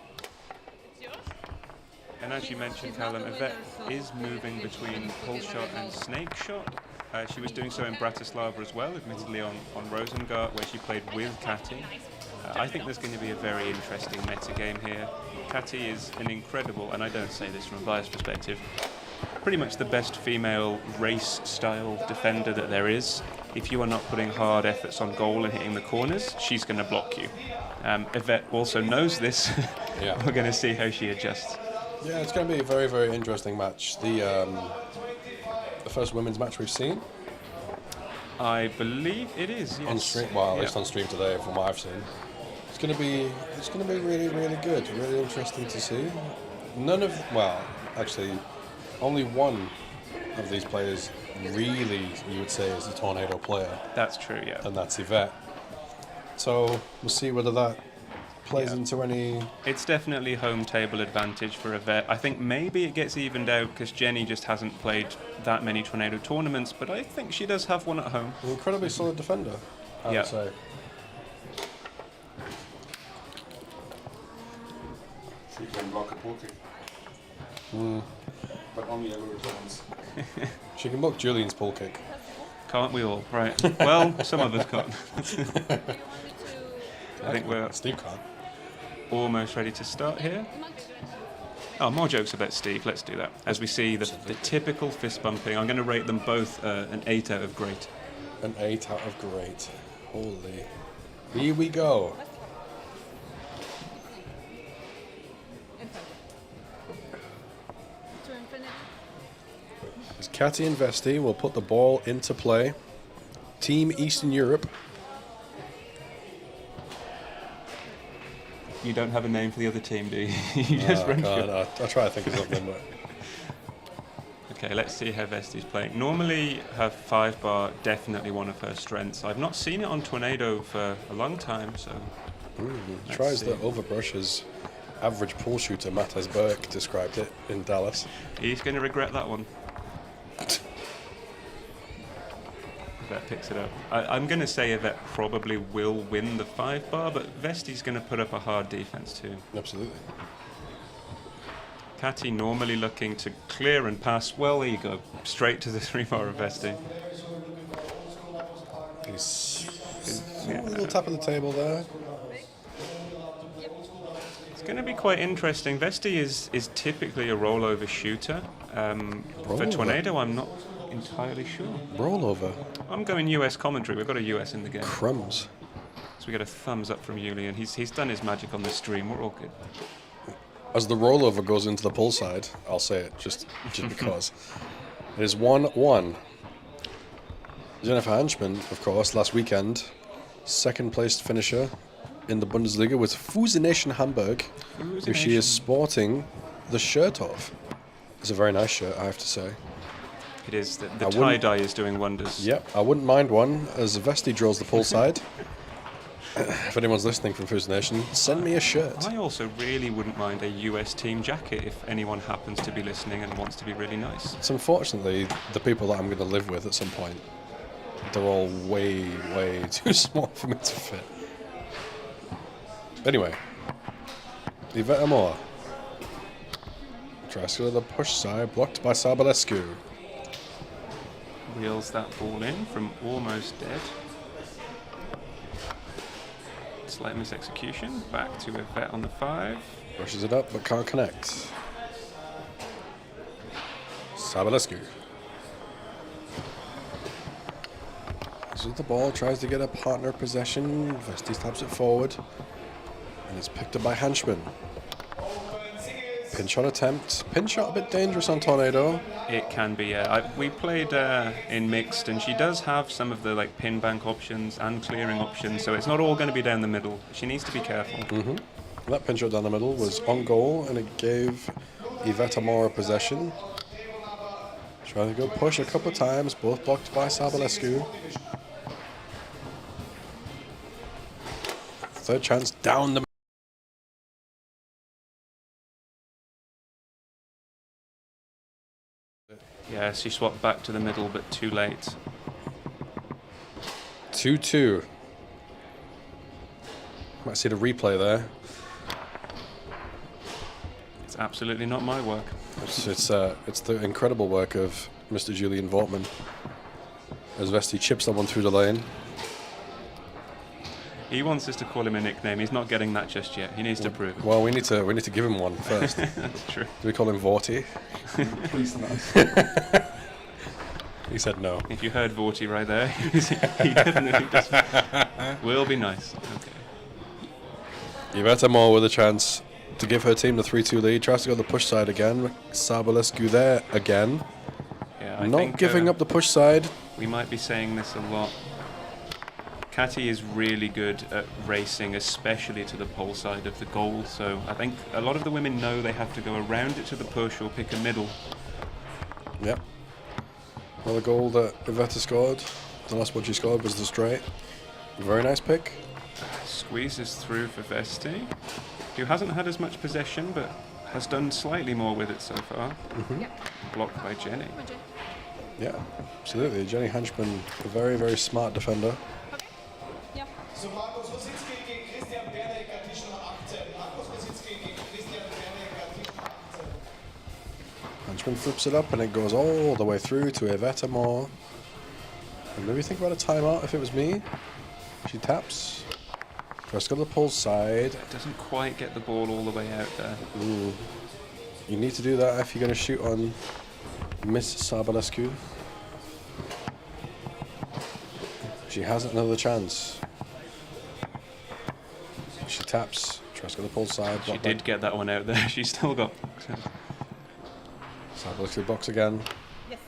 [SPEAKER 10] it's yours?
[SPEAKER 4] And as you mentioned, Callum, Yvette is moving between pull shot and snake shot. She was doing so in Bratislava as well, admittedly on Rosengart, where she played with Catty. I think there's going to be a very interesting meta game here. Catty is an incredible, and I don't say this from a biased perspective, pretty much the best female race-style defender that there is. If you are not putting hard efforts on goal and hitting the corners, she's going to block you. Yvette also knows this.
[SPEAKER 1] Yeah.
[SPEAKER 4] We're going to see how she adjusts.
[SPEAKER 1] Yeah, it's going to be a very, very interesting match. The first women's match we've seen.
[SPEAKER 4] I believe it is, yes.
[SPEAKER 1] On stream, well, at least on stream today, from what I've seen. It's going to be really, really good. Really interesting to see. Actually, only one of these players really, you would say, is a Tornado player.
[SPEAKER 4] That's true, yeah.
[SPEAKER 1] And that's Yvette. So we'll see whether that plays into any...
[SPEAKER 4] It's definitely home table advantage for Yvette. I think maybe it gets evened out because Jenny just hasn't played that many Tornado tournaments, but I think she does have one at home.
[SPEAKER 1] An incredibly solid defender, I would say.
[SPEAKER 3] She can block a pool kick. But only ever returns.
[SPEAKER 1] She can block Julian's pull kick.
[SPEAKER 4] Can't we all? Right. Well, some of us can't. I think we're...
[SPEAKER 1] Steve can't.
[SPEAKER 4] almost ready to start here. Oh, more jokes about Steve. Let's do that. As we see the typical fist bumping, I'm going to rate them both an 8 out of great.
[SPEAKER 1] An 8 out of great. Holy. Here we go. As Catty and Vesti will put the ball into play. Team Eastern Europe.
[SPEAKER 4] You don't have a name for the other team, do you? You just run through.
[SPEAKER 1] I'll try to think of something, but...
[SPEAKER 4] Okay, let's see how Vesti's playing. Normally, her 5-bar definitely one of her strengths. I've not seen it on Tornado for a long time, so...
[SPEAKER 1] Tries the overbrush as average pool shooter Matthias Burke described it in Dallas.
[SPEAKER 4] He's going to regret that one. Yvette picks it up. I'm going to say Yvette probably will win the 5-bar, but Vesti's going to put up a hard defense too.
[SPEAKER 1] Absolutely.
[SPEAKER 4] Catty normally looking to clear and pass. Well, there you go. Straight to the 3-bar of Vesti.
[SPEAKER 1] A little tap of the table there.
[SPEAKER 4] It's going to be quite interesting. Vesti is typically a rollover shooter. For Tornado, I'm not entirely sure.
[SPEAKER 1] Rollover?
[SPEAKER 4] I'm going US commentary. We've got a US in the game.
[SPEAKER 1] Crumbs.
[SPEAKER 4] So we get a thumbs up from Julian. He's done his magic on the stream. We're all good.
[SPEAKER 1] As the rollover goes into the pull side, I'll say it just because. It is 1-1. Jennifer Hanschmann, of course, last weekend, second placed finisher in the Bundesliga with Fusionation Hamburg, who she is sporting the shirt of. It's a very nice shirt, I have to say.
[SPEAKER 4] It is. The tie-dye is doing wonders.
[SPEAKER 1] Yep, I wouldn't mind one as Vesti drills the pull side. If anyone's listening from Fusionation, send me a shirt.
[SPEAKER 4] I also really wouldn't mind a US team jacket if anyone happens to be listening and wants to be really nice.
[SPEAKER 1] It's unfortunately the people that I'm going to live with at some point. They're all way, way too small for me to fit. Anyway, Yvette Amor tries to go to the push side, blocked by Sabalescu.
[SPEAKER 4] Wheels that ball in from almost dead. Slight misexecution. Back to Yvette on the 5.
[SPEAKER 1] Pushes it up but can't connect. Sabalescu. So the ball tries to get a partner possession. Vesti stabs it forward. And it's picked up by Hanschmann. Pin shot attempt. Pin shot a bit dangerous on Tornado.
[SPEAKER 4] It can be, yeah. We played in mixed, and she does have some of the pin bank options and clearing options, so it's not all going to be down the middle. She needs to be careful.
[SPEAKER 1] That pin shot down the middle was on goal, and it gave Yvette Amor a possession. Trying to go push a couple of times, both blocked by Sabalescu. Third chance down the.
[SPEAKER 4] Yeah, she swapped back to the middle, but too late.
[SPEAKER 1] 2-2. Might see the replay there.
[SPEAKER 4] It's absolutely not my work.
[SPEAKER 1] It's the incredible work of Mr. Julian Vortman. As Vesti chips someone through the lane.
[SPEAKER 4] He wants us to call him a nickname. He's not getting that just yet. He needs to prove it.
[SPEAKER 1] Well, we need to give him one first.
[SPEAKER 4] That's true.
[SPEAKER 1] Do we call him Vorty? Please not. He said no.
[SPEAKER 4] If you heard Vorty right there, he definitely does. Will be nice. Okay.
[SPEAKER 1] Yvette Amor with a chance to give her team the 3-2 lead. Tries to go to the push side again. Sabalescu there again.
[SPEAKER 4] Yeah, I
[SPEAKER 1] not
[SPEAKER 4] think,
[SPEAKER 1] giving up the push side.
[SPEAKER 4] We might be saying this a lot. Catty is really good at racing, especially to the pole side of the goal. So I think a lot of the women know they have to go around it to the push or pick a middle.
[SPEAKER 1] Yep. Another goal that Yvette scored. The last one she scored was the straight. Very nice pick.
[SPEAKER 4] Squeezes through for Vesti, who hasn't had as much possession but has done slightly more with it so far. Blocked by Jenny.
[SPEAKER 1] Yeah, absolutely. Jenny Hanschmann, a very, very smart defender.
[SPEAKER 9] So Markus Rositzky gegen Christian Bernecker, Tisch Nummer 18. Markus Rositzky gegen Christian Bernecker, Tisch Nummer 18.
[SPEAKER 1] Hanschmann flips it up and it goes all the way through to Yvette Amor. And maybe think about a timeout if it was me. She taps. Tries to go to the pull side.
[SPEAKER 4] Doesn't quite get the ball all the way out there.
[SPEAKER 1] You need to do that if you're going to shoot on Miss Sabalescu. She has another chance. She taps. Tries to go to the pull side.
[SPEAKER 4] She did get that one out there. She still got
[SPEAKER 1] Sabalescu box again.
[SPEAKER 10] Yes.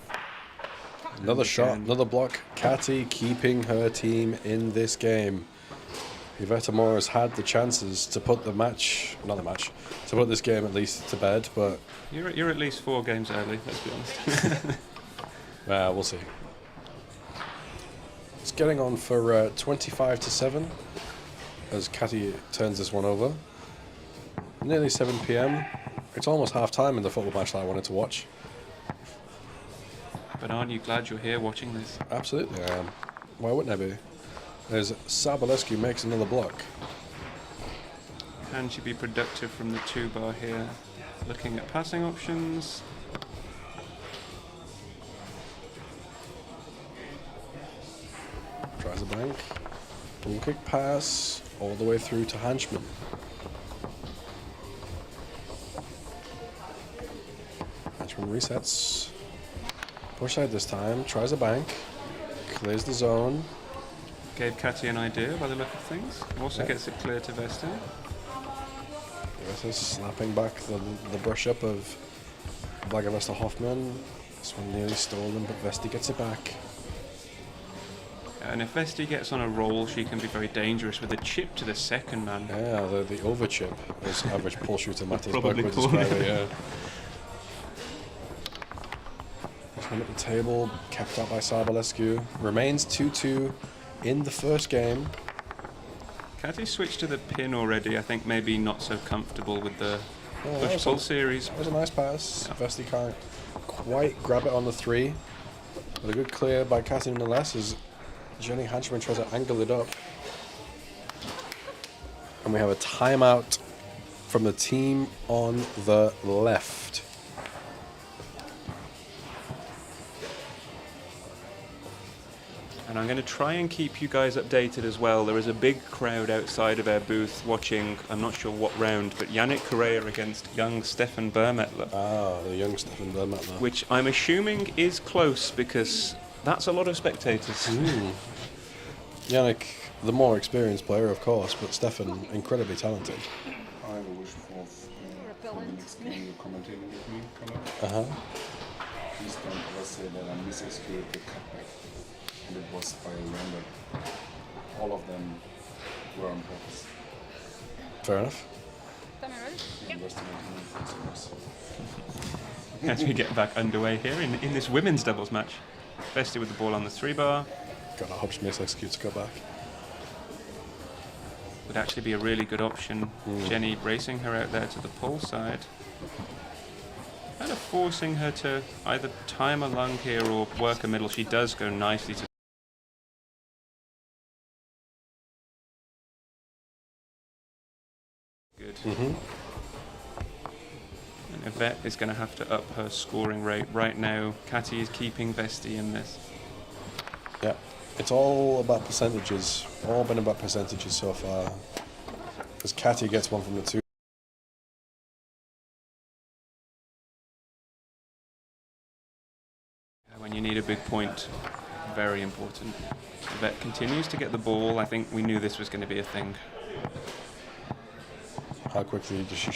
[SPEAKER 1] Another shot, another block. Catty keeping her team in this game. Iveta Moore has had the chances to put the match, not the match, to put this game at least to bed, but...
[SPEAKER 4] You're at least 4 games early, let's be honest.
[SPEAKER 1] We'll see. It's getting on for 25-7 as Catty turns this one over. Nearly 7 p.m. It's almost half time in the football match that I wanted to watch.
[SPEAKER 4] But aren't you glad you're here watching this?
[SPEAKER 1] Absolutely I am. Why wouldn't I be? As Sabalescu makes another block.
[SPEAKER 4] Can she be productive from the 2-bar here? Looking at passing options.
[SPEAKER 1] Tries a bank. Boom kick pass all the way through to Hanchman. Hanchman resets. Push side this time. Tries a bank. Clears the zone.
[SPEAKER 4] Gave Catty an idea by the look of things. Also gets it clear to Vesti.
[SPEAKER 1] Vesti's slapping back the brush up of Vagavesta Hoffman. This one nearly stolen, but Vesti gets it back.
[SPEAKER 4] And if Vesti gets on a roll, she can be very dangerous with a chip to the second man.
[SPEAKER 1] Yeah, the over chip, as average pull shooter Matthias
[SPEAKER 4] Probably
[SPEAKER 1] Berg would
[SPEAKER 4] call
[SPEAKER 1] describe
[SPEAKER 4] it.
[SPEAKER 1] it, yeah. This one at the table, kept out by Sabalescu. Remains 2-2 in the first game.
[SPEAKER 4] Catty switched to the pin already. I think maybe not so comfortable with the push-pull series.
[SPEAKER 1] That was a nice pass. Yeah. Vesti can't quite grab it on the 3. But a good clear by Catty nonetheless as Jenny Hanchman tries to angle it up. And we have a timeout from the team on the left.
[SPEAKER 4] And I'm going to try and keep you guys updated as well. There is a big crowd outside of our booth watching, I'm not sure what round, but Yannick Correa against young Stefan Bermetler.
[SPEAKER 1] Ah, the young Stefan Bermetler.
[SPEAKER 4] Which I'm assuming is close because that's a lot of spectators.
[SPEAKER 1] Yannick, the more experienced player, of course, but Stefan, incredibly talented.
[SPEAKER 3] I wish for the next game you're commentating with me, Connor. Please don't ever say that I misexecuted the cutback. And it was by random. All of them were on purpose.
[SPEAKER 1] Fair enough.
[SPEAKER 4] As we get back underway here in this women's doubles match. Vesti with the ball on the 3-bar.
[SPEAKER 1] God, I hope she misexecutes to go back.
[SPEAKER 4] Would actually be a really good option. Jenny racing her out there to the pull side. Kind of forcing her to either time a lung here or work a middle. She does go nicely to good. And Yvette is going to have to up her scoring rate. Right now, Catty is keeping Vesti in this.
[SPEAKER 1] Yeah, it's all about percentages. All been about percentages so far. As Catty gets one from the 2.
[SPEAKER 4] When you need a big point, very important. Yvette continues to get the ball. I think we knew this was going to be a thing.
[SPEAKER 1] How quickly does she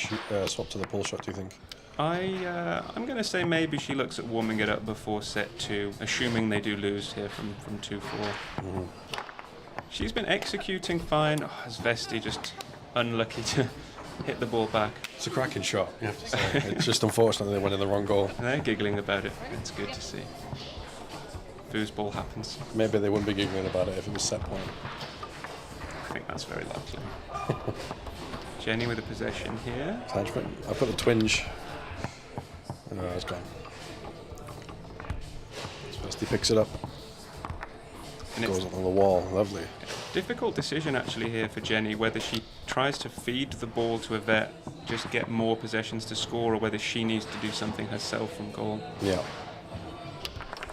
[SPEAKER 1] swap to the pull shot, do you think?
[SPEAKER 4] I'm going to say maybe she looks at warming it up before set 2, assuming they do lose here from 2-4. She's been executing fine. Oh, as Vesti just unlucky to hit the ball back.
[SPEAKER 1] It's a cracking shot, you have to say. It's just unfortunate they went in the wrong goal.
[SPEAKER 4] They're giggling about it. It's good to see. Foosball happens.
[SPEAKER 1] Maybe they wouldn't be giggling about it if it was set point.
[SPEAKER 4] I think that's very likely. Jenny with a possession here.
[SPEAKER 1] I put the twinge. It's gone. Vesti picks it up. And goes on the wall. Lovely.
[SPEAKER 4] Difficult decision actually here for Jenny, whether she tries to feed the ball to Yvette, just get more possessions to score, or whether she needs to do something herself from goal.
[SPEAKER 1] Yeah.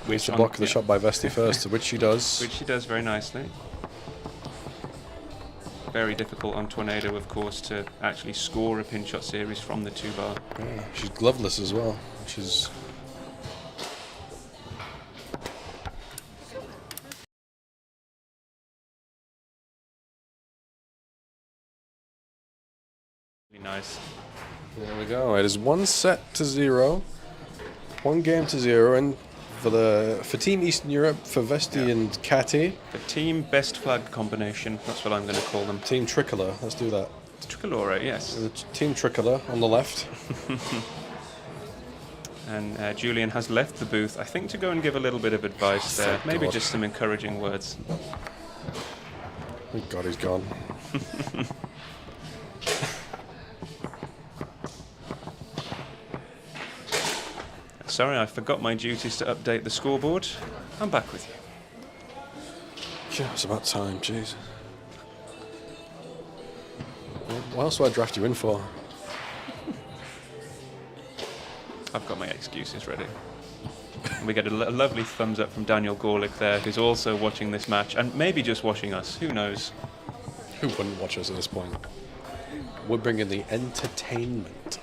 [SPEAKER 1] Needs to block the shot by Vesti first, which she does.
[SPEAKER 4] Which she does very nicely. very difficult on Tornado, of course, to actually score a pin shot series from the 2-bar.
[SPEAKER 1] Yeah, she's gloveless as well, which is...
[SPEAKER 4] Really nice.
[SPEAKER 1] There we go. It is 1-0. 1 game to 0, and for Team Eastern Europe, for Vesti and Kati.
[SPEAKER 4] The team best flag combination, that's what I'm going to call them.
[SPEAKER 1] Team Tricolor, let's do that.
[SPEAKER 4] Tricolore, yes.
[SPEAKER 1] Team Tricolor on the left.
[SPEAKER 4] And Julian has left the booth, I think, to go and give a little bit of advice there.
[SPEAKER 1] Thank
[SPEAKER 4] Maybe
[SPEAKER 1] God.
[SPEAKER 4] just some encouraging words.
[SPEAKER 1] Thank God he's gone.
[SPEAKER 4] Sorry, I forgot my duties to update the scoreboard. I'm back with you.
[SPEAKER 1] Yeah, it's about time, jeez. What else do I draft you in for?
[SPEAKER 4] I've got my excuses ready. We get a lovely thumbs up from Daniel Gorlick there, who's also watching this match, and maybe just watching us, who knows?
[SPEAKER 1] Who wouldn't watch us at this point? We're bringing the entertainment.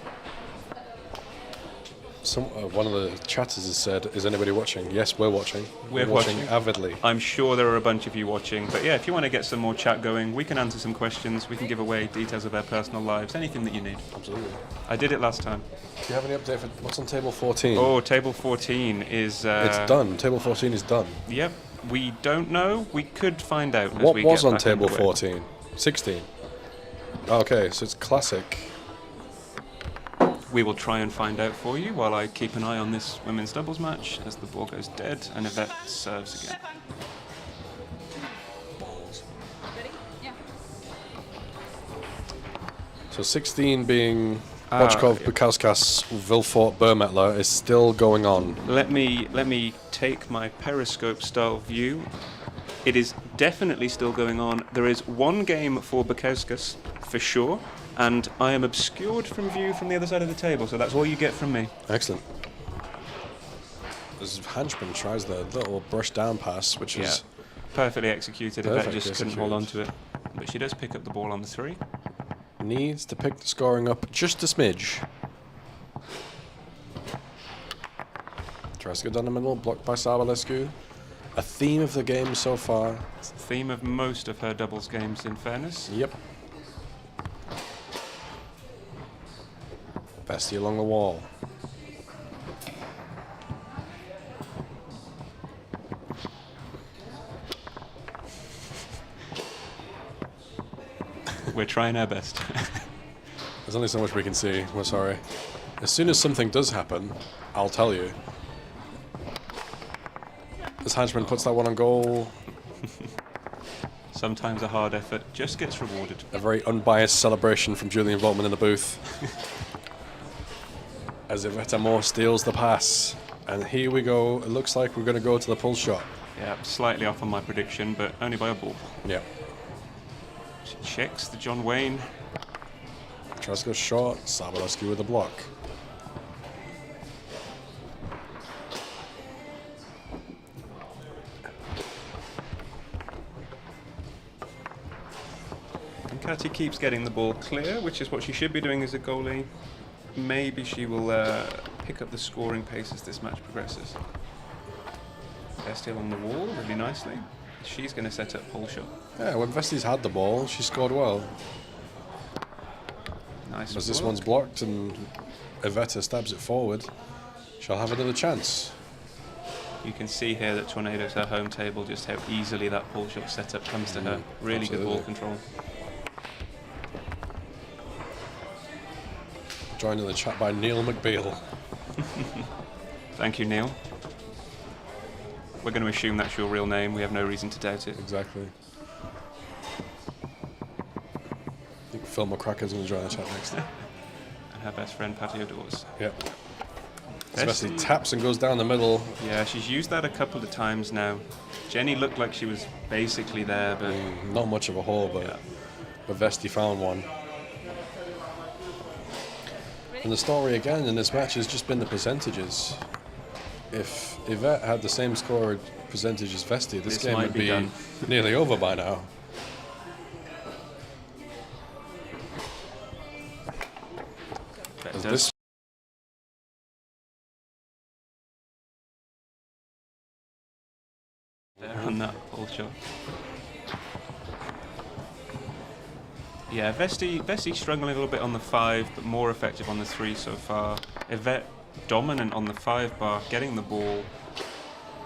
[SPEAKER 1] One of the chatters has said, is anybody watching? Yes, we're watching.
[SPEAKER 4] We're
[SPEAKER 1] watching
[SPEAKER 4] watching
[SPEAKER 1] avidly.
[SPEAKER 4] I'm sure there are a bunch of you watching, but yeah, if you want to get some more chat going, we can answer some questions, we can give away details of their personal lives, anything that you need.
[SPEAKER 1] Absolutely.
[SPEAKER 4] I did it last time.
[SPEAKER 1] Do you have any update for what's on table 14?
[SPEAKER 4] Oh, table 14 is...
[SPEAKER 1] it's done. Table 14 is done.
[SPEAKER 4] Yep. We don't know. We could find out as
[SPEAKER 1] What
[SPEAKER 4] we
[SPEAKER 1] was
[SPEAKER 4] get
[SPEAKER 1] on
[SPEAKER 4] back
[SPEAKER 1] table
[SPEAKER 4] into it.
[SPEAKER 1] 14? 16. Okay, so it's classic.
[SPEAKER 4] We will try and find out for you while I keep an eye on this women's doubles match as the ball goes dead and Yvette serves again.
[SPEAKER 5] Ready? Yeah.
[SPEAKER 1] So 16 being Bochkov, Bukauskas, Vilfort, Burmetler is still going on.
[SPEAKER 4] Let me take my periscope style view. It is definitely still going on. There is 1 game for Bukauskas for sure, and I am obscured from view from the other side of the table, so that's all you get from me.
[SPEAKER 1] Excellent. As Hanchman tries the little brush down pass, which is
[SPEAKER 4] perfectly executed. Yvette
[SPEAKER 1] perfectly
[SPEAKER 4] just couldn't hold on to it. But she does pick up the ball on the 3.
[SPEAKER 1] needs to pick the scoring up just a smidge. Tries to go down the middle, blocked by Sabalescu. A theme of the game so far.
[SPEAKER 4] It's the theme of most of her doubles games, in fairness.
[SPEAKER 1] Yep. Bestie along the wall.
[SPEAKER 4] We're trying our best.
[SPEAKER 1] There's only so much we can see. We're sorry. As soon as something does happen, I'll tell you. As Hanchman puts that one on goal.
[SPEAKER 4] Sometimes a hard effort just gets rewarded.
[SPEAKER 1] A very unbiased celebration from Julian Voltman in the booth. As Yvette Moore steals the pass. And here we go. It looks like we're going to go to the pull shot.
[SPEAKER 4] Yeah, slightly off on my prediction, but only by a ball.
[SPEAKER 1] Yeah.
[SPEAKER 4] She checks the John Wayne.
[SPEAKER 1] Tries to go short. Sabalescu with the block.
[SPEAKER 4] And Katy keeps getting the ball clear, which is what she should be doing as a goalie. Maybe she will pick up the scoring pace as this match progresses. They're still on the wall really nicely. She's going to set up pull shot.
[SPEAKER 1] Yeah, when Vesti's had the ball, she scored well.
[SPEAKER 4] Nice.
[SPEAKER 1] As this one's blocked and Yvette stabs it forward, she'll have another chance.
[SPEAKER 4] You can see here that Tornado's her home table, just how easily that pull shot setup comes to her. Really good ball control.
[SPEAKER 1] Joined in the chat by Neil McBeal.
[SPEAKER 4] Thank you, Neil. We're going to assume that's your real name. We have no reason to doubt it.
[SPEAKER 1] Exactly. I think Phil McCracker's going to join the chat next.
[SPEAKER 4] And her best friend, Patio Dawes.
[SPEAKER 1] Yep. Especially taps and goes down the middle.
[SPEAKER 4] Yeah, she's used that a couple of times now. Jenny looked like she was basically there, but...
[SPEAKER 1] not much of a hole, but Vesti found one. And the story again in this match has just been the percentages. If Yvette had the same score percentage as Vesti, this game would be nearly over by now. this.
[SPEAKER 4] There on that pull shot. Yeah, Vesti struggling a little bit on the 5, but more effective on the 3 so far. Yvette dominant on the 5 bar, getting the ball,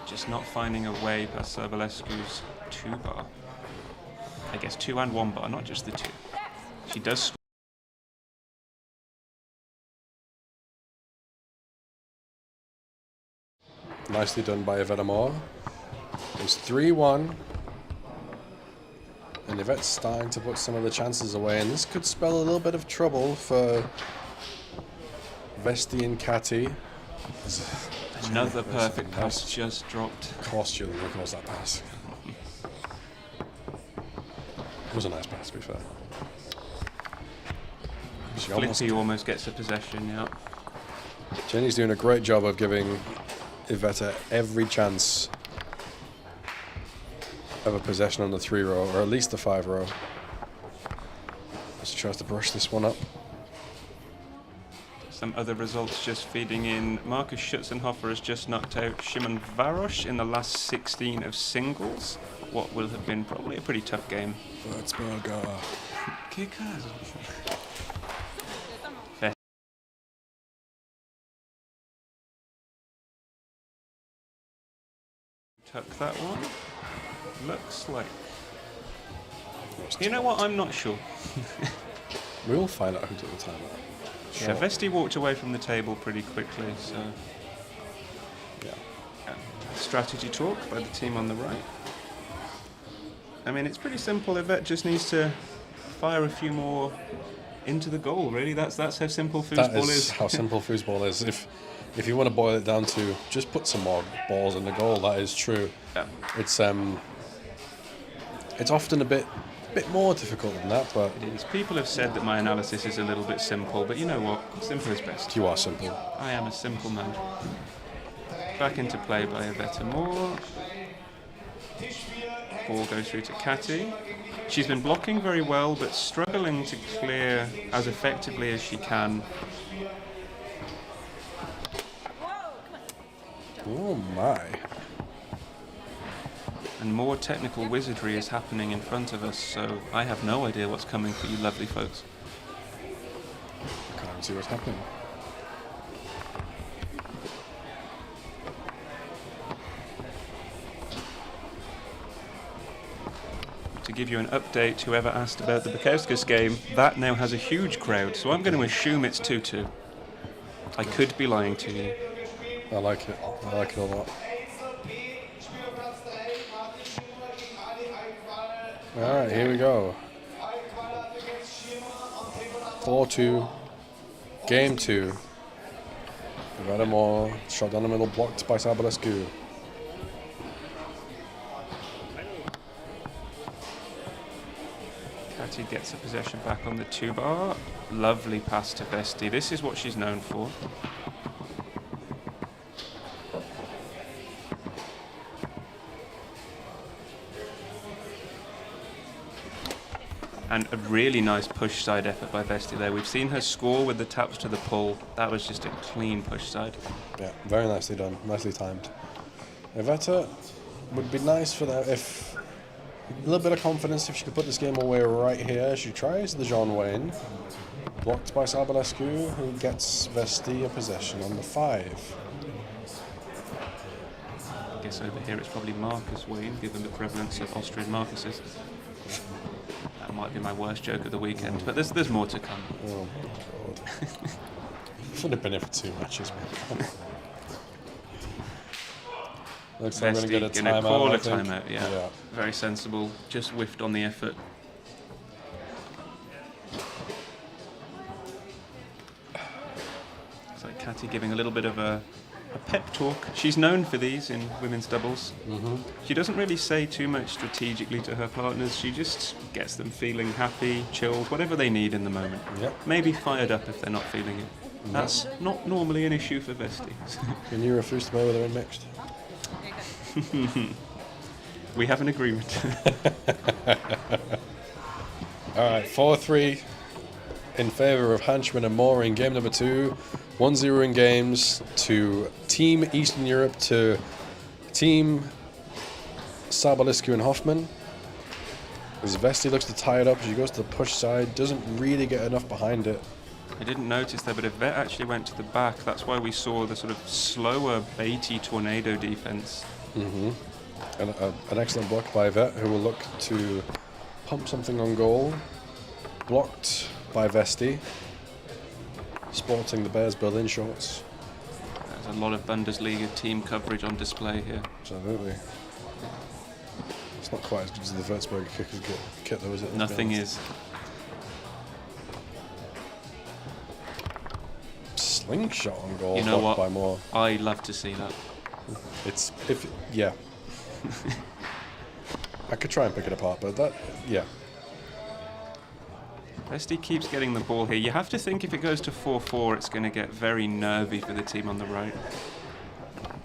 [SPEAKER 4] just not finding a way past Serbalescu's 2 bar. I guess 2 and 1 bar, not just the 2. She does score.
[SPEAKER 1] Nicely done by Yvette Moore. It's 3-1. And Yvette's starting to put some of the chances away, and this could spell a little bit of trouble for Vesti and Catty.
[SPEAKER 4] Another perfect pass just dropped.
[SPEAKER 1] Of course you'll recognize that pass. It was a nice pass, to be fair.
[SPEAKER 4] Flippy almost gets a possession, yeah.
[SPEAKER 1] Jenny's doing a great job of giving Yvette every chance of a possession on the 3 row, or at least the 5 row. She tries to brush this one up.
[SPEAKER 4] Some other results just feeding in. Markus Schutzenhofer has just knocked out Szymon Varosh in the last 16 of singles. What will have been probably a pretty tough game.
[SPEAKER 1] Würzburger.
[SPEAKER 4] Kickers. Tuck that one. Looks like. You know what? I'm not sure.
[SPEAKER 1] We'll find out who took the timeout.
[SPEAKER 4] Sure. Yeah, Vesti walked away from the table pretty quickly, so.
[SPEAKER 1] Yeah.
[SPEAKER 4] Strategy talk by the team on the right. I mean, it's pretty simple. Yvette just needs to fire a few more into the goal, really. That's how simple foosball is.
[SPEAKER 1] That is how simple foosball is. If you want to boil it down to just put some more balls in the goal, that is true.
[SPEAKER 4] Yeah.
[SPEAKER 1] It's often a bit more difficult than that, but
[SPEAKER 4] it is. People have said that my analysis is a little bit simple, but you know what? Simple is best.
[SPEAKER 1] You are simple.
[SPEAKER 4] I am a simple man. Back into play by Yvette Moore. Ball goes through to Catty. She's been blocking very well, but struggling to clear as effectively as she can.
[SPEAKER 1] Oh my.
[SPEAKER 4] And more technical wizardry is happening in front of us, so I have no idea what's coming for you lovely folks.
[SPEAKER 1] I can't even see what's happening.
[SPEAKER 4] To give you an update, whoever asked about the Bukowskis game, that now has a huge crowd, so I'm going to assume it's 2-2. I could be lying to you.
[SPEAKER 1] I like it. I like it a lot. Alright, here we go. 4-2. Game 2. Yvette Moore, shot down the middle, blocked by Serbalescu.
[SPEAKER 4] Catty gets a possession back on the 2 bar. Lovely pass to Vesti. This is what she's known for. And a really nice push side effort by Vesti there. We've seen her score with the taps to the pull. That was just a clean push side.
[SPEAKER 1] Yeah, very nicely done. Nicely timed. Yvette would be nice for that if a little bit of confidence if she could put this game away right here. She tries the John Wayne. Blocked by Serbalescu, who gets Vesti a possession on the 5.
[SPEAKER 4] I guess over here it's probably Marcus Wayne, given the prevalence of Austrian Marcuses. That might be my worst joke of the weekend, but there's more to come.
[SPEAKER 1] Oh my god. Should have been here for 2 matches, man. Looks like we're going to get a timeout.
[SPEAKER 4] Call a timeout, yeah. Very sensible. Just whiffed on the effort. It's like Catty giving a little bit of a pep talk. She's known for these in women's doubles.
[SPEAKER 1] Mm-hmm.
[SPEAKER 4] She doesn't really say too much strategically to her partners. She just gets them feeling happy, chilled, whatever they need in the moment.
[SPEAKER 1] Yep.
[SPEAKER 4] Maybe fired up if they're not feeling it. That's not normally an issue for Vesti.
[SPEAKER 1] Can you refuse to play with her in mixed?
[SPEAKER 4] We have an agreement.
[SPEAKER 1] Alright, 4-3. in favor of Hanchman and Moore in game number 2. 1-0 in games to Team Eastern Europe to Team Sabaliscu and Hoffman. As Vesti looks to tie it up, she goes to the push side, doesn't really get enough behind it.
[SPEAKER 4] I didn't notice that, but Yvette actually went to the back. That's why we saw the sort of slower, baity tornado defense.
[SPEAKER 1] Mm-hmm. An excellent block by Yvette, who will look to pump something on goal. Blocked by Vesti, sporting the Bears Berlin shorts.
[SPEAKER 4] There's a lot of Bundesliga team coverage on display here.
[SPEAKER 1] Absolutely. It's not quite as good as the Würzburger kickers kit though, is it?
[SPEAKER 4] Nothing is.
[SPEAKER 1] Slingshot on goal,
[SPEAKER 4] you know what?
[SPEAKER 1] By Moore.
[SPEAKER 4] I love to see that.
[SPEAKER 1] Yeah. I could try and pick it apart, but yeah.
[SPEAKER 4] Vesti keeps getting the ball here. You have to think if it goes to 4-4, it's going to get very nervy for the team on the right.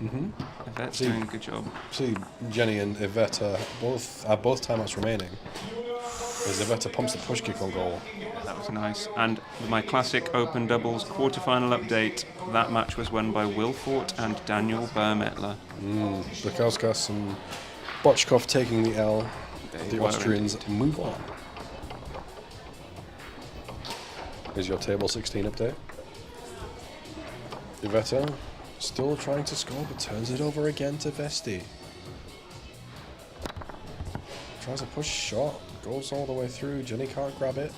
[SPEAKER 1] Mm-hmm.
[SPEAKER 4] Yvette's doing a good job.
[SPEAKER 1] See, Jenny and Yvette both timeouts remaining. As Yvette pumps the push kick on goal.
[SPEAKER 4] That was nice. And my classic open doubles quarterfinal update. That match was won by Wilfort and Daniel Bermetler.
[SPEAKER 1] Bukowskas and Bochkov taking the L. The Austrians move on. Here's your table 16 update. Yvette still trying to score, but turns it over again to Vesti. Tries a push shot, goes all the way through. Jenny can't grab it.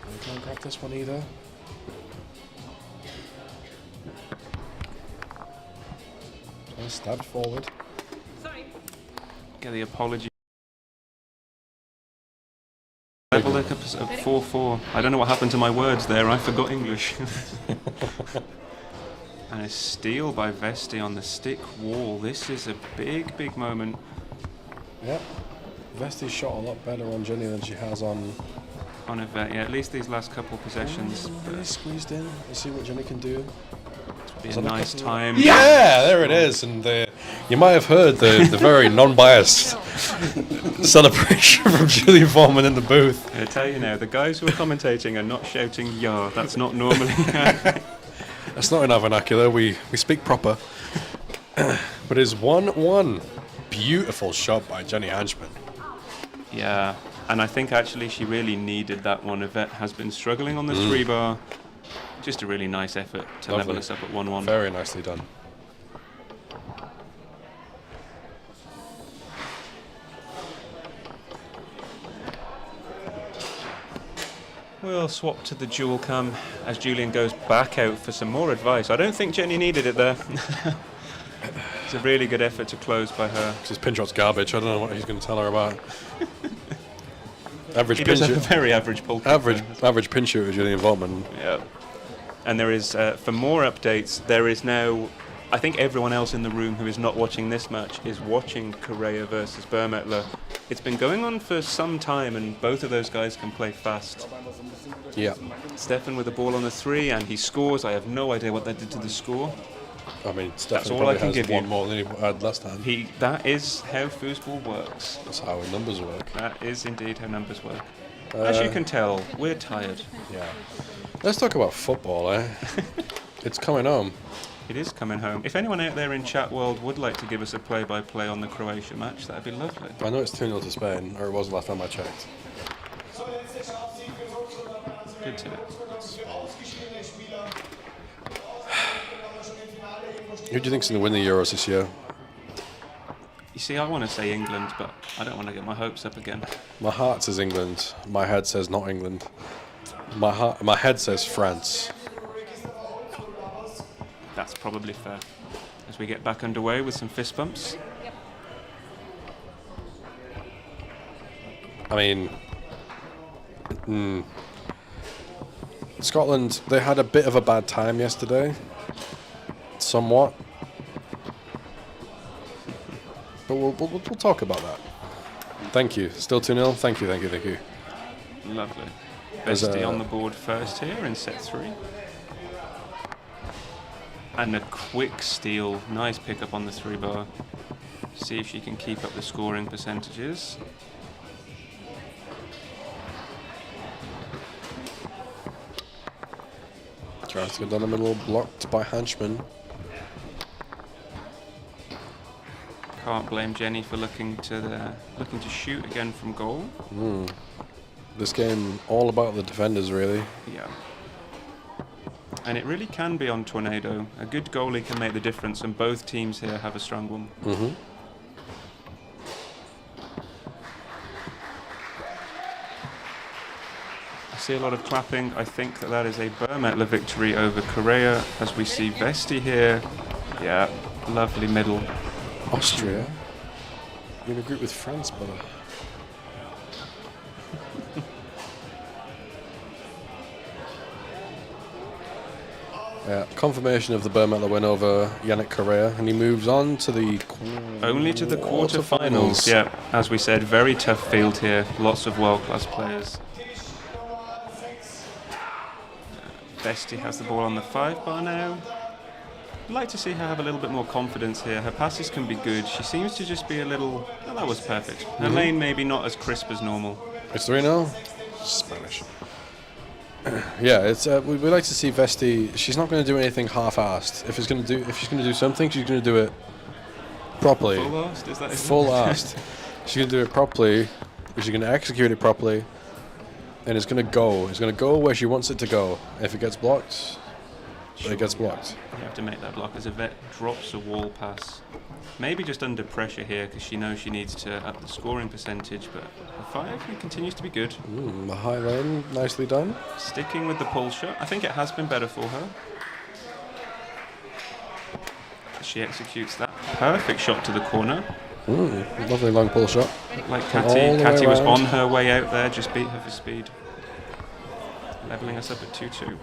[SPEAKER 1] They can't grab this one either. Stabbed forward.
[SPEAKER 10] Sorry.
[SPEAKER 4] Get the apology. Level up at 4-4. I don't know what happened to my words there. I forgot English. And a steal by Vesti on the stick wall. This is a big, big moment.
[SPEAKER 1] Yep. Vesti's shot a lot better on Jenny than she has on
[SPEAKER 4] Yvette. Yeah, at least these last couple possessions.
[SPEAKER 1] Really squeezed in. Let's see what Jenny can do.
[SPEAKER 4] Be a nice time.
[SPEAKER 1] Yeah, there it is. And you might have heard the very non-biased celebration from Julian Foreman in the booth.
[SPEAKER 4] I tell you now, the guys who are commentating are not shouting "yeah." That's not normally.
[SPEAKER 1] That's not in our vernacular. We speak proper. But it's 1-1. Beautiful shot by Jenny Hanchman.
[SPEAKER 4] Yeah, and I think actually she really needed that one. Yvette has been struggling on the 3-bar. Just a really nice effort to level us up at 1-1.
[SPEAKER 1] Very nicely done.
[SPEAKER 4] We'll swap to the dual cam as Julian goes back out for some more advice. I don't think Jenny needed it there. It's a really good effort to close by her.
[SPEAKER 1] This pin shot's garbage. I don't know what he's going to tell her about. Average
[SPEAKER 4] He
[SPEAKER 1] pin
[SPEAKER 4] does have
[SPEAKER 1] shoot.
[SPEAKER 4] a very average pull.
[SPEAKER 1] Average pin shooter, Julian Vortman.
[SPEAKER 4] Yeah. And there is, for more updates, there is now, I think everyone else in the room who is not watching this match is watching Correa versus Bermetler. It's been going on for some time, and both of those guys can play fast.
[SPEAKER 1] Yeah.
[SPEAKER 4] Stefan with the ball on the 3, and he scores. I have no idea what that did to the score.
[SPEAKER 1] I mean, Stefan
[SPEAKER 4] That's all I
[SPEAKER 1] probably
[SPEAKER 4] can
[SPEAKER 1] has
[SPEAKER 4] give
[SPEAKER 1] one
[SPEAKER 4] you.
[SPEAKER 1] more than he had last time.
[SPEAKER 4] That is how foosball works.
[SPEAKER 1] That's how numbers work.
[SPEAKER 4] That is indeed how numbers work. As you can tell, we're tired.
[SPEAKER 1] Yeah. Let's talk about football, eh? It's coming home.
[SPEAKER 4] It is coming home. If anyone out there in chat world would like to give us a play-by-play on the Croatia match, that'd be lovely.
[SPEAKER 1] I know it's 2-0 to Spain, or it was the last time I checked.
[SPEAKER 4] Good to know.
[SPEAKER 1] Who do you think's going to win the Euros this year?
[SPEAKER 4] You see, I want to say England, but I don't want to get my hopes up again.
[SPEAKER 1] My heart says England. My head says not England. My head says France.
[SPEAKER 4] That's probably fair. As we get back underway with some fist bumps.
[SPEAKER 1] I mean, Scotland, they had a bit of a bad time yesterday. Somewhat. But we'll talk about that. Thank you. Still 2-0. Thank you.
[SPEAKER 4] Lovely. Vesti on the board first here in set 3. And a quick steal. Nice pickup on the 3-bar. See if she can keep up the scoring percentages.
[SPEAKER 1] Tries to go down the middle, blocked by Henchman.
[SPEAKER 4] Can't blame Jenny for looking to shoot again from goal.
[SPEAKER 1] This game all about the defenders, really.
[SPEAKER 4] Yeah. And it really can be on Tornado. A good goalie can make the difference, and both teams here have a strong one. I see a lot of clapping. I think that is a Bermetler victory over Korea, as we see Vesti here. Yeah, lovely middle.
[SPEAKER 1] Austria? You're in a group with France, brother. Yeah, confirmation of the Bermetler win over Yannick Correa, and he moves on to the
[SPEAKER 4] only to the quarterfinals. Yeah, as we said, very tough field here. Lots of world-class players. Vesti has the ball on the 5 bar now. I'd like to see her have a little bit more confidence here. Her passes can be good. She seems to just be a little... Oh, that was perfect. Her lane maybe not as crisp as normal.
[SPEAKER 1] It's 3-0. Spanish. Yeah, it's we like to see Vesti. She's not going to do anything half-assed. If she's going to do something, she's going to do it properly.
[SPEAKER 4] Full-assed? Is that it?
[SPEAKER 1] Full-assed. She's going to do it properly. She's going to execute it properly, and it's going to go. It's going to go where she wants it to go. If it gets blocked, it gets blocked.
[SPEAKER 4] You have to make that block as Yvette drops a wall pass. Maybe just under pressure here because she knows she needs to up the scoring percentage, but the 5 continues to be good.
[SPEAKER 1] The high lane, nicely done.
[SPEAKER 4] Sticking with the pull shot. I think it has been better for her. She executes that perfect shot to the corner.
[SPEAKER 1] Lovely long pull shot.
[SPEAKER 4] Like Catty was on her way out there, just beat her for speed. Leveling us up at 2-2.